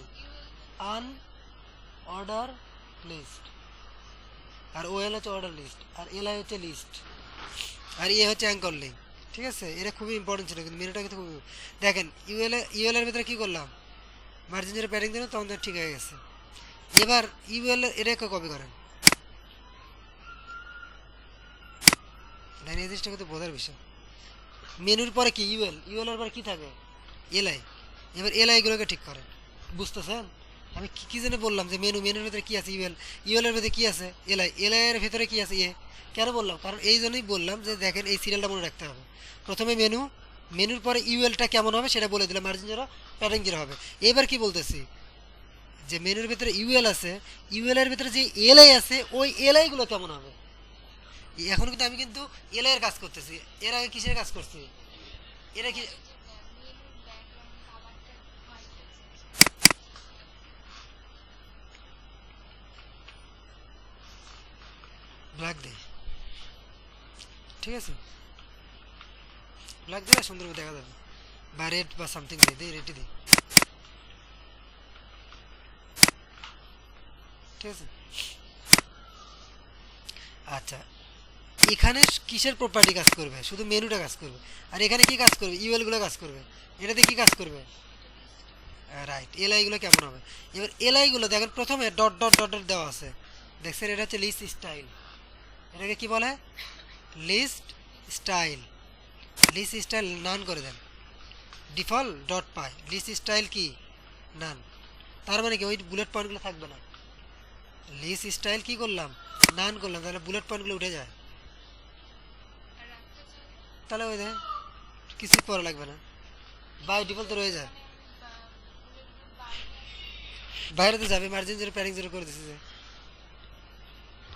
আন অর্ডার লিস্ট, আর ওএল হচ্ছে অর্ডার লিস্ট, আর এলআই হচ্ছে লিস্ট, আর এ হচ্ছে অ্যাঙ্কর লিঙ্ক। ঠিক আছে, এটা খুবই ইম্পর্টেন্ট ছিল কিন্তু মেনুটা কিন্তু খুবই। দেখেন ইউএল এর ভিতরে কী করলাম? মার্জিন 0 প্যাডিং দিলাম, তখন তো ঠিক হয়ে গেছে। এবার ইউএল এটাকে কপি করেন। এই জিনিসটা কিন্তু বোঝার বিষয়। মেনুর পরে কি? ইউএল, ইউএল এর পরে কি থাকে? এলআই। এবার এলআইগুলোকে ঠিক করেন, বুঝতেছেন? আমি কি জন্য বললাম যে মেনুর ভিতরে কি আছে? ইউএল, ইউএল এর ভিতরে কি আছে? এলআই, এলআই এর ভিতরে কি আছে? কেন বললাম? কারণ এই জন্যই বললাম যে দেখেন এই সিরিয়ালটা মনে রাখতে হবে। প্রথমে মেনু, মেনুর পরে ইউএলটা কেমন হবে সেটা বলে দিলাম, মার্জিন 0 প্যাডিং 0 হবে। এবার কি বলতেছি যে মেনুর ভিতরে ইউএল আছে, ইউএল এর ভিতরে যে এলআই আছে ওই এলআইগুলো কেমন হবে। এখন কিন্তু আমি কিন্তু এলআই এর কাজ করতেছি, এর আগে কিসের কাজ করছি? এরা কি মেনুর ব্যাকগ্রাউন্ড কালারটা হোয়াইট আছে। ব্ল্যাক দেই, ঠিক আছে? ব্ল্যাক দিলে সুন্দর দেখা যাবে, বা রেড বা সামথিং দিই, রেডই দিই, ঠিক আছে? আচ্ছা, এখানে কিসের প্রপার্টি কাজ করবে? শুধু মেনুটা কাজ করবে। আর এখানে কি কাজ করবে? ইউএলগুলো কাজ করবে। এটাতে কি কাজ করবে? রাইট, এলআইগুলো কেমন হবে? এবার এলআইগুলো দেখেন প্রথমে ডট ডট ডট ডট দেওয়া আছে, দেখছেন? এটা হচ্ছে লিস্ট স্টাইল। এটাকে কি বলে? List style. List style none করে দেন, ডিফল্ট ডট পায়। লিস্ট স্টাইল কি? নান। তার মানে কি ওই বুলেট পয়েন্টগুলো থাকবে না। লিস্ট স্টাইল কি করলাম? নান করলাম, তাহলে বুলেট পয়েন্টগুলো উঠে যায়। আর রাখতে চাইলে তাহলে ওই দেখ কিছু করা লাগবে না, বাই ডিফল্ট তো রয়ে যায়। বুলেটগুলো বাইরে বাইরে তো যাবে, মার্জিন 0 প্যাডিং 0 করে দিচ্ছে যে,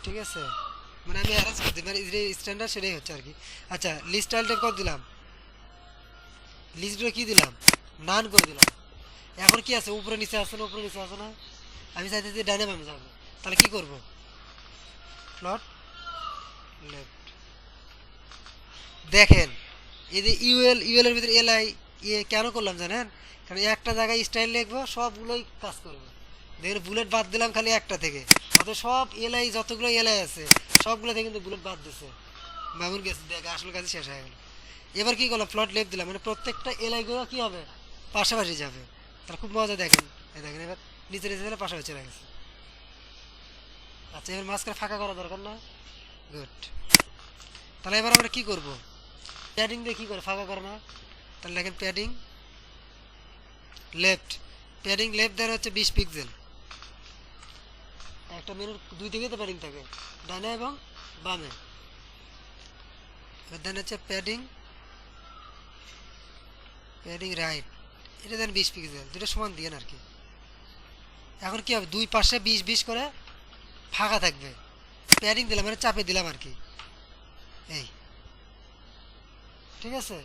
ঠিক আছে? মানে আমি অ্যারেঞ্জ করতে মানে যে স্ট্যান্ডার্ড সেটাই হচ্ছে আর কি। আচ্ছা, লিস্ট স্টাইলটা কত দিলাম? লিস্টগুলো কি দিলাম? নান করে দিলাম। এখন কি আছে? উপরে নিচে আছে না? উপরে নিচে আছে না? আমি চাইতে যে ডাইনাম আমি যাবো, তাহলে কি করব? Plot left. দেখেন এই যে ইউএল এর ভিতরে এলআই কেন করলাম জানেন? কারণ একটা জায়গায় স্টাইল লিখবো সবগুলোই কাজ করবে। দেখেন বুলেট বাদ দিলাম খালি একটা থেকে, অত সব এলআই যতগুলো এলআই আছে সবগুলো থেকে কিন্তু বুলেট বাদ দিছে। মামুন গেছে, দেখ আসল কাজ শেষ হয়ে গেল। এবার কি করলাম? প্লট লেফট দিলাম, মানে প্রত্যেকটা এলআইগুলো কি হবে? পাশাপাশি যাবে। তাহলে খুব মজা। দেখেন এই দেখেন এবার নিচে নিচে দিলে পাশাপাশি চলে গেছে। আচ্ছা, এবার মাঝখানে ফাঁকা করা দরকার না? গুড। তাহলে এবার আমরা কি করব? প্যাডিং দিয়ে কি করে ফাঁকা করে না? তাহলে দেখেন প্যাডিং লেফট, প্যাডিং লেফট দেওয়ার হচ্ছে 20 পিক্সেল। একটা মেনুর দুই দিকে তো প্যাডিং থাকে, ডানে এবং বামে। এবার দেন হচ্ছে প্যাডিং রাইট, এটা দেন 20 পিক্সেল, দুটো সমান দিয়ে আর কি। এখন কি হবে? দুই পাশে 20 করে ফাঁকা থাকবে। প্যাডিং দিলাম মানে চাপে দিলাম আর কি, এই, ঠিক আছে?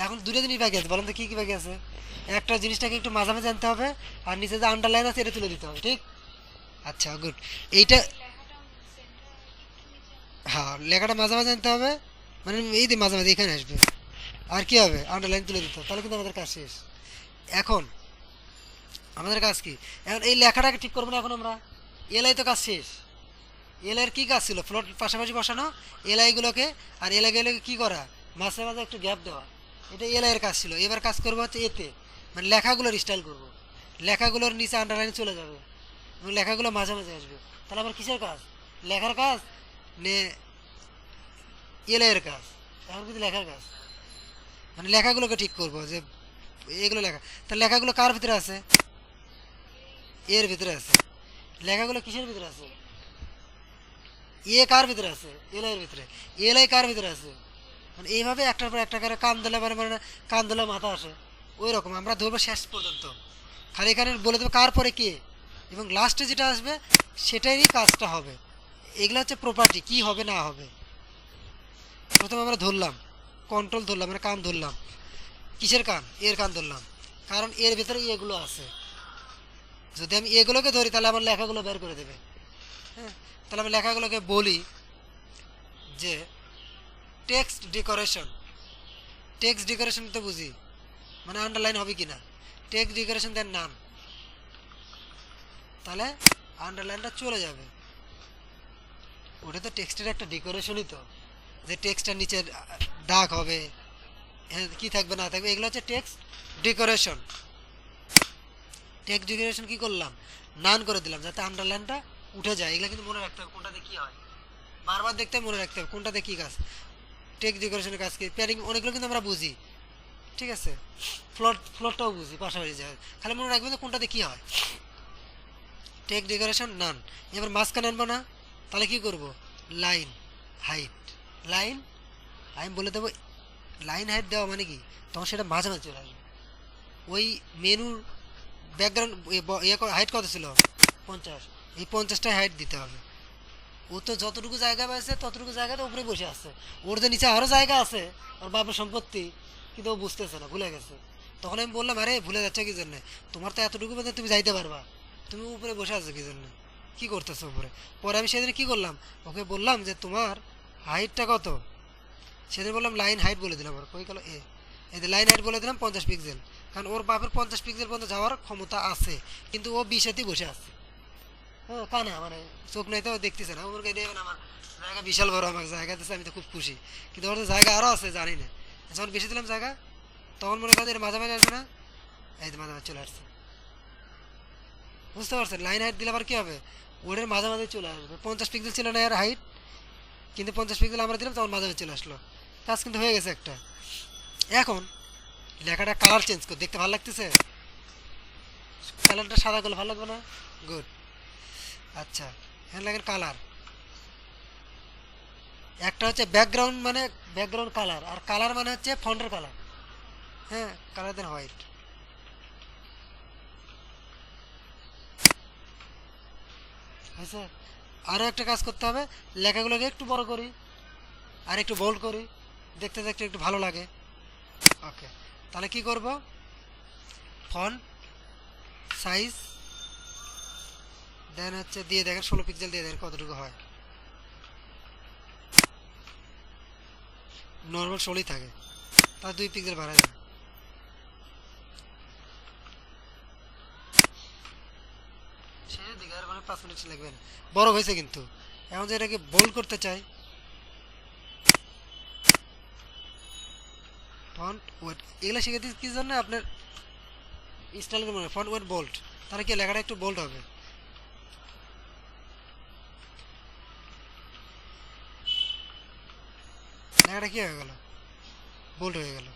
এখন দুটো জিনিস বাকি আছে, বলেন তো কি কি বাকি আছে? একটা জিনিসটাকে একটু মাঝামাঝি আনতে হবে, আর নিচে যে আন্ডারলাইন আছে এটা তুলে দিতে হবে, ঠিক? আচ্ছা, গুড। এইটা লেখাটা সেন্টার একটু নিচে হ্যাঁ, লেখাটা মাঝামাঝি আনতে হবে, মানে এই যে মাঝামাঝি এখানে আসবে। আর কি হবে, আন্ডারলাইন তুলে দিতে হবে, তাহলে কিন্তু আমাদের কাজ শেষ। এখন আমাদের কাজ কি, এখন এই লেখাটাকে ঠিক করবো না এখন আমরা, এলাই তো কাজ শেষ। এলাইয়ের কী কাজ ছিল, ফ্লোট পাশাপাশি বসানো এলাইগুলোকে, আর এলাইগুলোকে কী করা, মাঝে মাঝে একটু গ্যাপ দেওয়া, এটা এলাইয়ের কাজ ছিল। এবার কাজ করবো হচ্ছে এতে, মানে লেখাগুলোর স্টাইল করব, লেখাগুলোর নিচে আন্ডারলাইন চলে যাবে এবং লেখাগুলো মাঝে মাঝে আসবে। তাহলে আমার কিসের কাজ, লেখার কাজ নে এলাইয়ের কাজ, এখন কিন্তু লেখার কাজ, মানে লেখাগুলোকে ঠিক করবো যে এগুলো লেখা, তাহলে লেখাগুলো কার ভিতরে আছে, এর ভিতরে আছে। লেখাগুলো কিসের ভিতরে আছে, এ কার ভিতরে আছে, এলাইয়ের ভিতরে। এলাই কার ভিতরে আছে, মানে এইভাবে একটার পর একটা করে কান ধরলে মানে কান ধরলে মাথা আসে, ওই রকম আমরা ধরবো শেষ পর্যন্ত। খালি এখানে বলে দেবো কার পরে কে, এবং লাস্টে যেটা আসবে সেটারই কাজটা হবে। এগুলো হচ্ছে প্রপার্টি, কি হবে না হবে। প্রথমে আমরা ধরলাম, কন্ট্রোল ধরলাম, মানে কান ধরলাম, কিসের কান, এর কান ধরলাম, কারণ এর ভিতরে এগুলো আছে। যদি আমি এগুলোকে ধরি তাহলে আমার লেখাগুলো বের করে দেবে। হ্যাঁ, তাহলে আমি লেখাগুলোকে বলি যে টেক্সট ডেকোরেশন। টেক্সট ডেকোরেশন তো বুঝি, মানে আন্ডারলাইন হবে কি না, টেক্সট ডেকোরেশন দেন নাম, তাহলে আন্ডারলাইনটা চলে যাবে। ওটা তো টেক্সটের একটা ডেকোরেশনই তো, যে টেক্সটের নিচে দাগ হবে, হ্যাঁ কী থাকবে না থাকবে, এগুলো হচ্ছে টেক্সট ডেকোরেশন। টেক্সট ডেকোরেশন কী করলাম, নান করে দিলাম যাতে আন্ডারলাইনটা উঠে যায়। এগুলো কিন্তু মনে রাখতে হবে কোনটাতে কী হয়, বারবার দেখতে হবে, মনে রাখতে হবে কোনটাতে কী কাজ। টেক্সট ডেকোরেশনের কাজ কি, প্যারিং অনেকগুলো কিন্তু আমরা বুঝি, ঠিক আছে, ফ্লোরটাও বুঝি পাশাপাশি যায়, খালি মনে রাখবেন যে কোনটাতে কী হয়। টেক্সট ডেকোরেশন নান। এবার মাঝখানে আনবো না, তাহলে কী করব, লাইন হাইট। লাইন আমি বলে দেবো, লাইন হাইট দেওয়া মানে কি, তখন সেটা মাঝে মাঝে চলে আসবে। ওই মেনুর ব্যাকগ্রাউন্ড হাইট কত ছিল, 50, এই 50টাই হাইট দিতে হবে। ও তো যতটুকু জায়গা পাইছে ততটুকু জায়গাতে উপরে বসে আছে, ওর যে নিচে আরও জায়গা আছে, ওর বাপের সম্পত্তি, কিন্তু ও বুঝতেছে না, ভুলে গেছে। তখন আমি বললাম আরে ভুলে যাচ্ছ কি জন্যে, তোমার তো এতটুকু মধ্যে তুমি যাইতে পারবা, তুমি উপরে বসে আছো কি জন্য, কী করতেছো উপরে। পরে আমি সেদিন কী করলাম, ওকে বললাম যে তোমার হাইটটা কত, সেদিন বললাম লাইন হাইট বলে দিলাম, আর কই গেল এই যে লাইন হাইট বলে দিলাম 50 পিক্সেল, কারণ ওর বাপের 50 পিক্সেল পর্যন্ত যাওয়ার ক্ষমতা আছে, কিন্তু ও 20-এতেই বসে আছে। হ্যাঁ কানা, মানে চোখ নাই তো দেখতেছে না, ওর দেবেন আমার জায়গা বিশাল বড়, আমার জায়গা দিচ্ছে, আমি তো খুব খুশি, কিন্তু ওর তো জায়গা আরও আছে জানি না। যখন বেশি দিলাম জায়গা, তখন মনে করেন এর মাঝামাঝি আসবে না, এই তো মাঝামাঝি চলে আসছে, বুঝতে পারছেন। লাইন হাইট দিলে আবার কী হবে, ওরের মাঝামাঝি চলে আসবে। 50 পিক্সেল ছিল না এর হাইট, কিন্তু 50 পিক্সেল আমরা দিলাম, তখন মাঝামাঝি চলে আসলো, কাজ কিন্তু হয়ে গেছে একটা। এখন লেখাটা কালার চেঞ্জ কর, দেখতে ভালো লাগতেছে, কালারটা সাদা করলে ভালো লাগবে না, গুড। আচ্ছা এখানে লাগেন কালার, একটা হচ্ছে ব্যাকগ্রাউন্ড, মানে ব্যাকগ্রাউন্ড কালার, আর কালার মানে হচ্ছে ফন্টের কালার। হ্যাঁ কালার দেন হোয়াইট। হয়েছে, আরও একটা কাজ করতে হবে, লেখাগুলোকে একটু বড় করি আর একটু বোল্ড করি, দেখতে দেখতে একটু ভালো লাগে। ওকে, তাহলে কি করব, ফন্ট সাইজ দেন হচ্ছে দিয়ে দেখেন 16 পিক্সেল দিয়ে দেখেন কতটুকু হয়, নর্মাল 16ই থাকে, তার 2 পিক্সেল বাড়ায় দেন। শেষের দিকে আর মানে 5 মিনিট লাগবে না, বড় হয়েছে কিন্তু। এখন যে এটাকে বোল্ড করতে চাই, ফন্ট ওয়েট এগুলো শিখে দিচ্ছি কি জন্য, আপনার স্টাইল মনে ফন্ট ওয়েট বোল্ড, তাহলে কি লেখাটা একটু বোল্ড হবে। লেখাটা কি হয়ে গেল, বোল্ড হয়ে গেল,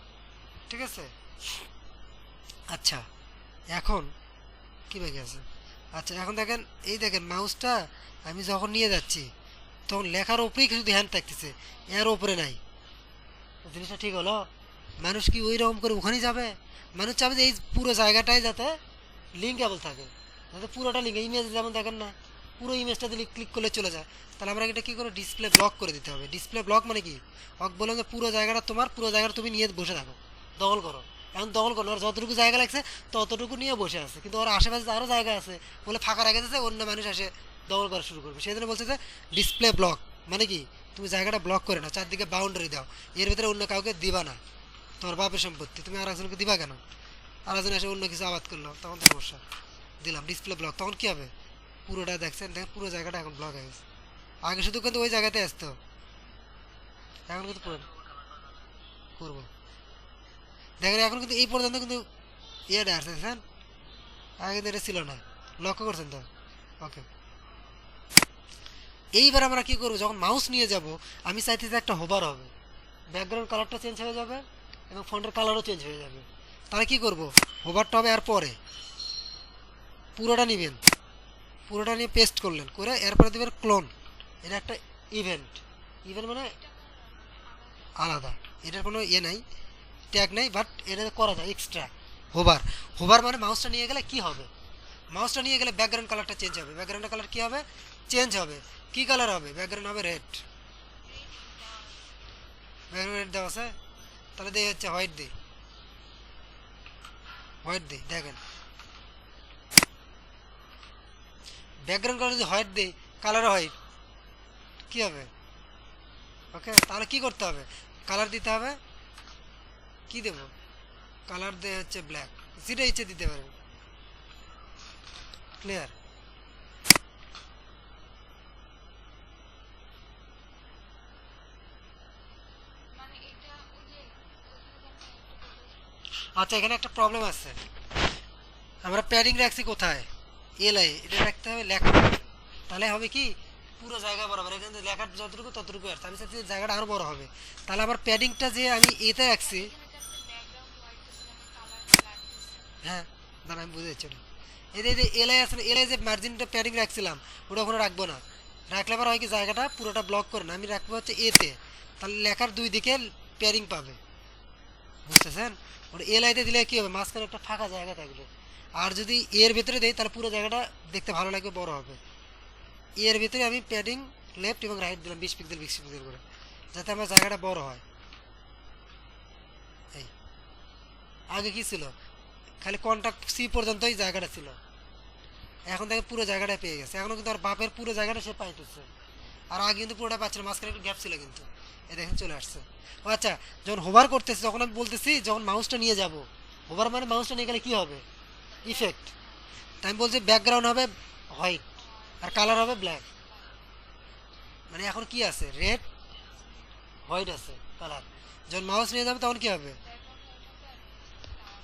ঠিক আছে। আচ্ছা এখন কি বেগে আছে, আচ্ছা এখন দেখেন, এই দেখেন মাউসটা আমি যখন নিয়ে যাচ্ছি তখন লেখার উপরেই কিছু ধ্যান থাকতেছে, এর উপরে নাই। জিনিসটা ঠিক হলো, মানুষ কি ওই রকম করে ওখানেই যাবে, মানুষ চাবে যে এই পুরো জায়গাটাই যাতে লিঙ্কেবল থাকে, যাতে পুরোটা লিঙ্ক, ইমেজ যেমন দেখেন না, পুরো ইমেজটা দিলে ক্লিক করলে চলে যায়। তাহলে আমরা এটা কী করে, ডিসপ্লে ব্লক করে দিতে হবে। ডিসপ্লে ব্লক মানে কি, বললাম যে পুরো জায়গাটা তোমার, পুরো জায়গাটা তুমি নিয়ে বসে থাকো, দখল করো। এখন দখল করো, আর যতটুকু জায়গা লাগছে ততটুকু নিয়ে বসে আছে, কিন্তু ওর আশেপাশে আরও জায়গা আছে বলে ফাঁকা রেখে দিচ্ছে, অন্য মানুষ এসে দখল করা শুরু করবে। সেই জন্য বলছে যে ডিসপ্লে ব্লক মানে কি, তুমি জায়গাটা ব্লক করে না, চারদিকে বাউন্ডারি দাও, এর ভিতরে অন্য কাউকে দিবা না, তোমার বাপের সম্পত্তি, তুমি আরেকজনকে দিবা কেন? আরেকজন এসে অন্য কিছু আবাদ করলো, তখন তো সমস্যা। দিলাম ডিসপ্লে ব্লক, তখন কি হবে? পুরোটা দেখছেন, দেখেন পুরো জায়গাটা এখন ব্লক হয়ে গেছে। আগে শুধু কিন্তু ওই জায়গাতে আসতো, এখন কিন্তু পুরো করবো। দেখেন এখন কিন্তু এই পর্যন্ত কিন্তু ইয়েটা আসছে, দেখছেন? আগে কিন্তু এটা ছিল না, লক্ষ্য করছেন তো? ওকে, এইবার আমরা কি করবো, যখন মাউস নিয়ে যাব আমি চাইতেছি একটা হোভার হবে, ব্যাকগ্রাউন্ড কালারটা চেঞ্জ হয়ে যাবে এবং ফন্টের কালারও চেঞ্জ হয়ে যাবে। তাহলে কি করব, হোভারটা হবে আর পরে পুরোটা নেবেন, পুরোটা নিয়ে পেস্ট করলেন, করে এরপরে দেবেন ক্লোন। এটা একটা ইভেন্ট, ইভেন্ট মানে আলাদা, এটার কোনো ইয়ে নাই, ট্যাগ নাই, বাট এটা করা যায় এক্সট্রা। হোভার, হোভার মানে মাউসটা নিয়ে গেলে কি হবে, মাউসটা নিয়ে গেলে ব্যাকগ্রাউন্ড কালারটা চেঞ্জ হবে। ব্যাকগ্রাউন্ডের কালার কি হবে, চেঞ্জ হবে। কি কালার হবে, ব্যাকগ্রাউন্ড হবে রেড, ব্যাকগ্রাউন্ড রেড দেওয়া আছে। তাহলে দেই হচ্ছে হোয়াইট, দিই হোয়াইট, দিই দেখেন ব্যাকগ্রাউন্ড কালার যদি হোয়াইট দিই, কালার হোয়াইট, কি হবে? ওকে, তাহলে কি করতে হবে, কালার দিতে হবে, কি দেব, কালার দিয়ে হচ্ছে ব্ল্যাক, যেটা ইচ্ছে দিতে পারবে। ক্লিয়ার? মানে এটা ওই যে ওখানে যে আপনি একটা বললেন, আচ্ছা, এখানে একটা প্রবলেম আছে, আমরা প্যাডিং রাখছি কোথায়, এলাই, এটা রাখতে হবে লেখা, তাহলে হবে কি পুরো জায়গা বরাবর, এখানে লেখার যতটুকু ততটুকু আসছে, আমি চাচ্ছি জায়গাটা আরো বড় হবে। তাহলে আমার প্যাডিংটা যে আমি এতে রাখছি, হ্যাঁ দাঁড়া আমি বুঝে যাচ্ছি ওটা, এই যে এলাই আসলে এলাই যে মার্জিনটা প্যাডিং রাখছিলাম ওটা ওখানে রাখবো না, রাখলে আবার হয় কি জায়গাটা পুরোটা ব্লক করে না, আমি রাখবো হচ্ছে এতে, তাহলে লেখার দুই দিকে প্যাডিং পাবে, বুঝতেছেন? ওটা এলাইতে দিলে কি হবে, মাঝখানে একটা ফাঁকা জায়গা থাকবে। আর যদি এর ভিতরে দেই তাহলে পুরো জায়গাটা দেখতে ভালো লাগবে, বড় হবে। এর ভিতরে আমি প্যাডিং লেফট এবং রাইট দিলাম 20 পিক্সেল 20 পিক্সেল করে, যাতে আমার জায়গাটা বড় হয়। এই আগে কি ছিল, খালি কন্টাক্ট সি পর্যন্তই জায়গাটা ছিল, এখন দেখে পুরো জায়গাটা পেয়ে গেছে। এখনো কিন্তু আর বাপের পুরো জায়গাটা সে পাইতেছে, আর আগে কিন্তু পুরোটা পাচ্ছিল, মাঝখানে একটু গ্যাপ ছিল, কিন্তু এ দেখেন চলে আসছে। ও আচ্ছা, যখন হোভার করতেছি, যখন আমি বলতেছি যখন মাউসটা নিয়ে যাব, হোভার মানে মাউসটা নিয়ে গেলে কি হবে, ইফেক্ট, তাই আমি বলছি ব্যাকগ্রাউন্ড হবে হোয়াইট আর কালার হবে ব্ল্যাক। মানে এখন কি আছে, রেড হোয়াইট আছে কালার, যখন মাউস নিয়ে যাবে তখন কি হবে,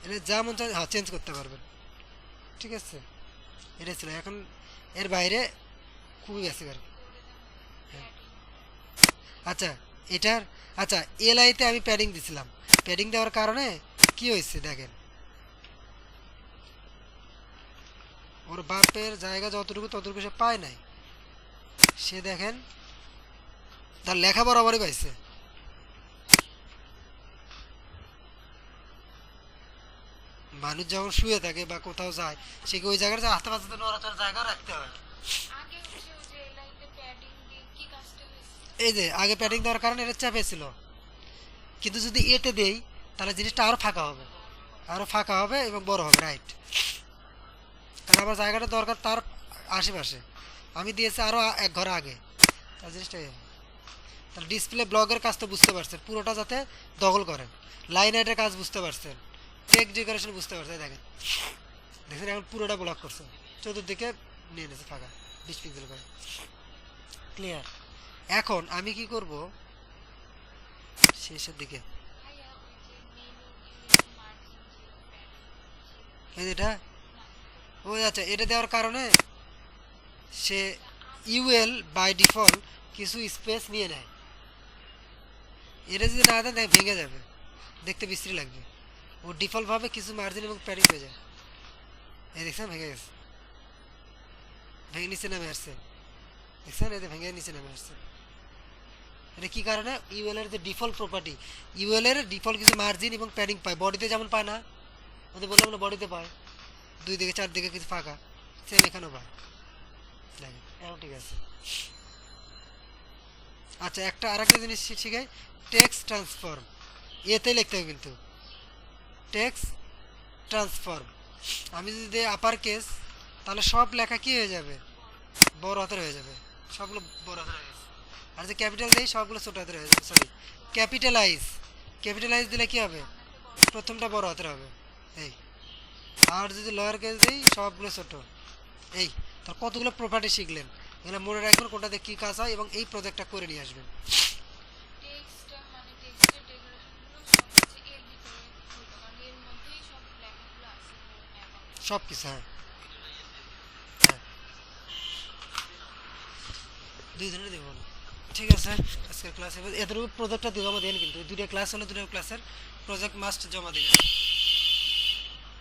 এটা যা মন চায় হ্যাঁ চেঞ্জ করতে পারবেন। ঠিক আছে, এটা ছিল, এখন এর বাইরে খুবই বেশি আর কি। হ্যাঁ। আচ্ছা, এটার আচ্ছা এলআইতে আমি প্যাডিং দিছিলাম, প্যাডিং দেওয়ার কারণে কি হয়েছে দেখেন, ওর বাপের জায়গা যতটুকু ততটুকু সে পায় নাই, সে দেখেন তার লেখা বরাবরই পাইছে। মানুষ যখন শুয়ে থাকে বা কোথাও যায়, সে কি ওই জায়গাটা আস্তে আস্তে নড়াচড়ার জায়গা রাখতে হয়। আগে হচ্ছে ওই যে এলাইতে প্যাডিং দিয়ে কি কাজটা হয়েছে? এই যে আগে প্যাডিং দেওয়ার কারণে এটা চাপে ছিল, কিন্তু যদি এতে দেই তাহলে জিনিসটা আরো ফাঁকা হবে, আরো ফাঁকা হবে এবং বড় হবে, রাইট? কারণ আমার জায়গাটা দরকার তার আশেপাশে, আমি দিয়েছি আরো এক ঘর আগে, তার জিনিসটা এই। তাহলে ডিসপ্লে ব্লগের কাজ তো বুঝতে পারছেন, পুরোটা যাতে দখল করেন, লাইন আইটের কাজ বুঝতে পারছেন, টেক ডেকোরেশন বুঝতে পারছেন, দেখেন দেখেন এখন পুরোটা ব্লক করছে, চতুর্দিকে নিয়ে নিয়েছে ফাঁকা 20 পিক্সেল করে। ক্লিয়ার? এখন আমি কি করব, শেষের দিকে ভাইয়া ওই যে menu UL margin zero padding এই যে এটা, ওই আচ্ছা এটা দেওয়ার কারণে সে ইউএল বাই ডিফল্ট কিছু স্পেস নিয়ে নেয়, এটা যদি না দেন তাই ভেঙে যাবে, দেখতে বিশ্রী লাগবে। ও ডিফল্ট ভাবে কিছু মার্জিন এবং প্যাডিং পেয়ে যায়, এই দেখছেন ভেঙে গেছে, ভেঙে নিচে নেমে আসছে, দেখছেন এই যে ভেঙে নিচে নেমে আসছে। এটা কি কারণে, ইউএল এর যে ডিফল্ট প্রপার্টি, ইউএল এর ডিফল্ট কিছু মার্জিন এবং প্যাডিং পায়, বডিতে যেমন পায় না, ওদের বললাম না বডিতে পায়, দুই দিকে চারদিকে কিছু ফাঁকা, সেম এখানেও পায়। দেখেন এখন ঠিক আছে। আচ্ছা একটা আরেকটা জিনিস শিখাই, টেক্সট ট্রান্সফর্ম, এতে লিখতে হবে কিন্তু টেক্সট ট্রান্সফর্ম। আমি যদি দিই আপার কেস তাহলে সব লেখা কি হয়ে যাবে, বড় হাতের হয়ে যাবে, সবগুলো বড় হাতের হয়ে যাবে। আর যে ক্যাপিটাল দেই সবগুলো ছোট হাতের হয়ে যাবে, সরি ক্যাপিটালাইজ, ক্যাপিটালাইজ দিলে কি হবে, প্রথমটা বড় হাতের হবে, এই। আর যদি লয়ার কেস দিই সবগুলো ছোট, এই। তার কতগুলো প্রপার্টি শিখলেন, এগুলো মনে রাখবেন কোনটাতে কী কাজ হয় এবং এই প্রজেক্টটা করে নিয়ে আসবেন। টেক্সট মানে টেক্সটের ডেকোরেশনগুলো সব হচ্ছে এর ভিতরে হতো, কারণ এর মধ্যেই সব লেখাগুলো আছে অ্যাকাউন্টে। সব কিছু, হ্যাঁ হ্যাঁ, দুই দিনে দেবো না। ঠিক আছে, আজকের ক্লাসে এতটুকু প্রজেক্টটা দেবো আমাদের, কিন্তু দুটো ক্লাস হলো, দুটো ক্লাসের প্রজেক্ট মাস্ট জমা দেবেন।